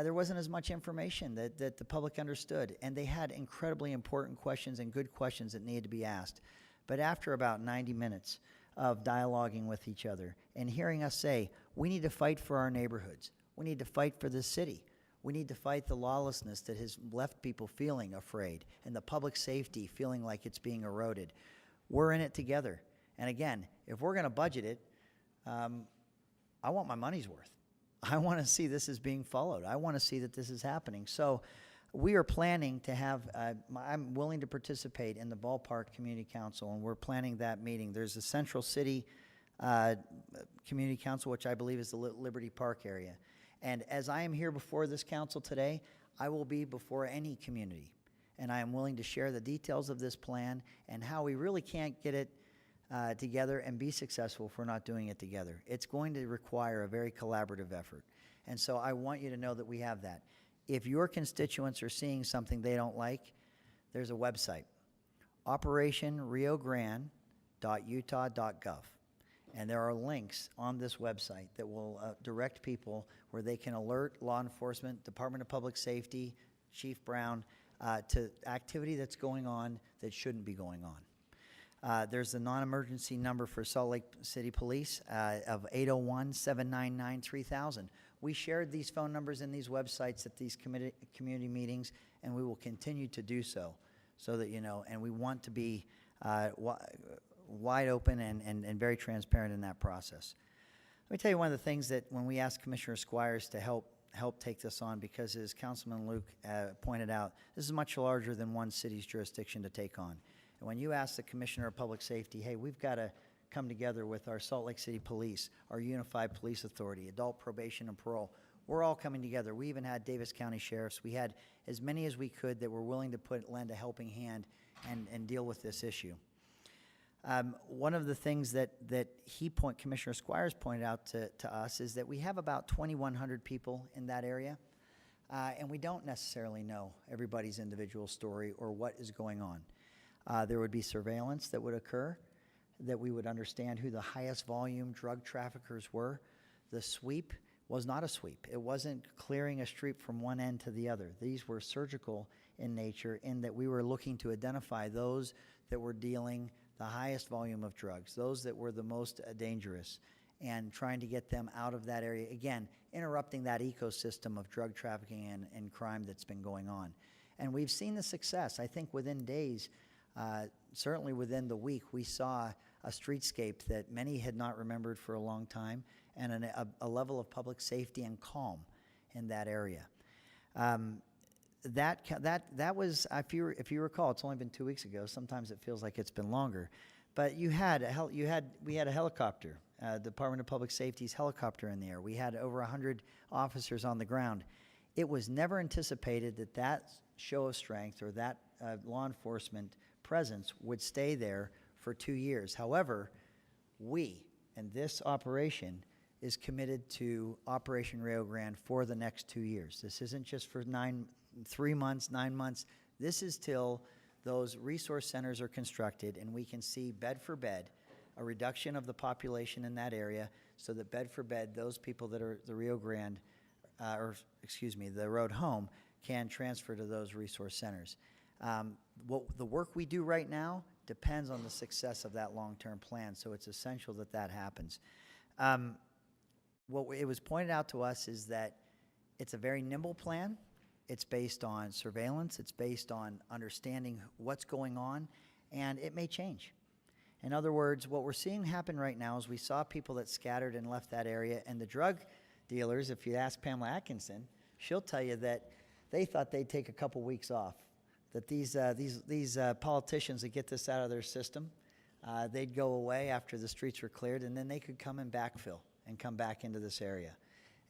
There wasn't as much information that the public understood, and they had incredibly important questions and good questions that needed to be asked. But after about 90 minutes of dialoguing with each other and hearing us say, we need to fight for our neighborhoods, we need to fight for this city, we need to fight the lawlessness that has left people feeling afraid and the public safety feeling like it's being eroded. We're in it together. And again, if we're going to budget it, I want my money's worth. I want to see this is being followed. I want to see that this is happening. So we are planning to have, I'm willing to participate in the Ballpark Community Council, and we're planning that meeting. There's the Central City Community Council, which I believe is the Liberty Park area. And as I am here before this council today, I will be before any community. And I am willing to share the details of this plan and how we really can't get it together and be successful if we're not doing it together. It's going to require a very collaborative effort. And so I want you to know that we have that. If your constituents are seeing something they don't like, there's a website, operationriogrande.utah.gov. And there are links on this website that will direct people where they can alert law enforcement, Department of Public Safety, Chief Brown, to activity that's going on that shouldn't be going on. There's the non-emergency number for Salt Lake City Police of 801-799-3000. We shared these phone numbers and these websites at these community meetings, and we will continue to do so that you know, and we want to be wide open and very transparent in that process. Let me tell you one of the things that when we asked Commissioner Squires to help take this on, because as Councilman Luke pointed out, this is much larger than one city's jurisdiction to take on. And when you ask the Commissioner of Public Safety, hey, we've got to come together with our Salt Lake City Police, our Unified Police Authority, Adult Probation and Parole, we're all coming together. We even had Davis County Sheriffs. We had as many as we could that were willing to lend a helping hand and deal with this issue. One of the things that Commissioner Squires pointed out to us is that we have about 2,100 people in that area, and we don't necessarily know everybody's individual story or what is going on. There would be surveillance that would occur, that we would understand who the highest volume drug traffickers were. The sweep was not a sweep. It wasn't clearing a street from one end to the other. These were surgical in nature, in that we were looking to identify those that were dealing the highest volume of drugs, those that were the most dangerous, and trying to get them out of that area. Again, interrupting that ecosystem of drug trafficking and crime that's been going on. And we've seen the success. I think within days, certainly within the week, we saw a streetscape that many had not remembered for a long time, and a level of public safety and calm in that area. That was, if you recall, it's only been 2 weeks ago. Sometimes it feels like it's been longer, but we had a helicopter, Department of Public Safety's helicopter in the air. We had over 100 officers on the ground. It was never anticipated that show of strength or that law enforcement presence would stay there for 2 years. However, and this operation is committed to Operation Rio Grande for the next 2 years. This isn't just for 3 months, 9 months. This is till those resource centers are constructed and we can see bed for bed a reduction of the population in that area, so that bed for bed, those people that are the Rio Grande, the road home, can transfer to those resource centers. The work we do right now depends on the success of that long-term plan, so it's essential that happens. What it was pointed out to us is that it's a very nimble plan. It's based on surveillance. It's based on understanding what's going on, and it may change. In other words, what we're seeing happen right now is we saw people that scattered and left that area, and the drug dealers, if you ask Pamela Atkinson, she'll tell you that they thought they'd take a couple weeks off, that these politicians that get this out of their system, they'd go away after the streets were cleared, and then they could come and backfill and come back into this area.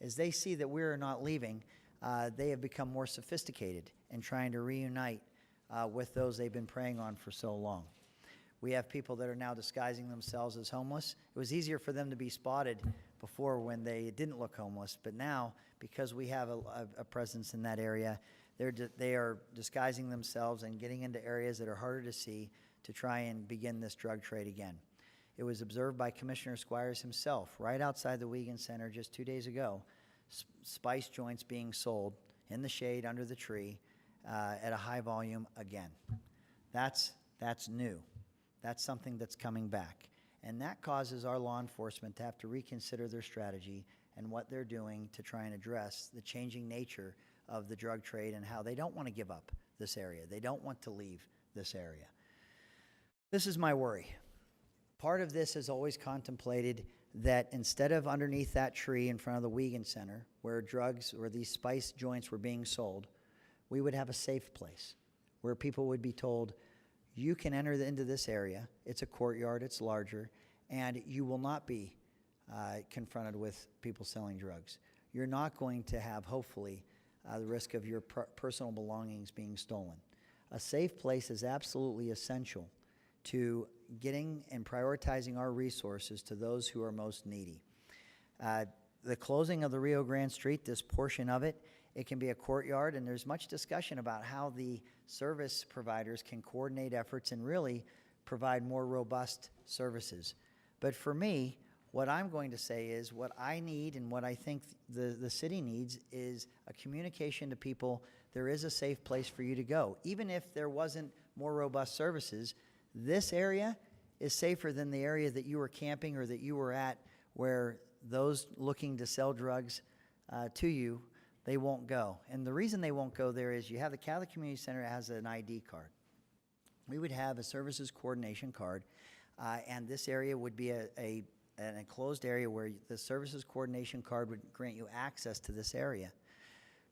As they see that we're not leaving, they have become more sophisticated in trying to reunite with those they've been preying on for so long. We have people that are now disguising themselves as homeless. It was easier for them to be spotted before when they didn't look homeless, but now, because we have a presence in that area, they are disguising themselves and getting into areas that are harder to see to try and begin this drug trade again. It was observed by Commissioner Squires himself right outside the Wiegand Center just 2 days ago, spice joints being sold in the shade under the tree at a high volume again. That's new. That's something that's coming back. And that causes our law enforcement to have to reconsider their strategy and what they're doing to try and address the changing nature of the drug trade and how they don't want to give up this area. They don't want to leave this area. This is my worry. Part of this has always contemplated that instead of underneath that tree in front of the Wiegand Center, where drugs or these spice joints were being sold, we would have a safe place where people would be told, you can enter into this area. It's a courtyard, it's larger, and you will not be confronted with people selling drugs. You're not going to have, hopefully, the risk of your personal belongings being stolen. A safe place is absolutely essential to getting and prioritizing our resources to those who are most needy. The closing of the Rio Grande Street, this portion of it, it can be a courtyard, and there's much discussion about how the service providers can coordinate efforts and really provide more robust services. But for me, what I'm going to say is what I need and what I think the city needs is a communication to people. There is a safe place for you to go. Even if there wasn't more robust services, this area is safer than the area that you were camping or that you were at, where those looking to sell drugs to you, they won't go. And the reason they won't go there is you have the Catholic Community Center has an ID card. We would have a services coordination card, and this area would be an enclosed area where the services coordination card would grant you access to this area.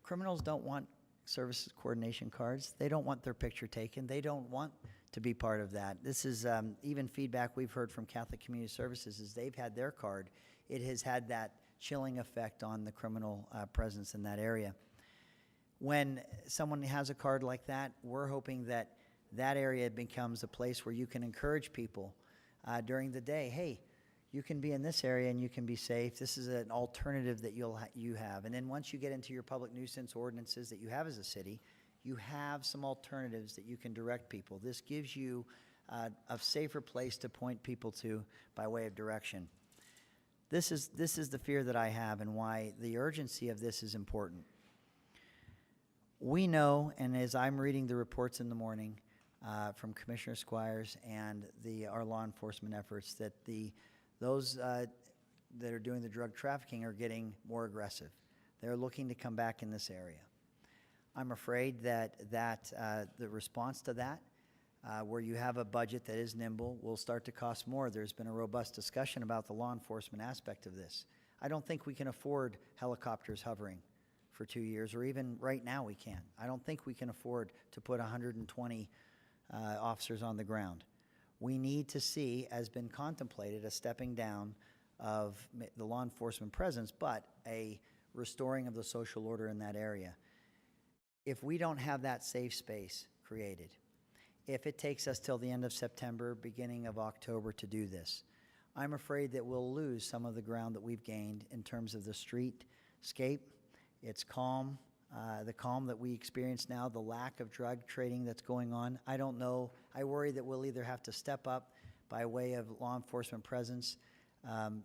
Criminals don't want services coordination cards. They don't want their picture taken. They don't want to be part of that. This is even feedback we've heard from Catholic Community Services is they've had their card. It has had that chilling effect on the criminal presence in that area. When someone has a card like that, we're hoping that that area becomes a place where you can encourage people during the day. Hey, you can be in this area and you can be safe. This is an alternative that you have. And then once you get into your public nuisance ordinances that you have as a city, you have some alternatives that you can direct people. This gives you a safer place to point people to by way of direction. This is the fear that I have and why the urgency of this is important. We know, and as I'm reading the reports in the morning from Commissioner Squires and our law enforcement efforts, that those that are doing the drug trafficking are getting more aggressive. They're looking to come back in this area. I'm afraid that the response to that, where you have a budget that is nimble, will start to cost more. There's been a robust discussion about the law enforcement aspect of this. I don't think we can afford helicopters hovering for 2 years, or even right now we can. I don't think we can afford to put 120 officers on the ground. We need to see, as been contemplated, a stepping down of the law enforcement presence, but a restoring of the social order in that area. If we don't have that safe space created, if it takes us till the end of September, beginning of October to do this, I'm afraid that we'll lose some of the ground that we've gained in terms of the streetscape. It's calm, the calm that we experience now, the lack of drug trading that's going on. I don't know. I worry that we'll either have to step up by way of law enforcement presence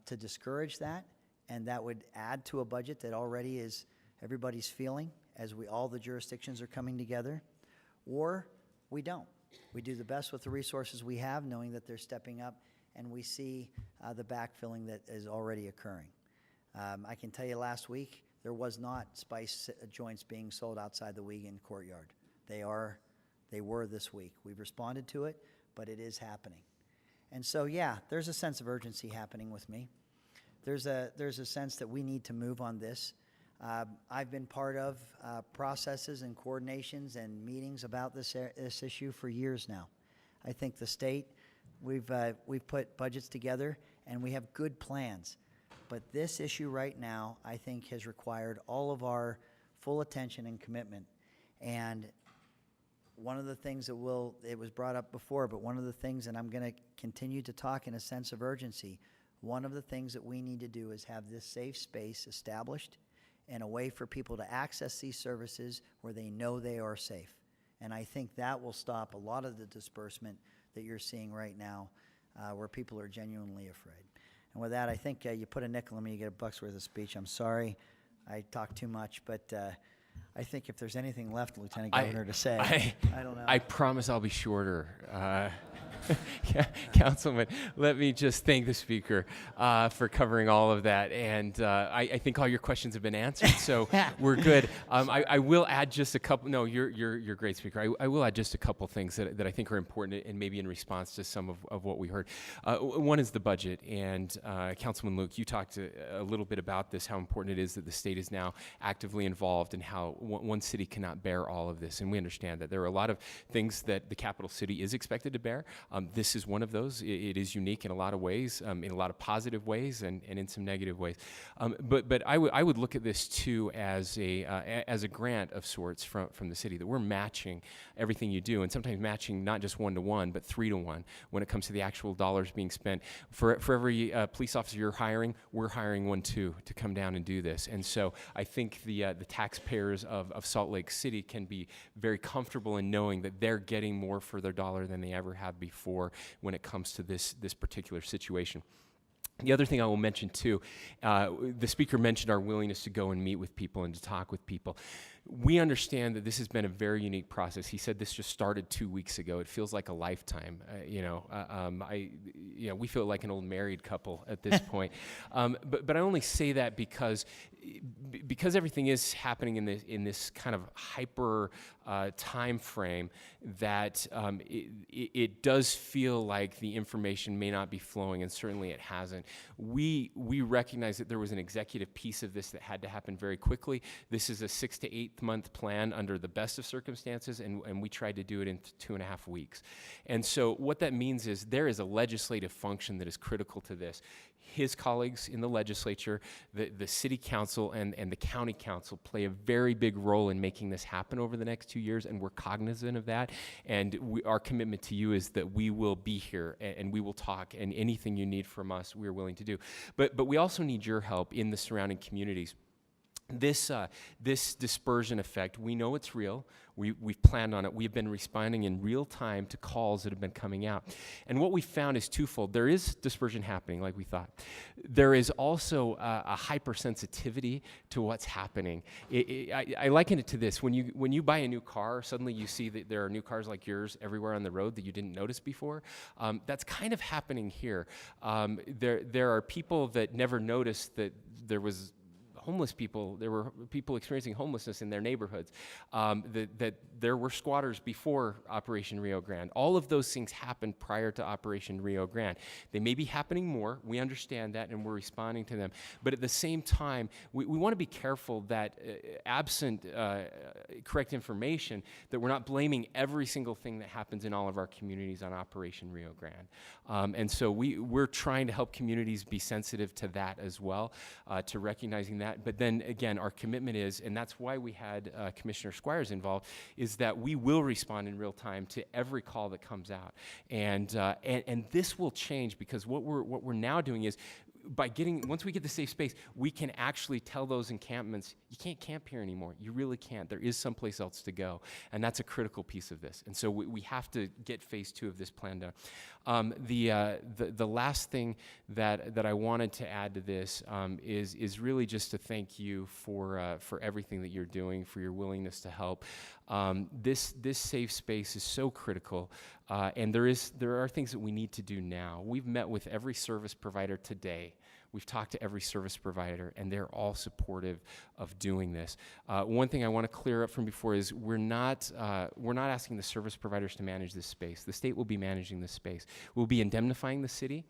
to discourage that, and that would add to a budget that already is everybody's feeling as all the jurisdictions are coming together, or we don't. We do the best with the resources we have, knowing that they're stepping up, and we see the backfilling that is already occurring. I can tell you last week, there was not spice joints being sold outside the Wiegand courtyard. They were this week. We've responded to it, but it is happening. And so, yeah, there's a sense of urgency happening with me. There's a sense that we need to move on this. I've been part of processes and coordinations and meetings about this issue for years now. I think the state, we've put budgets together and we have good plans. But this issue right now, I think, has required all of our full attention and commitment. And one of the things that it was brought up before, but one of the things, and I'm going to continue to talk in a sense of urgency, one of the things that we need to do is have this safe space established and a way for people to access these services where they know they are safe. And I think that will stop a lot of the disbursement that you're seeing right now where people are genuinely afraid. And with that, I think you put a nickel in me, you get a buck's worth of speech. I'm sorry I talked too much, but I think if there's anything left, Lieutenant Governor, to say, I don't know. I promise I'll be shorter. Councilman, let me just thank the speaker for covering all of that. And I think all your questions have been answered, so we're good. I will add just a couple. No, you're great, speaker. I will add just a couple things that I think are important, and maybe in response to some of what we heard. One is the budget, and Councilman Luke, you talked a little bit about this, how important it is that the state is now actively involved, and how one city cannot bear all of this. And we understand that there are a lot of things that the capital city is expected to bear. This is one of those. It is unique in a lot of ways, in a lot of positive ways, and in some negative ways. But I would look at this too as a grant of sorts from the city, that we're matching everything you do, and sometimes matching not just 1-to-1, but 3-to-1 when it comes to the actual dollars being spent. For every police officer you're hiring, we're hiring one too to come down and do this. And so I think the taxpayers of Salt Lake City can be very comfortable in knowing that they're getting more for their dollar than they ever have before when it comes to this particular situation. The other thing I will mention too, the speaker mentioned our willingness to go and meet with people and to talk with people. We understand that this has been a very unique process. He said this just started 2 weeks ago. It feels like a lifetime. We feel like an old married couple at this point. But I only say that because everything is happening in this kind of hyper time frame, that it does feel like the information may not be flowing, and certainly it hasn't. We recognize that there was an executive piece of this that had to happen very quickly. This is a 6 to 8 month plan under the best of circumstances, and we tried to do it in 2.5 weeks. And so what that means is there is a legislative function that is critical to this. His colleagues in the legislature, the city council, and the county council play a very big role in making this happen over the next 2 years, and we're cognizant of that. And our commitment to you is that we will be here, and we will talk, and anything you need from us, we're willing to do. But we also need your help in the surrounding communities. This dispersion effect, we know it's real. We've planned on it. We've been responding in real time to calls that have been coming out. And what we found is twofold. There is dispersion happening, like we thought. There is also a hypersensitivity to what's happening. I liken it to this. When you buy a new car, suddenly you see that there are new cars like yours everywhere on the road that you didn't notice before. That's kind of happening here. There are people that never noticed that there was homeless people. There were people experiencing homelessness in their neighborhoods, that there were squatters before Operation Rio Grande. All of those things happened prior to Operation Rio Grande. They may be happening more. We understand that, and we're responding to them. But at the same time, we want to be careful that absent correct information, that we're not blaming every single thing that happens in all of our communities on Operation Rio Grande. And so we're trying to help communities be sensitive to that as well, to recognizing that. But then again, our commitment is, and that's why we had Commissioner Squires involved, is that we will respond in real time to every call that comes out. And this will change, because what we're now doing is, once we get the safe space, we can actually tell those encampments, you can't camp here anymore. You really can't. There is someplace else to go. And that's a critical piece of this. And so we have to get phase 2 of this plan done. The last thing that I wanted to add to this is really just to thank you for everything that you're doing, for your willingness to help. This safe space is so critical, and there are things that we need to do now. We've met with every service provider today. We've talked to every service provider, and they're all supportive of doing this. One thing I want to clear up from before is we're not asking the service providers to manage this space. The state will be managing this space. We'll be indemnifying the city.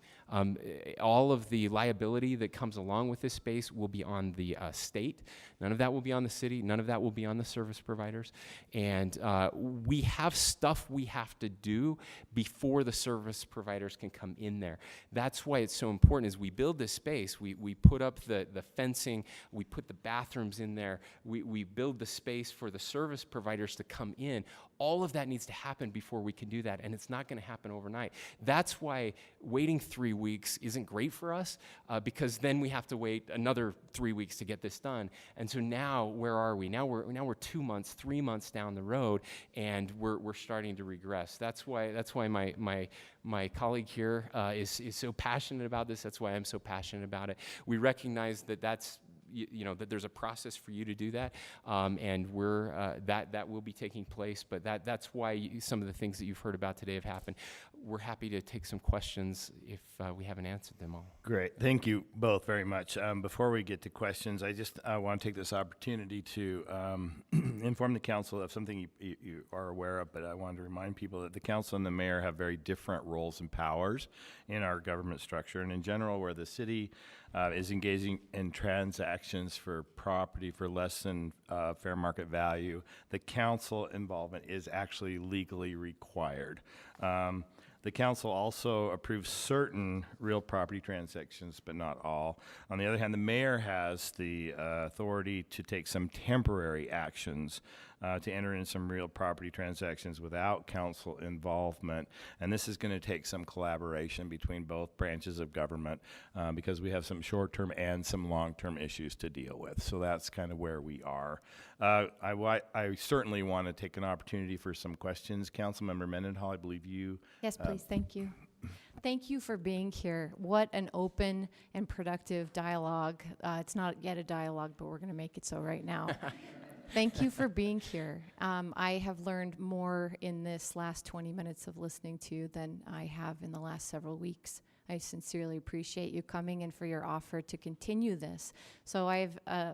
All of the liability that comes along with this space will be on the state. None of that will be on the city. None of that will be on the service providers. And we have stuff we have to do before the service providers can come in there. That's why it's so important as we build this space. We put up the fencing. We put the bathrooms in there. We build the space for the service providers to come in. All of that needs to happen before we can do that, and it's not going to happen overnight. That's why waiting 3 weeks isn't great for us, because then we have to wait another 3 weeks to get this done. And so now, where are we? Now we're 2 months, 3 months down the road, and we're starting to regress. That's why my colleague here is so passionate about this. That's why I'm so passionate about it. We recognize that that there's a process for you to do that, and that will be taking place. But that's why some of the things that you've heard about today have happened. we're happy to take some questions if we haven't answered them all. Great. Thank you both very much. Before we get to questions, I just want to take this opportunity to inform the council of something you are aware of, but I wanted to remind people that the council and the mayor have very different roles and powers in our government structure. And in general, where the city is engaging in transactions for property for less than fair market value, the council involvement is actually legally required. The council also approves certain real property transactions, but not all. On the other hand, the mayor has the authority to take some temporary actions to enter in some real property transactions without council involvement. And this is going to take some collaboration between both branches of government because we have some short-term and some long-term issues to deal with. So that's kind of where we are. I certainly want to take an opportunity for some questions. Councilmember Mendenhall, I believe you. Yes, please. Thank you. Thank you for being here. What an open and productive dialogue. It's not yet a dialogue, but we're going to make it so right now. Thank you for being here. I have learned more in this last 20 minutes of listening to you than I have in the last several weeks. I sincerely appreciate you coming and for your offer to continue this. So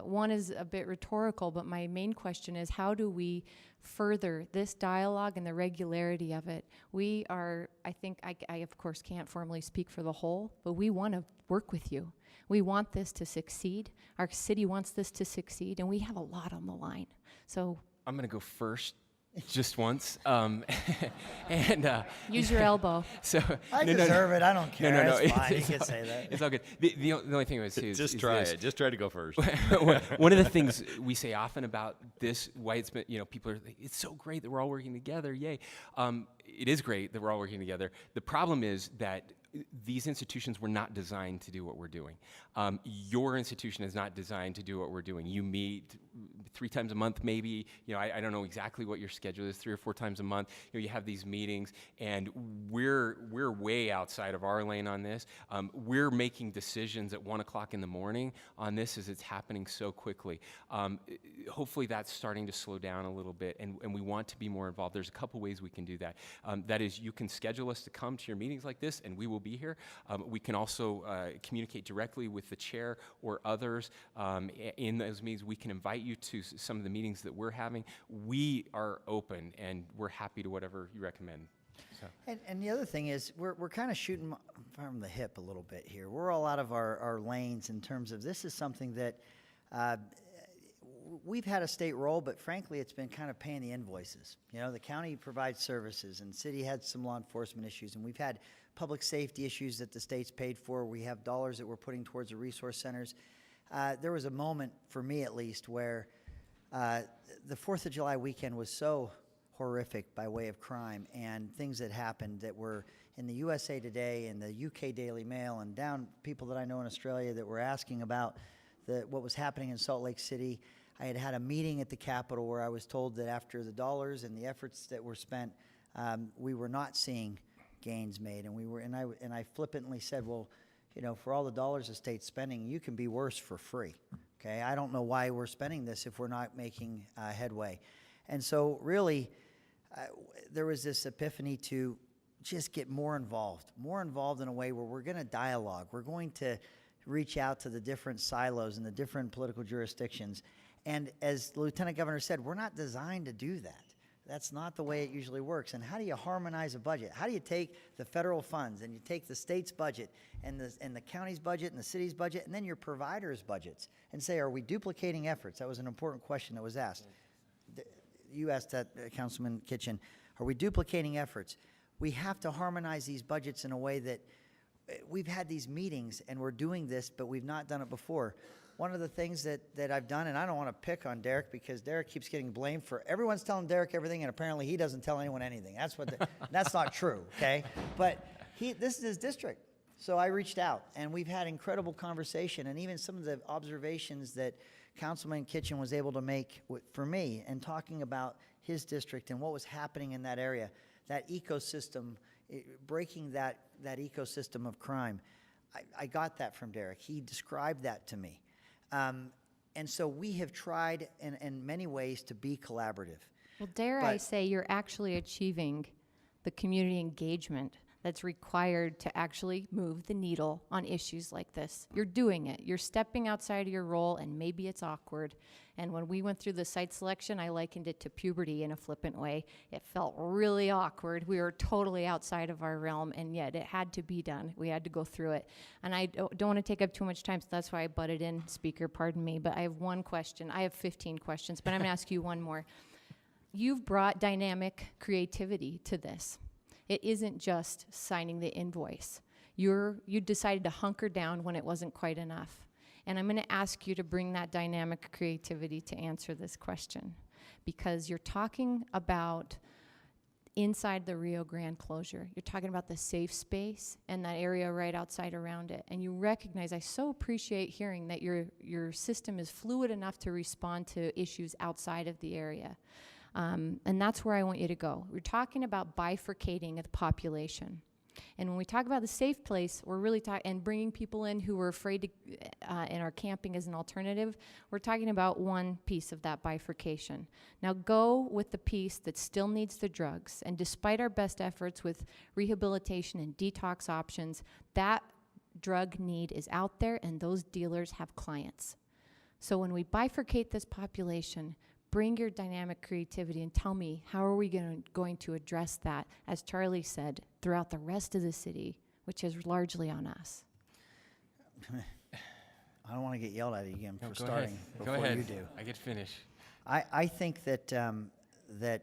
one is a bit rhetorical, but my main question is, how do we further this dialogue and the regularity of it? We are, I think, I of course can't formally speak for the whole, but we want to work with you. We want this to succeed. Our city wants this to succeed, and we have a lot on the line. So I'm going to go first. Just once, use your elbow. So I deserve it. I don't care. No, it's fine. You can say that. It's all good. The only thing I would say is just is try this. it. Just try to go first. One of the things we say often about this, why it's been, people are like, it's so great that we're all working together. Yay! It is great that we're all working together. The problem is that these institutions were not designed to do what we're doing. Your institution is not designed to do what we're doing. You meet 3 times a month, maybe. I don't know exactly what your schedule is. 3 or 4 times a month. You have these meetings, and we're way outside of our lane on this. We're making decisions at 1 o'clock in the morning on this as it's happening so quickly. Hopefully, that's starting to slow down a little bit, and we want to be more involved. There's a couple ways we can do that. That is, you can schedule us to come to your meetings like this, and we will be here. We can also communicate directly with the chair or others. In those meetings, we can invite you to some of the meetings that we're having. We are open, and we're happy to whatever you recommend. So. And the other thing is, we're kind of shooting from the hip a little bit here. We're all out of our lanes in terms of this is something that we've had a state role, but frankly, it's been kind of paying the invoices. The county provides services, and city had some law enforcement issues, and we've had public safety issues that the state's paid for. We have dollars that we're putting towards the resource centers. There was a moment, for me at least, where the 4th of July weekend was so horrific by way of crime and things that happened that were in the USA Today and the UK Daily Mail and down people that I know in Australia that were asking about what was happening in Salt Lake City. I had a meeting at the Capitol where I was told that after the dollars and the efforts that were spent, we were not seeing gains made, and I flippantly said, well, for all the dollars the state's spending, you can be worse for free. Okay, I don't know why we're spending this if we're not making headway, and so really, there was this epiphany to just get more involved in a way where we're going to dialogue. We're going to reach out to the different silos and the different political jurisdictions, and as the Lieutenant Governor said, we're not designed to do that. That's not the way it usually works. And how do you harmonize a budget? How do you take the federal funds and you take the state's budget and the county's budget and the city's budget and then your providers' budgets and say, are we duplicating efforts? That was an important question that was asked. You asked that, Councilman Kitchen. Are we duplicating efforts? We have to harmonize these budgets in a way that we've had these meetings and we're doing this, but we've not done it before. One of the things that I've done, and I don't want to pick on Derek because Derek keeps getting blamed for everyone's telling Derek everything, and apparently he doesn't tell anyone anything. That's not true, okay? But this is his district. So I reached out, and we've had incredible conversation, and even some of the observations that Councilman Kitchen was able to make for me and talking about his district and what was happening in that area, that ecosystem, breaking that ecosystem of crime. I got that from Derek. He described that to me. And so we have tried in many ways to be collaborative. Well, dare I say you're actually achieving the community engagement that's required to actually move the needle on issues like this. You're doing it. You're stepping outside of your role, and maybe it's awkward. And when we went through the site selection, I likened it to puberty in a flippant way. It felt really awkward. We were totally outside of our realm, and yet it had to be done. We had to go through it. And I don't want to take up too much time, so that's why I butted in, Speaker, pardon me. But I have one question. I have 15 questions, but I'm going to ask you one more. You've brought dynamic creativity to this. It isn't just signing the invoice. You decided to hunker down when it wasn't quite enough. And I'm going to ask you to bring that dynamic creativity to answer this question, because you're talking about inside the Rio Grande closure. You're talking about the safe space and that area right outside around it. And you recognize, I so appreciate hearing that your system is fluid enough to respond to issues outside of the area. And that's where I want you to go. We're talking about bifurcating the population. And when we talk about the safe place, we're really talking, and bringing people in who are afraid to, and are camping as an alternative, we're talking about one piece of that bifurcation. Now go with the piece that still needs the drugs, and despite our best efforts with rehabilitation and detox options, that drug need is out there, and those dealers have clients. So when we bifurcate this population, bring your dynamic creativity and tell me, how are we going to address that, as Charlie said, throughout the rest of the city, which is largely on us? I don't want to get yelled at again for Go starting ahead. before Go ahead. you do. I get to finish. I think that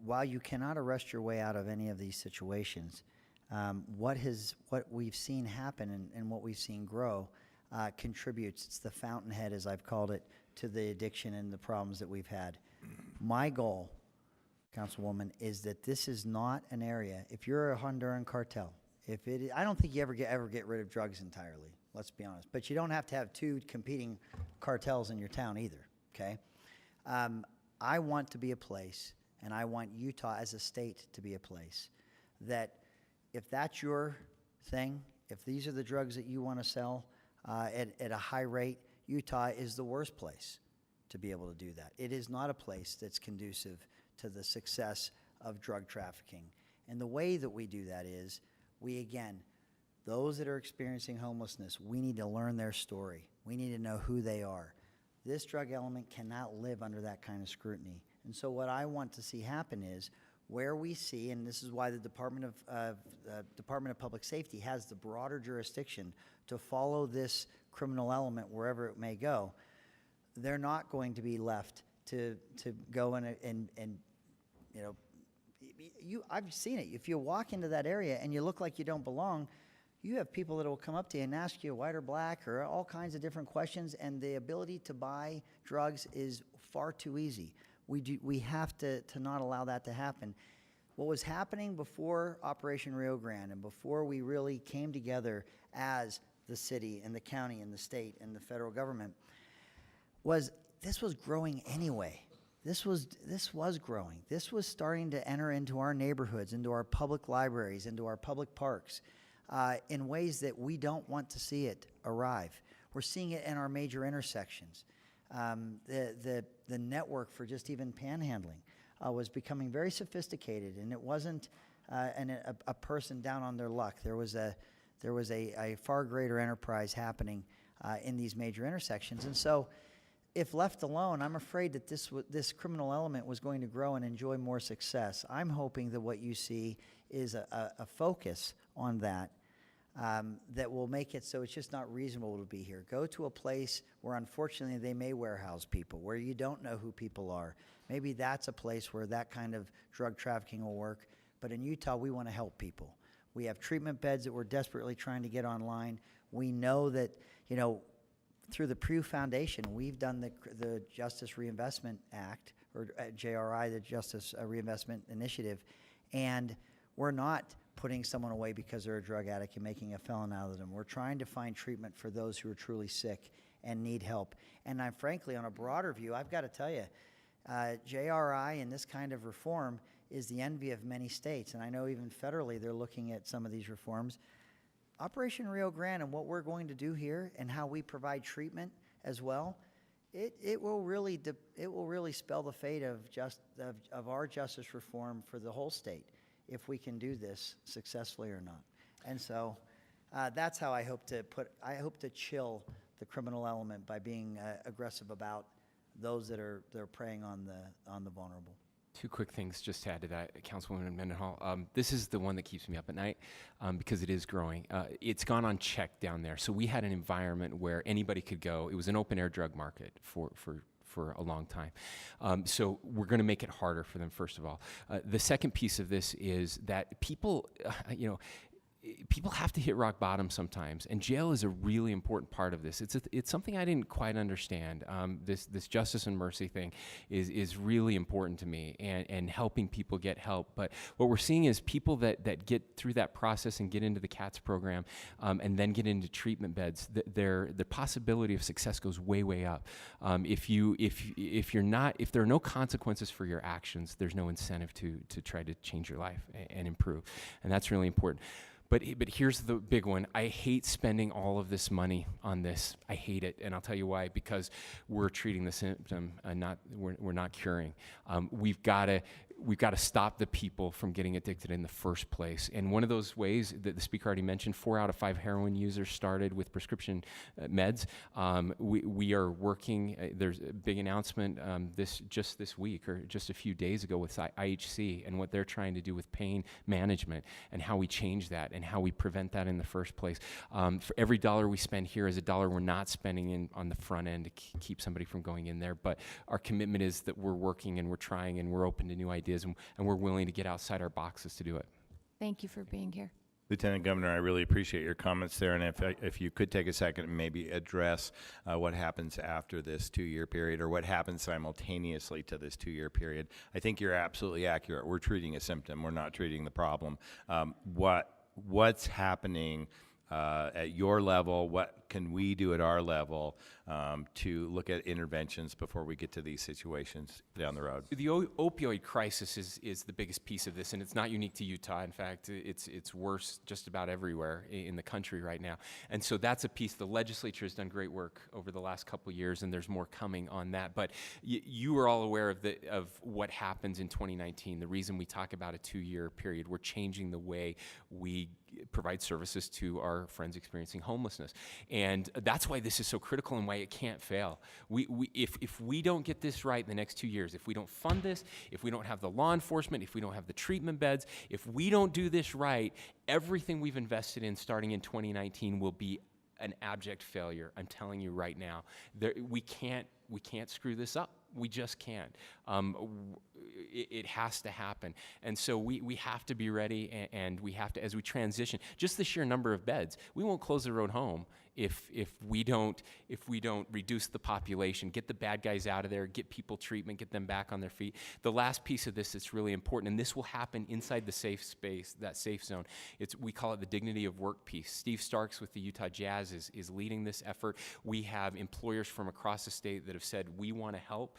while you cannot arrest your way out of any of these situations, what we've seen happen and what we've seen grow contributes. It's the fountainhead, as I've called it, to the addiction and the problems that we've had. My goal, Councilwoman, is that this is not an area, if you're a Honduran cartel, I don't think you ever get rid of drugs entirely, let's be honest. But you don't have to have two competing cartels in your town either, okay? I want to be a place, and I want Utah as a state to be a place, that if that's your thing, if these are the drugs that you want to sell at a high rate, Utah is the worst place to be able to do that. It is not a place that's conducive to the success of drug trafficking. And the way that we do that is, those that are experiencing homelessness, we need to learn their story. We need to know who they are. This drug element cannot live under that kind of scrutiny. And so what I want to see happen is, where we see, and this is why the Department of Public Safety has the broader jurisdiction to follow this criminal element wherever it may go, they're not going to be left to go and you know, I've seen it. If you walk into that area and you look like you don't belong, you have people that will come up to you and ask you white or black or all kinds of different questions, and the ability to buy drugs is far too easy. We have to not allow that to happen. What was happening before Operation Rio Grande and before we really came together as the city and the county and the state and the federal government this was growing anyway. This was growing. This was starting to enter into our neighborhoods, into our public libraries, into our public parks, in ways that we don't want to see it arrive. We're seeing it in our major intersections. The network for just even panhandling was becoming very sophisticated, and it wasn't a person down on their luck. There was a far greater enterprise happening in these major intersections. And so if left alone, I'm afraid that this criminal element was going to grow and enjoy more success. I'm hoping that what you see is a focus on that that will make it so it's just not reasonable to be here. Go to a place where unfortunately they may warehouse people, where you don't know who people are. Maybe that's a place where that kind of drug trafficking will work. But in Utah, we want to help people. We have treatment beds that we're desperately trying to get online. We know that, through the Pew Foundation, we've done the Justice Reinvestment Act, or JRI, the Justice Reinvestment Initiative, and we're not putting someone away because they're a drug addict and making a felon out of them. We're trying to find treatment for those who are truly sick and need help. And frankly, on a broader view, I've got to tell you, JRI and this kind of reform is the envy of many states, and I know even federally they're looking at some of these reforms. Operation Rio Grande and what we're going to do here and how we provide treatment as well, it will really spell the fate of our justice reform for the whole state. if we can do this successfully or not. And so that's how I hope to chill the criminal element by being aggressive about those that are preying on the vulnerable. Two quick things just to add to that, Councilwoman Mendenhall. This is the one that keeps me up at night because it is growing. It's gone unchecked down there. So we had an environment where anybody could go. It was an open air drug market for a long time. So we're going to make it harder for them, first of all. The second piece of this is that people, people have to hit rock bottom sometimes, and jail is a really important part of this. It's something I didn't quite understand. This justice and mercy thing is really important to me, and helping people get help. But what we're seeing is people that get through that process and get into the CATS program, and then get into treatment beds, the possibility of success goes way up. If there are no consequences for your actions, there's no incentive to try to change your life and improve, and that's really important. But here's the big one. I hate spending all of this money on this. I hate it, and I'll tell you why. Because we're treating the symptom, and we're not curing. We've got to stop the people from getting addicted in the first place. And one of those ways that the speaker already mentioned, 4 out of 5 heroin users started with prescription meds. We are working. There's a big announcement just this week or just a few days ago with IHC and what they're trying to do with pain management and how we change that and how we prevent that in the first place. For every dollar we spend here is a dollar we're not spending on the front end to keep somebody from going in there. But our commitment is that we're working and we're trying and we're open to new ideas. And we're willing to get outside our boxes to do it. Thank you for being here. Lieutenant Governor, I really appreciate your comments there, and if you could take a second and maybe address what happens after this 2-year period, or what happens simultaneously to this 2-year period. I think you're absolutely accurate. We're treating a symptom. We're not treating the problem. What's happening at your level? What can we do at our level to look at interventions before we get to these situations down the road? The opioid crisis is the biggest piece of this, and it's not unique to Utah. In fact, it's worse just about everywhere in the country right now. And so that's a piece. The legislature has done great work over the last couple of years, and there's more coming on that. But you are all aware of what happens in 2019. The reason we talk about a 2-year period, we're changing the way we provide services to our friends experiencing homelessness. And that's why this is so critical and why it can't fail. If we don't get this right in the next 2 years, if we don't fund this, if we don't have the law enforcement, if we don't have the treatment beds, if we don't do this right, everything we've invested in starting in 2019 will be an abject failure. I'm telling you right now. We can't screw this up. We just can't. It has to happen. And so we have to be ready, and we have to, as we transition, just the sheer number of beds, we won't close the road home if we don't reduce the population, get the bad guys out of there, get people treatment, get them back on their feet. The last piece of this that's really important, and this will happen inside the safe space, that safe zone, we call it the dignity of work piece. Steve Starks with the Utah Jazz is leading this effort. We have employers from across the state that have said we want to help.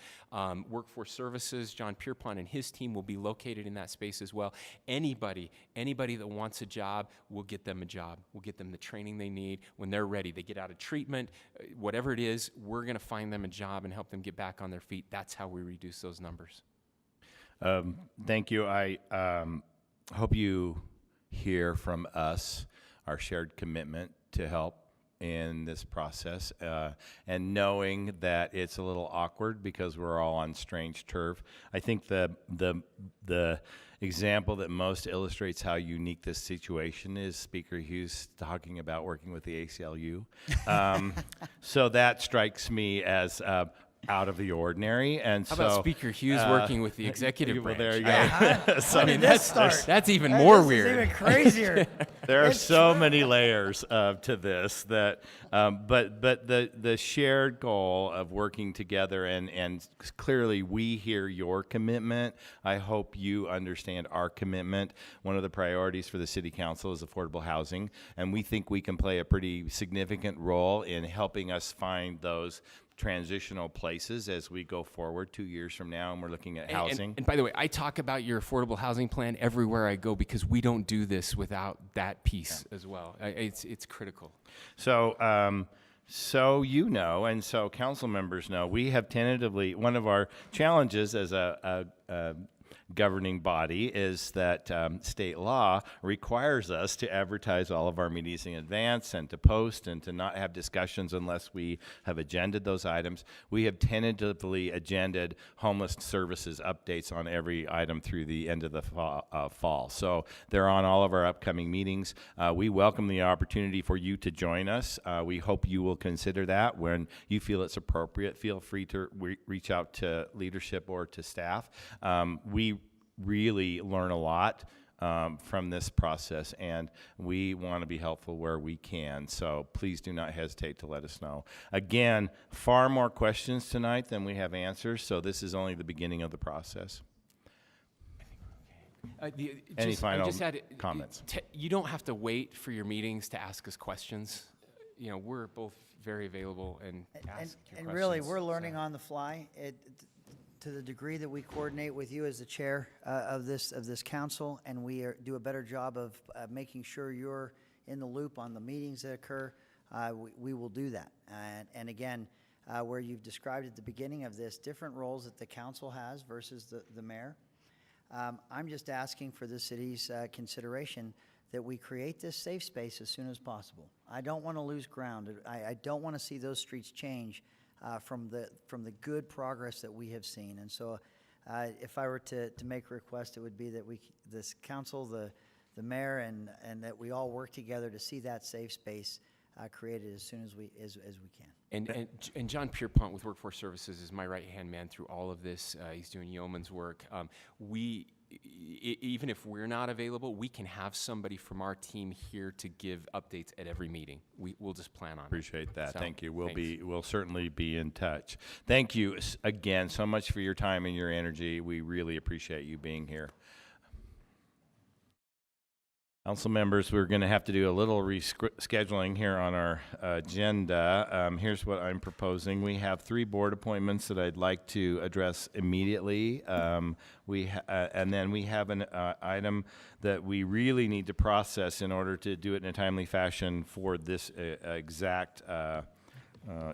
Workforce Services, John Pierpont and his team will be located in that space as well. Anybody that wants a job, we'll get them a job. We'll get them the training they need when they're ready. They get out of treatment, whatever it is, we're going to find them a job and help them get back on their feet. That's how we reduce those numbers. Thank you. I hope you hear from us our shared commitment to help in this process, and knowing that it's a little awkward because we're all on strange turf. I think the example that most illustrates how unique this situation is Speaker Hughes talking about working with the ACLU. So that strikes me as out of the ordinary. And how about Speaker Hughes working with the executive branch? Well, there you go. So, I mean, that's even more weird. This is even crazier. There are so many layers to this that, but the shared goal of working together, and clearly we hear your commitment. I hope you understand our commitment. One of the priorities for the City Council is affordable housing, and we think we can play a pretty significant role in helping us find those transitional places as we go forward 2 years from now, and we're looking at housing. And by the way, I talk about your affordable housing plan everywhere I go because we don't do this without that piece as well. It's critical. So, so you know, and so council members know, we have tentatively, one of our challenges as a governing body is that state law requires us to advertise all of our meetings in advance and to post and to not have discussions unless we have agended those items. We have tentatively agended homeless services updates on every item through the end of the fall. So they're on all of our upcoming meetings. We welcome the opportunity for you to join us. We hope you will consider that when you feel it's appropriate. Feel free to reach out to leadership or to staff. We really learn a lot from this process, and we want to be helpful where we can. So please do not hesitate to let us know. Again, far more questions tonight than we have answers, so this is only the beginning of the process. Any final comments? You don't have to wait for your meetings to ask us questions. You know, we're both very available and ask your questions. And really, we're learning on the fly. To the degree that we coordinate with you as the chair of this council, and we do a better job of making sure you're in the loop on the meetings that occur, we will do that. And again, where you've described at the beginning of this different roles that the council has versus the mayor, I'm just asking for the city's consideration that we create this safe space as soon as possible. I don't want to lose ground. I don't want to see those streets change from the good progress that we have seen. And so if I were to make a request, it would be that this council, the mayor, and that we all work together to see that safe space created as soon as we can. And John Pierpont with Workforce Services is my right-hand man through all of this. He's doing yeoman's work. Even if we're not available, we can have somebody from our team here to give updates at every meeting. We'll just plan on it. Appreciate that. So, thank you. thanks. We'll certainly be in touch. Thank you again so much for your time and your energy. We really appreciate you being here. Council members, we're going to have to do a little rescheduling here on our agenda. Here's what I'm proposing. We have 3 board appointments that I'd like to address immediately. And then we have an item that we really need to process in order to do it in a timely fashion for this exact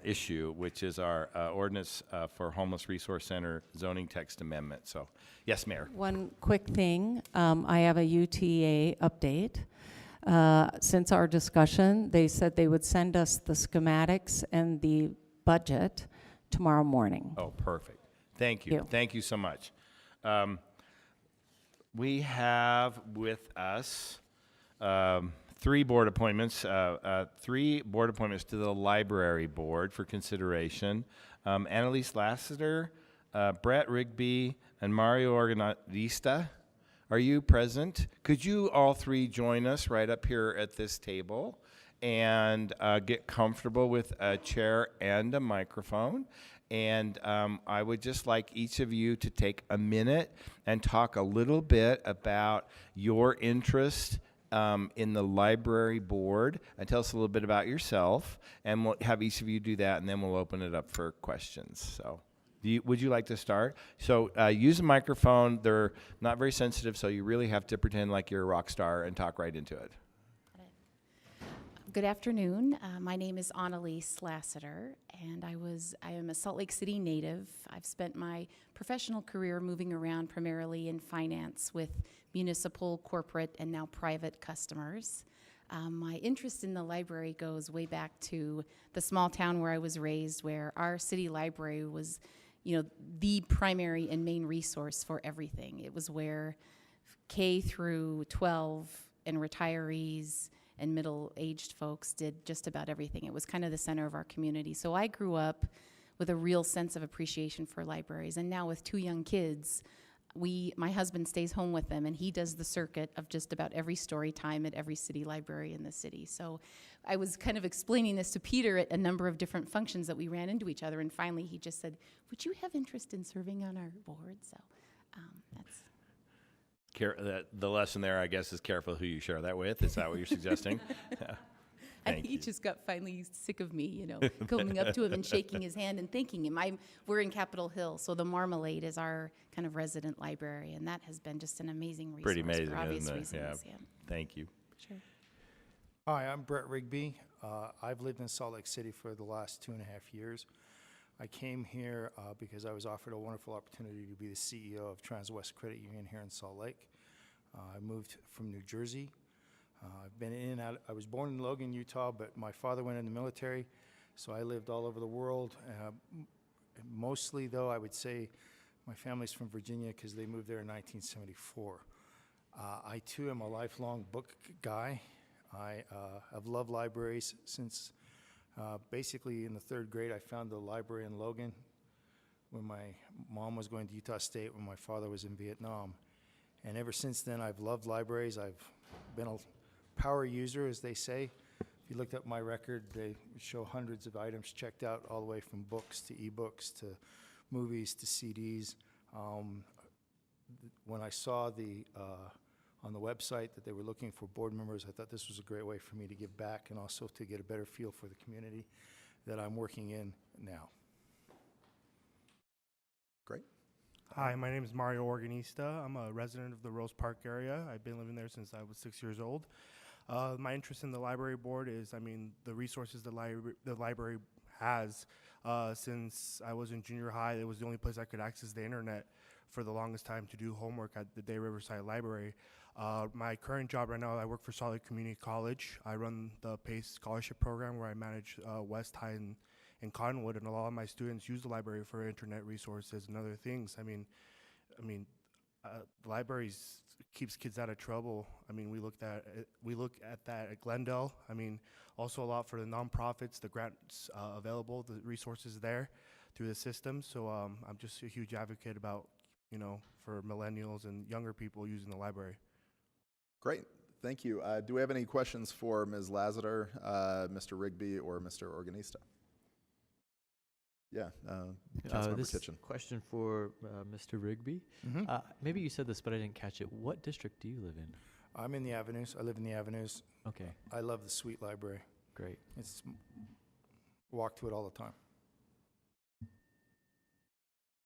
issue, which is our ordinance for Homeless Resource Center zoning text amendment. So, yes, Mayor. One quick thing, I have a UTA update. Since our discussion, they said they would send us the schematics and the budget tomorrow morning. Oh, perfect. Thank you. Thank you so much. We have with us 3 board appointments, 3 board appointments to the library board for consideration. Annalise Lassiter, Brett Rigby, and Mario Organista. Are you present? Could you all 3 join us right up here at this table and get comfortable with a chair and a microphone? And I would just like each of you to take a minute and talk a little bit about your interest in the library board, and tell us a little bit about yourself, and we'll have each of you do that, and then we'll open it up for questions. So would you like to start? So use a microphone. They're not very sensitive, so you really have to pretend like you're a rock star and talk right into it. Good afternoon. My name is Annalise Lassiter, and I am a Salt Lake City native. I've spent my professional career moving around primarily in finance with municipal, corporate, and now private customers. My interest in the library goes way back to the small town where I was raised, where our city library was, the primary and main resource for everything. It was where K through 12 and retirees and middle-aged folks did just about everything. It was kind of the center of our community. So I grew up with a real sense of appreciation for libraries. And now with 2 young kids, my husband stays home with them, and he does the circuit of just about every story time at every city library in the city. So I was kind of explaining this to Peter at a number of different functions that we ran into each other, and finally he just said, would you have interest in serving on our board? So that's... The lesson there, I guess, is careful who you share that with. Is that what you're suggesting? I think he just got finally sick of me, going up to him and shaking his hand and thanking him. We're in Capitol Hill, so the Marmalade is our kind of resident library, and that has been just an amazing resource. Pretty amazing, for obvious isn't it? reasons. Yeah. Thank you. Sure. Hi, I'm Brett Rigby. I've lived in Salt Lake City for the last 2.5 years. I came here because I was offered a wonderful opportunity to be the CEO of Transwest Credit Union here in Salt Lake. I moved from New Jersey. I've been in and out. I was born in Logan, Utah, but my father went in the military, so I lived all over the world. Mostly, though, I would say my family's from Virginia because they moved there in 1974. I, too, am a lifelong book guy. I've loved libraries since basically in the 3rd grade. I found the library in Logan when my mom was going to Utah State when my father was in Vietnam. And ever since then, I've loved libraries. I've been a power user, as they say. If you looked up my record, they show hundreds of items checked out, all the way from books to ebooks to movies to CDs. When I saw on the website that they were looking for board members, I thought this was a great way for me to give back and also to get a better feel for the community that I'm working in now. Great. Hi, my name is Mario Organista. I'm a resident of the Rose Park area. I've been living there since I was 6 years old. My interest in the library board is, the resources the library has. Since I was in junior high, it was the only place I could access the internet for the longest time to do homework at the Day Riverside Library. My current job right now, I work for Salt Lake Community College. I run the PACE Scholarship Program where I manage West High and Cottonwood, and a lot of my students use the library for internet resources and other things. The libraries keeps kids out of trouble. We look at that at Glendale. Also a lot for the nonprofits, the grants available, the resources there through the system. So I'm just a huge advocate about, for millennials and younger people using the library. Great, thank you. Do we have any questions for Ms. Lassiter, Mr. Rigby, or Mr. Organista? Yeah, Councilmember This Kitchen. question for Mr. Rigby. Maybe you said this, but I didn't catch it. What district do you live in? I'm in the Avenues. I live in the Avenues. Okay. I love the Sweet Library. Great. Walk to it all the time.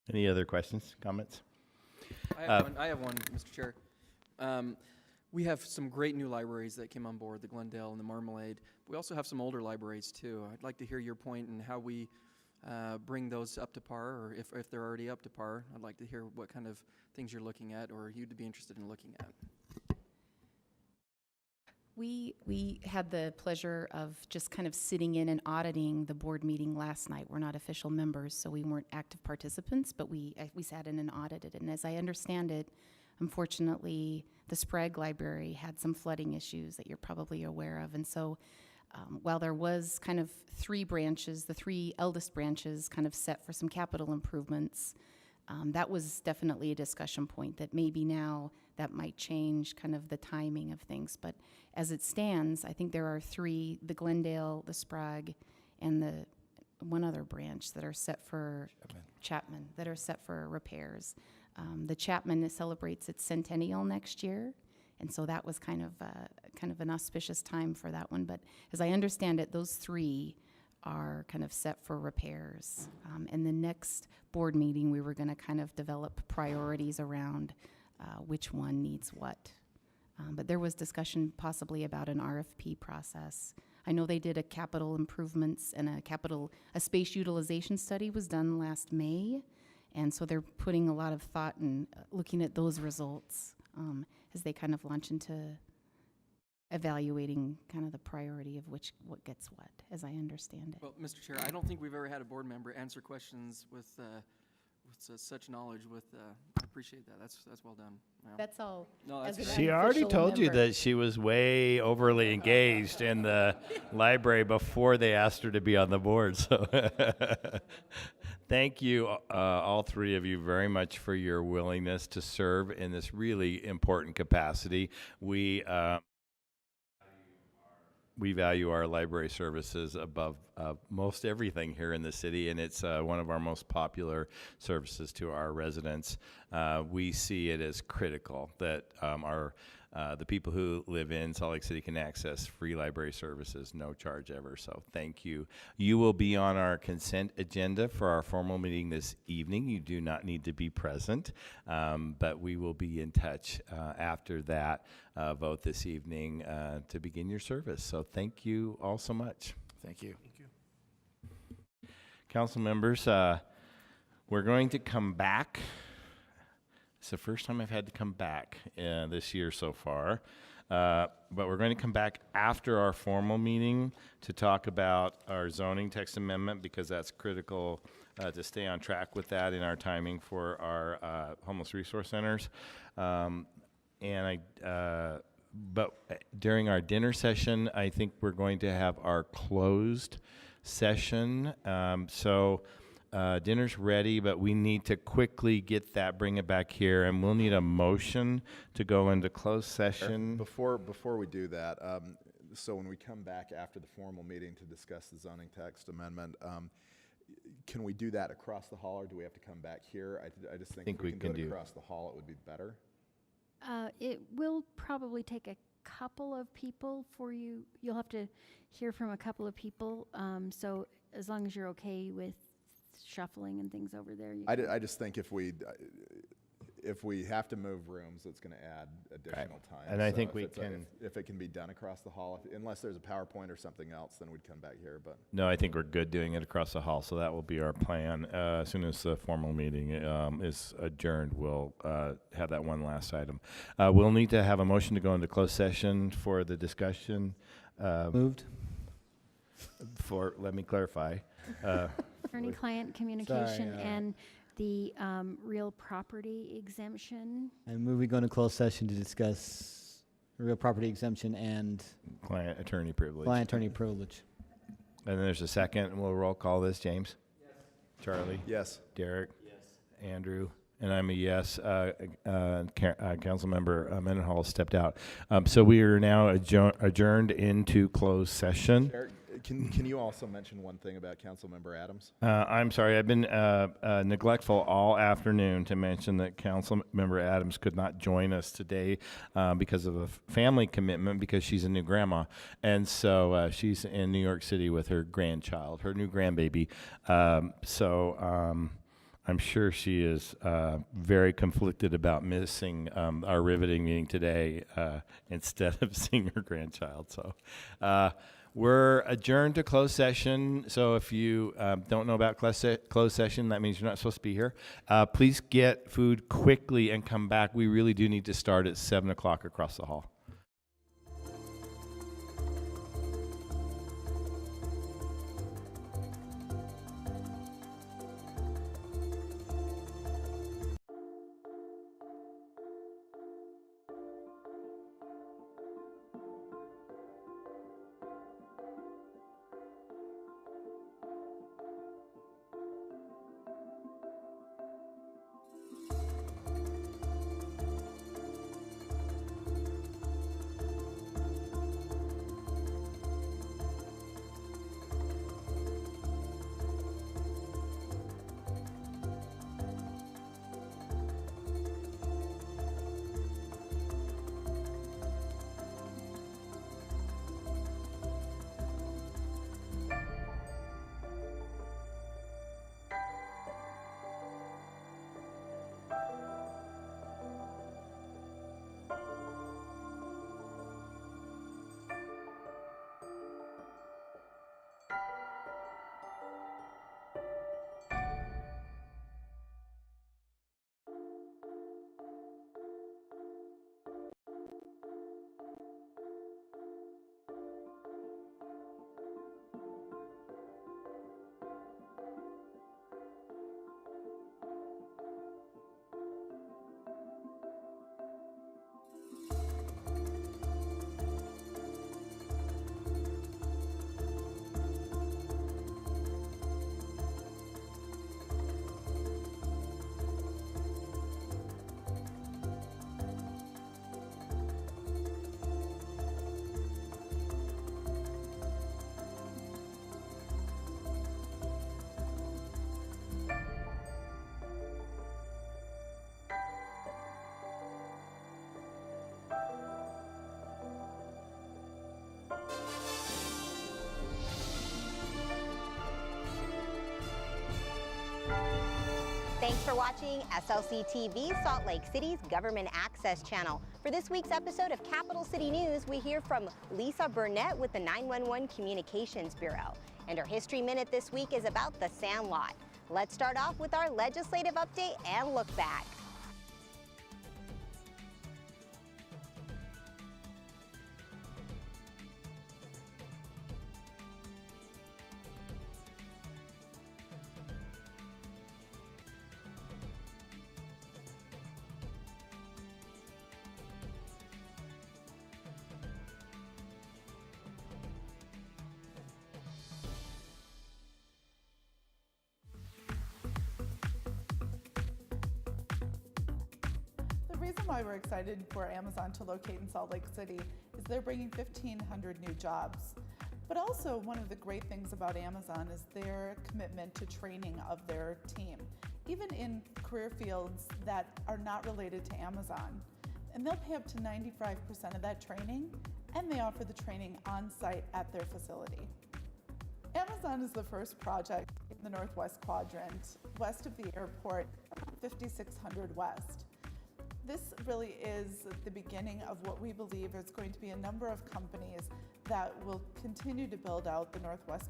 Any other questions, comments? I have one, Mr. Chair. We have some great new libraries that came on board, the Glendale and the Marmalade. We also have some older libraries, too. I'd like to hear your point and how we bring those up to par, or if they're already up to par. I'd like to hear what kind of things you're looking at or you'd be interested in looking at. We had the pleasure of just kind of sitting in and auditing the board meeting last night. We're not official members, so we weren't active participants, but we sat in and audited. And as I understand it, unfortunately, the Sprague Library had some flooding issues that you're probably aware of. And so while there was kind of 3 branches, the 3 eldest branches kind of set for some capital improvements, that was definitely a discussion point that maybe now that might change kind of the timing of things. But as it stands, I think there are 3, the Glendale, the Sprague, and the one other branch that are set for Chapman, that are set for repairs. The Chapman celebrates its centennial next year, and so that was kind of an auspicious time for that one. But as I understand it, those 3 are kind of set for repairs. And the next board meeting, we were going to kind of develop priorities around which one needs what. But there was discussion possibly about an RFP process. I know they did a capital improvements and a space utilization study was done last May. And so they're putting a lot of thought and looking at those results as they kind of launch into evaluating kind of the priority of what gets what, as I understand it. Well, Mr. Chair, I don't think we've ever had a board member answer questions with such knowledge. I appreciate that. That's well done. Yeah. That's all. No, that's great. She already told you that she was way overly engaged in the library before they asked her to be on the board. So thank you, all 3 of you, very much for your willingness to serve in this really important capacity. We value our library services above most everything here in the city, and it's one of our most popular services to our residents. We see it as critical that the people who live in Salt Lake City can access free library services, no charge ever. So thank you. You will be on our consent agenda for our formal meeting this evening. You do not need to be present, but we will be in touch after that vote this evening to begin your service. So thank you all so much. Thank you. council members, we're going to come back. It's the first time I've had to come back this year so far. But we're going to come back after our formal meeting to talk about our zoning text amendment, because that's critical to stay on track with that in our timing for our homeless resource centers. But during our dinner session, I think we're going to have our closed session. Dinner's ready, but we need to quickly get that, bring it back here, and we'll need a motion to go into closed session. Before we do that, so when we come back after the formal meeting to discuss the zoning text amendment, can we do that across the hall, or do we have to come back here? I just think if we can do it across the hall, it would be better. It will probably take a couple of people for you. You'll have to hear from a couple of people. So as long as you're okay with shuffling and things over there. I just think if we have to move rooms, it's going to add additional time. And I think we can, if it can be done across the hall, unless there's a PowerPoint or something else, then we'd come back here. But no, I think we're good doing it across the hall, so that will be our plan. As soon as the formal meeting is adjourned, we'll have that one last item. We'll need to have a motion to go into closed session for the discussion. Moved. Let me clarify. Attorney-client communication Sorry, and the real property exemption. I move we go into closed session to discuss real property exemption and Client attorney privilege. client attorney privilege. And then there's a second, and we'll roll call this. James? Yes. Charlie? Yes. Derek? Yes. Andrew? And I'm a yes. Councilmember Mendenhall stepped out. So we are now adjourned into closed session. Eric, can you also mention one thing about Councilmember Adams? I'm sorry, I've been neglectful all afternoon to mention that Councilmember Adams could not join us today because of a family commitment, because she's a new grandma. And so she's in New York City with her grandchild, her new grandbaby. I'm sure she is very conflicted about missing our riveting meeting today instead of seeing her grandchild. So we're adjourned to closed session. So if you don't know about closed session, that means you're not supposed to be here. Please get food quickly and come back. We really do need to start at 7 o'clock across the hall. Thanks for watching SLC TV, Salt Lake City's Government Access Channel. For this week's episode of Capital City News, we hear from Lisa Burnett with the 911 Communications Bureau. And our History Minute this week is about the Sandlot. Let's start off with our legislative update and look back. The reason why we're excited for Amazon to locate in Salt Lake City is they're bringing 1,500 new jobs. But also, one of the great things about Amazon is their commitment to training of their team, even in career fields that are not related to Amazon. And they'll pay up to 95% of that training, and they offer the training on site at their facility. Amazon is the first project in the Northwest Quadrant, west of the airport, 5600 West. This really is the beginning of what we believe is going to be a number of companies that will continue to build out the Northwest